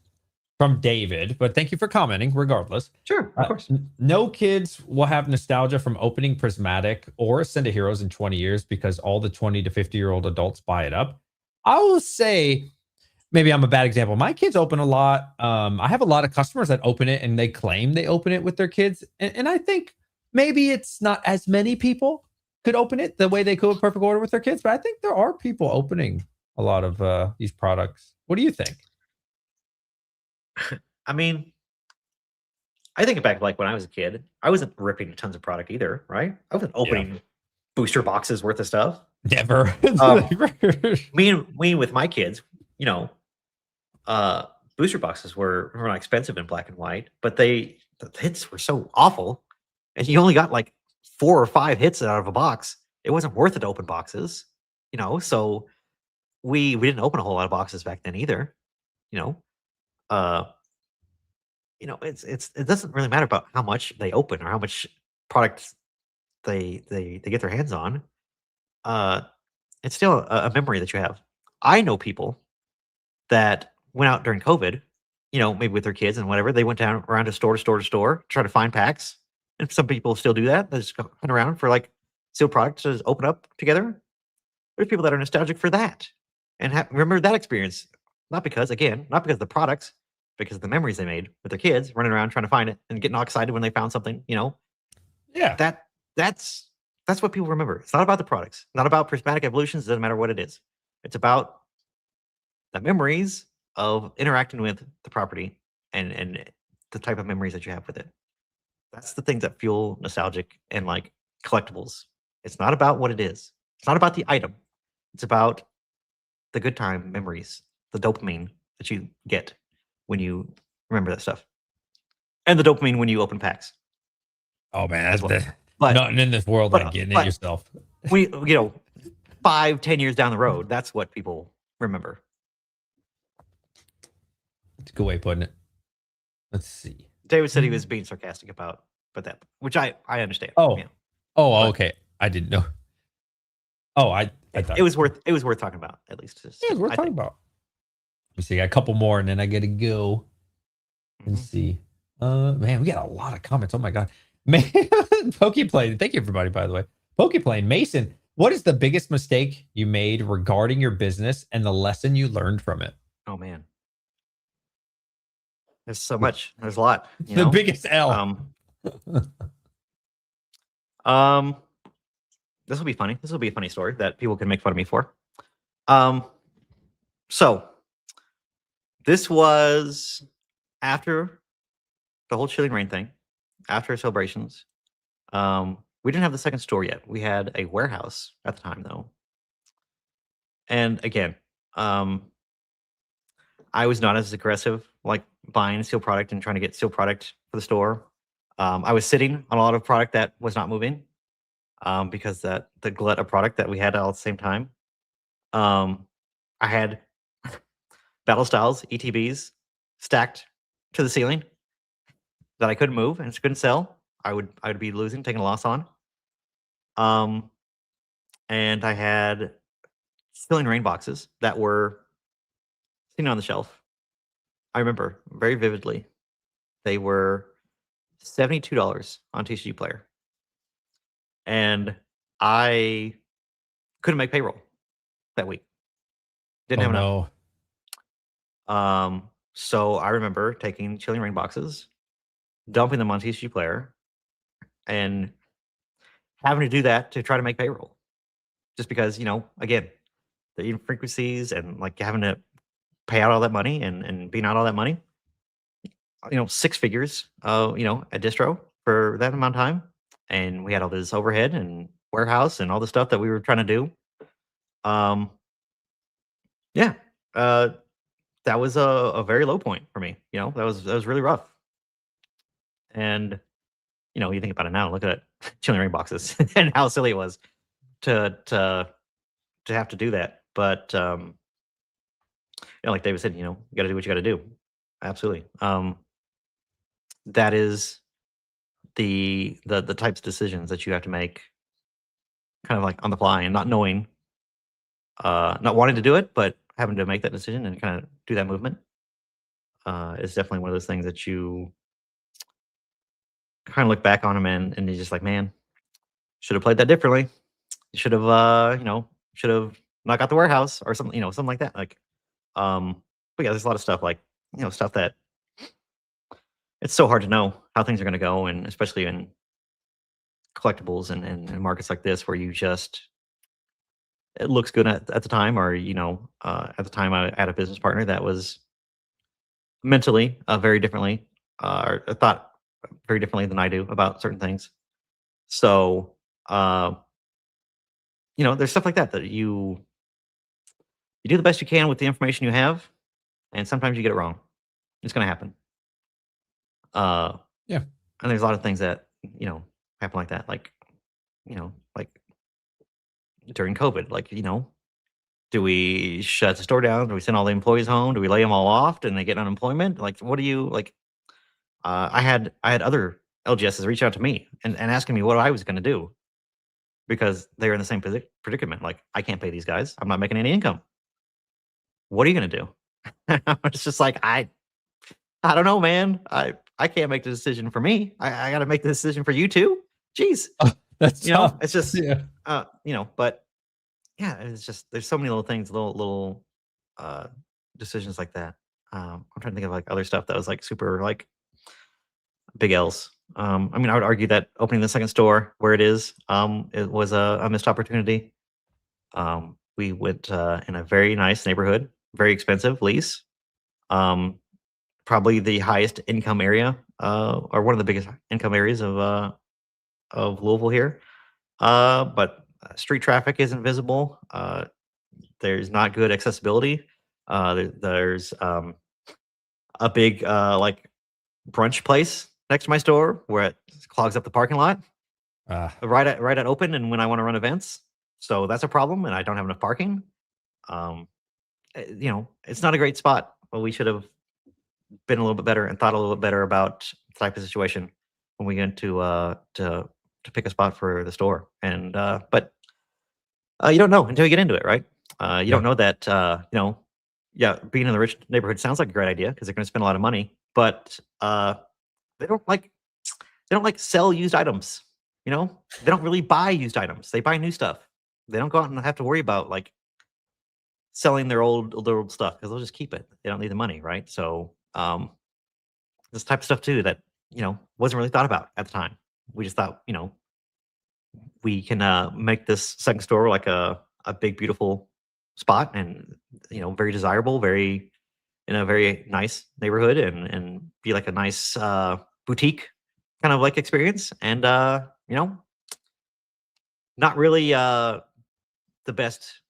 from David, but thank you for commenting regardless. Sure, of course. No kids will have nostalgia from opening Prismatic or Ascended Heroes in 20 years because all the 20 to 50-year-old adults buy it up. I will say, maybe I'm a bad example. My kids open a lot. I have a lot of customers that open it and they claim they open it with their kids. And I think maybe it's not as many people could open it the way they could with Perfect Order with their kids, but I think there are people opening a lot of these products. What do you think? I mean, I think back like when I was a kid, I wasn't ripping tons of product either, right? I wasn't opening booster boxes worth of stuff. Never. Me with my kids, you know, booster boxes were not expensive in black and white, but the hits were so awful, and you only got like 4 or 5 hits out of a box. It wasn't worth it to open boxes, you know. So we didn't open a whole lot of boxes back then either, you know. It doesn't really matter about how much they open or how much product they get their hands on. It's still a memory that you have. I know people that went out during COVID, you know, maybe with their kids and whatever. They went down around to store to store to store, try to find packs. And some people still do that. They just go hunt around for like sealed products to just open up together. There's people that are nostalgic for that and remember that experience. Not because of the products, because of the memories they made with their kids running around trying to find it and getting all excited when they found something, you know. Yeah. That's what people remember. It's not about the products, not about prismatic evolutions. It doesn't matter what it is. It's about the memories of interacting with the property and the type of memories that you have with it. That's the things that fuel nostalgic and like collectibles. It's not about what it is. It's not about the item. It's about the good time memories, the dopamine that you get when you remember that stuff, and the dopamine when you open packs. Oh man, that's well. But nothing in this world like getting it yourself. We, 5-10 years down the road, that's what people remember. It's a good way of putting it. Let's see. David said he was being sarcastic about, that, which I understand. Oh, yeah. Okay. I didn't know. Oh, I thought it was worth talking about at least. It was worth talking about. Let's see. I got a couple more, and then I got to go and see. Man, we got a lot of comments. Oh my god, man, Pokeplane. Thank you, everybody. By the way, Pokeplane Mason. What is the biggest mistake you made regarding your business and the lesson you learned from it? Oh man, there's so much. There's a lot. The biggest L. This will be funny. This will be a funny story that people can make fun of me for. So this was after the whole Chilling Rain thing, after celebrations. We didn't have the second store yet. We had a warehouse at the time, though. And again, I was not as aggressive, like buying sealed product and trying to get sealed product for the store. I was sitting on a lot of product that was not moving. because the glut of product that we had all at the same time. I had Battle Styles ETBs stacked to the ceiling that I couldn't move and couldn't sell. I would be losing, taking a loss on. And I had ceiling rain boxes that were sitting on the shelf. I remember very vividly. They were $72 on TCG Player, and I couldn't make payroll that week. Didn't Oh have enough. no. So I remember taking chilling rain boxes, dumping them on TCG Player, and having to do that to try to make payroll. Just because, again, the frequencies and like having to pay out all that money and being out all that money, 6 figures, a distro for that amount of time. And we had all this overhead and warehouse and all the stuff that we were trying to do. Yeah, that was a very low point for me. That was really rough. And you think about it now, look at chilling rain boxes and how silly it was to have to do that. But like David said, you got to do what you got to do. Absolutely. That is the types of decisions that you have to make, kind of like on the fly, and not knowing, not wanting to do it, but having to make that decision and kind of do that movement is definitely one of those things that you kind of look back on them and you're just like, man, should have played that differently. Should have, should have not got the warehouse or something, something like that. Like, but yeah, there's a lot of stuff like, stuff that it's so hard to know how things are going to go, and especially in collectibles and markets like this where you just, it looks good at the time, or at the time I had a business partner that was mentally very differently, or thought very differently than I do about certain things. So there's stuff like that you do the best you can with the information you have, and sometimes you get it wrong. It's going to happen. Yeah. And there's a lot of things that happen like that, like like during COVID, like do we shut the store down? Do we send all the employees home? Do we lay them all off and they get unemployment? Like, what do you like? I had other LGSs reach out to me and asking me what I was going to do, because they're in the same predicament. Like, I can't pay these guys. I'm not making any income. What are you going to do? It's just like, I don't know, man. I can't make the decision for me. I got to make the decision for you too. Jeez. That's tough. It's just, Yeah. but yeah, it's just, there's so many little things, little decisions like that. I'm trying to think of like other stuff that was like super like big L's. I would argue that opening the second store where it is, it was a missed opportunity. We went in a very nice neighborhood, very expensive lease. Probably the highest income area, or one of the biggest income areas of Louisville here. But street traffic isn't visible. There's not good accessibility. There's a big like brunch place next to my store where it clogs up the parking lot right at open, and when I want to run events. So that's a problem, and I don't have enough parking. It's not a great spot. Well, we should have been a little bit better and thought a little bit better about the type of situation when we get to pick a spot for the store. And but you don't know until you get into it, right? You don't know that yeah, being in the rich neighborhood sounds like a great idea because they're going to spend a lot of money, but they don't like sell used items. They don't really buy used items. They buy new stuff. They don't go out and have to worry about like selling their old stuff because they'll just keep it. They don't need the money, right? So this type of stuff too that wasn't really thought about at the time. We just thought we can make this second store like a big beautiful spot, and very desirable, very in a very nice neighborhood, and be like a nice boutique kind of like experience, and not really the best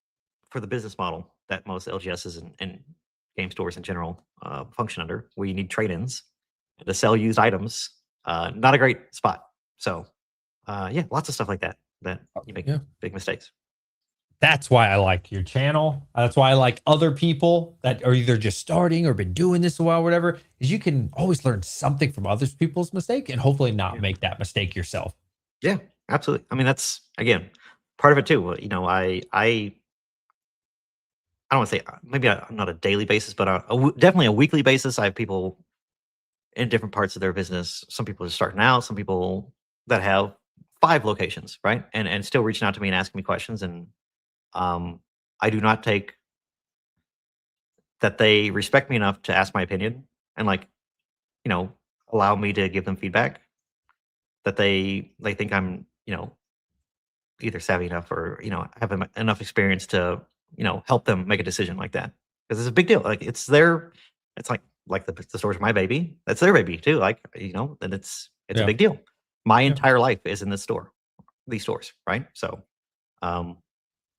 for the business model that most LGSs and game stores in general function under, where you need trade-ins to sell used items. Not a great spot. So yeah, lots of stuff like that. that you make Yeah. big mistakes. That's why I like your channel. That's why I like other people that are either just starting or been doing this a while, whatever, is you can always learn something from other people's mistake and hopefully not Yeah. make that mistake yourself. Yeah, absolutely. I mean, that's again part of it too. You know, I don't want to say maybe not a daily basis, but definitely a weekly basis. I have people in different parts of their business. Some people are starting out. Some people that have 5 locations, right, and still reaching out to me and asking me questions. And I do not take that they respect me enough to ask my opinion and like allow me to give them feedback. That they think I'm either savvy enough or have enough experience to help them make a decision like that, because it's a big deal. Like it's like the store's my baby, that's their baby too, like and it's a Yeah. big deal. My Yeah. entire life is in this store, these stores, right? So um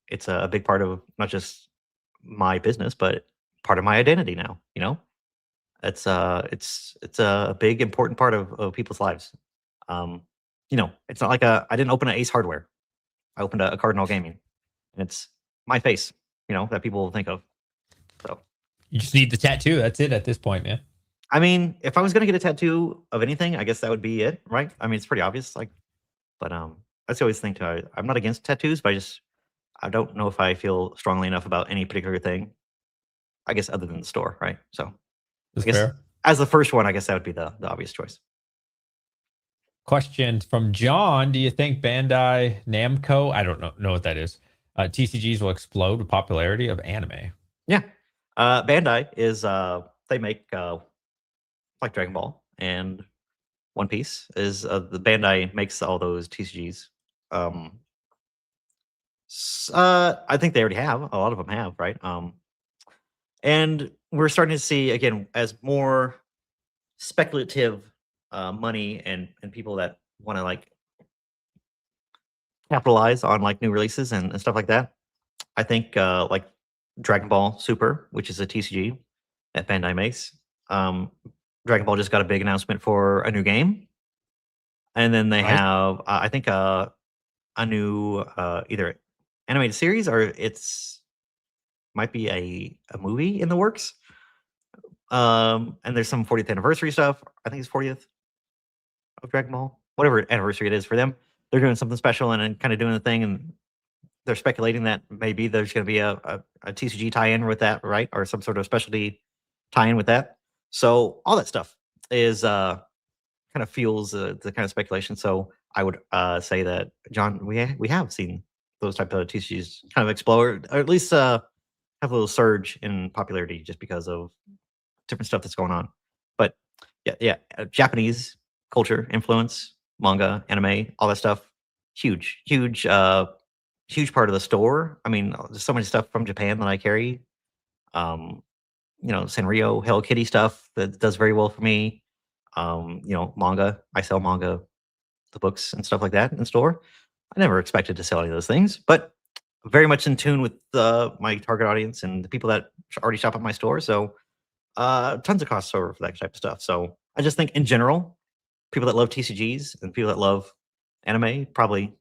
it's a big part of not just my business but part of my identity now. It's a big important part of people's lives. um it's not like I didn't open an Ace Hardware. I opened a Cardinal Gaming, and it's my face, that people will think of. So, You just need the tattoo. That's it at this point, man. I mean, if I was gonna get a tattoo of anything, I guess that would be it, right? I mean, it's pretty obvious, like, but that's the always thing too. I'm not against tattoos, but I don't know if I feel strongly enough about any particular thing. I guess other than the store, right? So, I That's guess fair. as the first one, I guess that would be the obvious choice. Question from John. Do you think Bandai Namco, I don't know what that is, TCGs will explode with popularity of anime? Yeah, Bandai is they make like Dragon Ball and One Piece. Is the Bandai makes all those TCGs. Um, I think they already have. A lot of them have, right? And we're starting to see again as more speculative money and people that want to like capitalize on like new releases and stuff like that. I think like Dragon Ball Super, which is a TCG that Bandai makes. Um, Dragon Ball just got a big announcement for a new game, and then they Nice. have I think a new either animated series or it's might be a movie in the works. And there's some 40th anniversary stuff. I think it's 40th of Dragon Ball, whatever anniversary it is for them. They're doing something special and kind of doing the thing, and they're speculating that maybe there's going to be a TCG tie-in with that, right, or some sort of specialty tie-in with that. So all that stuff is kind of fuels the kind of speculation. So I would say that John, we have seen those type of TCGs kind of explode, or at least have a little surge in popularity just because of different stuff that's going on. But yeah, Japanese culture influence, manga, anime, all that stuff, huge part of the store. I mean, there's so much stuff from Japan that I carry. Um, Sanrio, Hello Kitty stuff that does very well for me. Manga. I sell manga, the books and stuff like that in store. I never expected to sell any of those things, but very much in tune with my target audience and the people that already shop at my store. So tons of crossover for that type of stuff. So I just think in general, people that love TCGs and people that love anime probably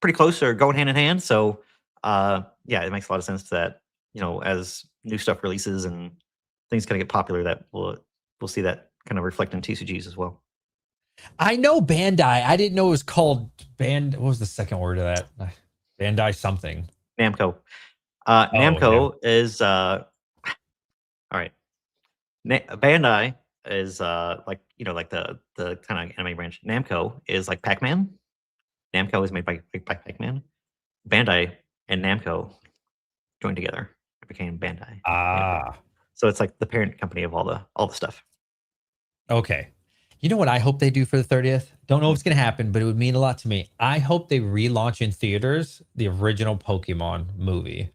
pretty close or going hand in hand. So yeah, it makes a lot of sense that as new stuff releases and things kind of get popular, that we'll see that kind of reflect in TCGs as well. I know Bandai. I didn't know it was called Band. What was the second word of that? Bandai something. Namco. Oh, Namco is all right. Bandai is like like the kind of anime branch. Namco is like Pac-Man. Namco is made by Pac-Man. Bandai and Namco joined together. It became Bandai. Namco. So it's like the parent company of all the stuff. Okay. You know what I hope they do for the 30th? Don't know if it's going to happen, but it would mean a lot to me. I hope they relaunch in theaters the original Pokemon movie,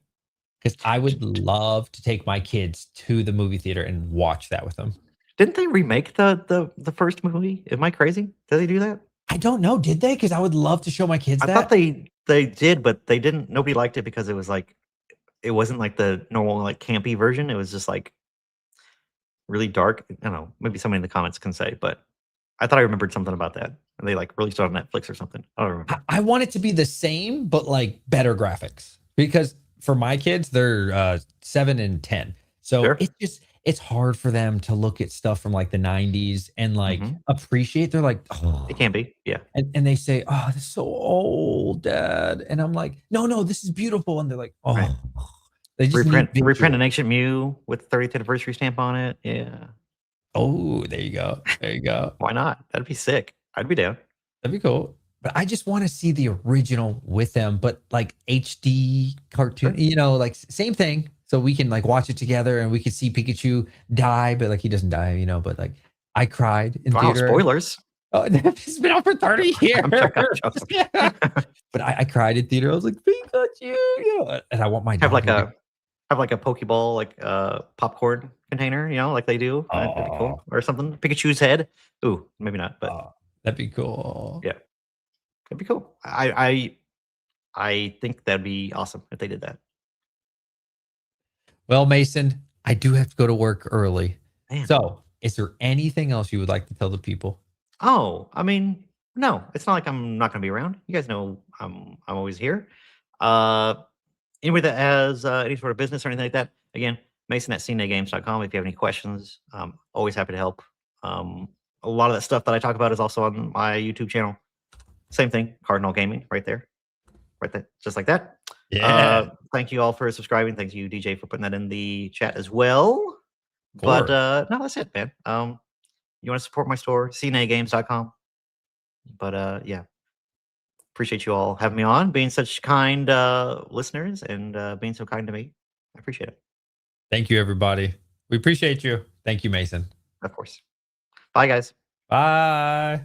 because I would love to take my kids to the movie theater and watch that with them. Didn't they remake the first movie? Am I crazy? Did they do that? I don't know. Did they? Because I would love to show my kids I that. thought they did, but they didn't. Nobody liked it because it was like it wasn't like the normal like campy version. It was just like really dark. I don't know. Maybe somebody in the comments can say, but I thought I remembered something about that. And they like released it on Netflix or something. I don't remember. I want it to be the same, but like better graphics because for my kids, they're 7 and 10. So Sure. it's hard for them to look at stuff from like the 90s and like appreciate. They're like, oh, It can be, yeah. and they say, oh, this is so old, Dad. And I'm like, no, this is beautiful. And they're like, oh, Right. they just reprint an Ancient Mew with 30th anniversary stamp on it. Yeah. Oh, there you go. There you go. Why not? That'd be sick. I'd be down. That'd be cool. But I just want to see the original with them, but like HD cartoon, you know, like same thing. So we can like watch it together and we can see Pikachu die, but like he doesn't die, you know, but like I cried in theater. Spoilers. Oh, it's been out for 30 years. Yeah. But I cried in theater. I was like, Pikachu, you know, and I want my have like a Pokeball, like popcorn container, you know, like they do. That'd be cool. Or something. Pikachu's head. Ooh, maybe not, but that'd be cool. Yeah. That'd be cool. I think that'd be awesome if they did that. Well, Mason, I do have to go to work early. Man. So is there anything else you would like to tell the people? Oh, I mean, no, it's not like I'm not going to be around. You guys know I'm always here. Anybody that has any sort of business or anything like that, again, Mason at cnagames.com. If you have any questions, always happy to help. A lot of that stuff that I talk about is also on my YouTube channel. Same thing, Cardinal Gaming, right there, just like that. Yeah. Thank you all for subscribing. Thank you, DJ, for putting that in the chat as well. But no, that's it, man. You want to support my store, cnagames.com. But yeah, appreciate you all having me on, being such kind listeners, and being so kind to me. I appreciate it. Thank you, everybody. We appreciate you. Thank you, Mason. Of course. Bye, guys. Bye.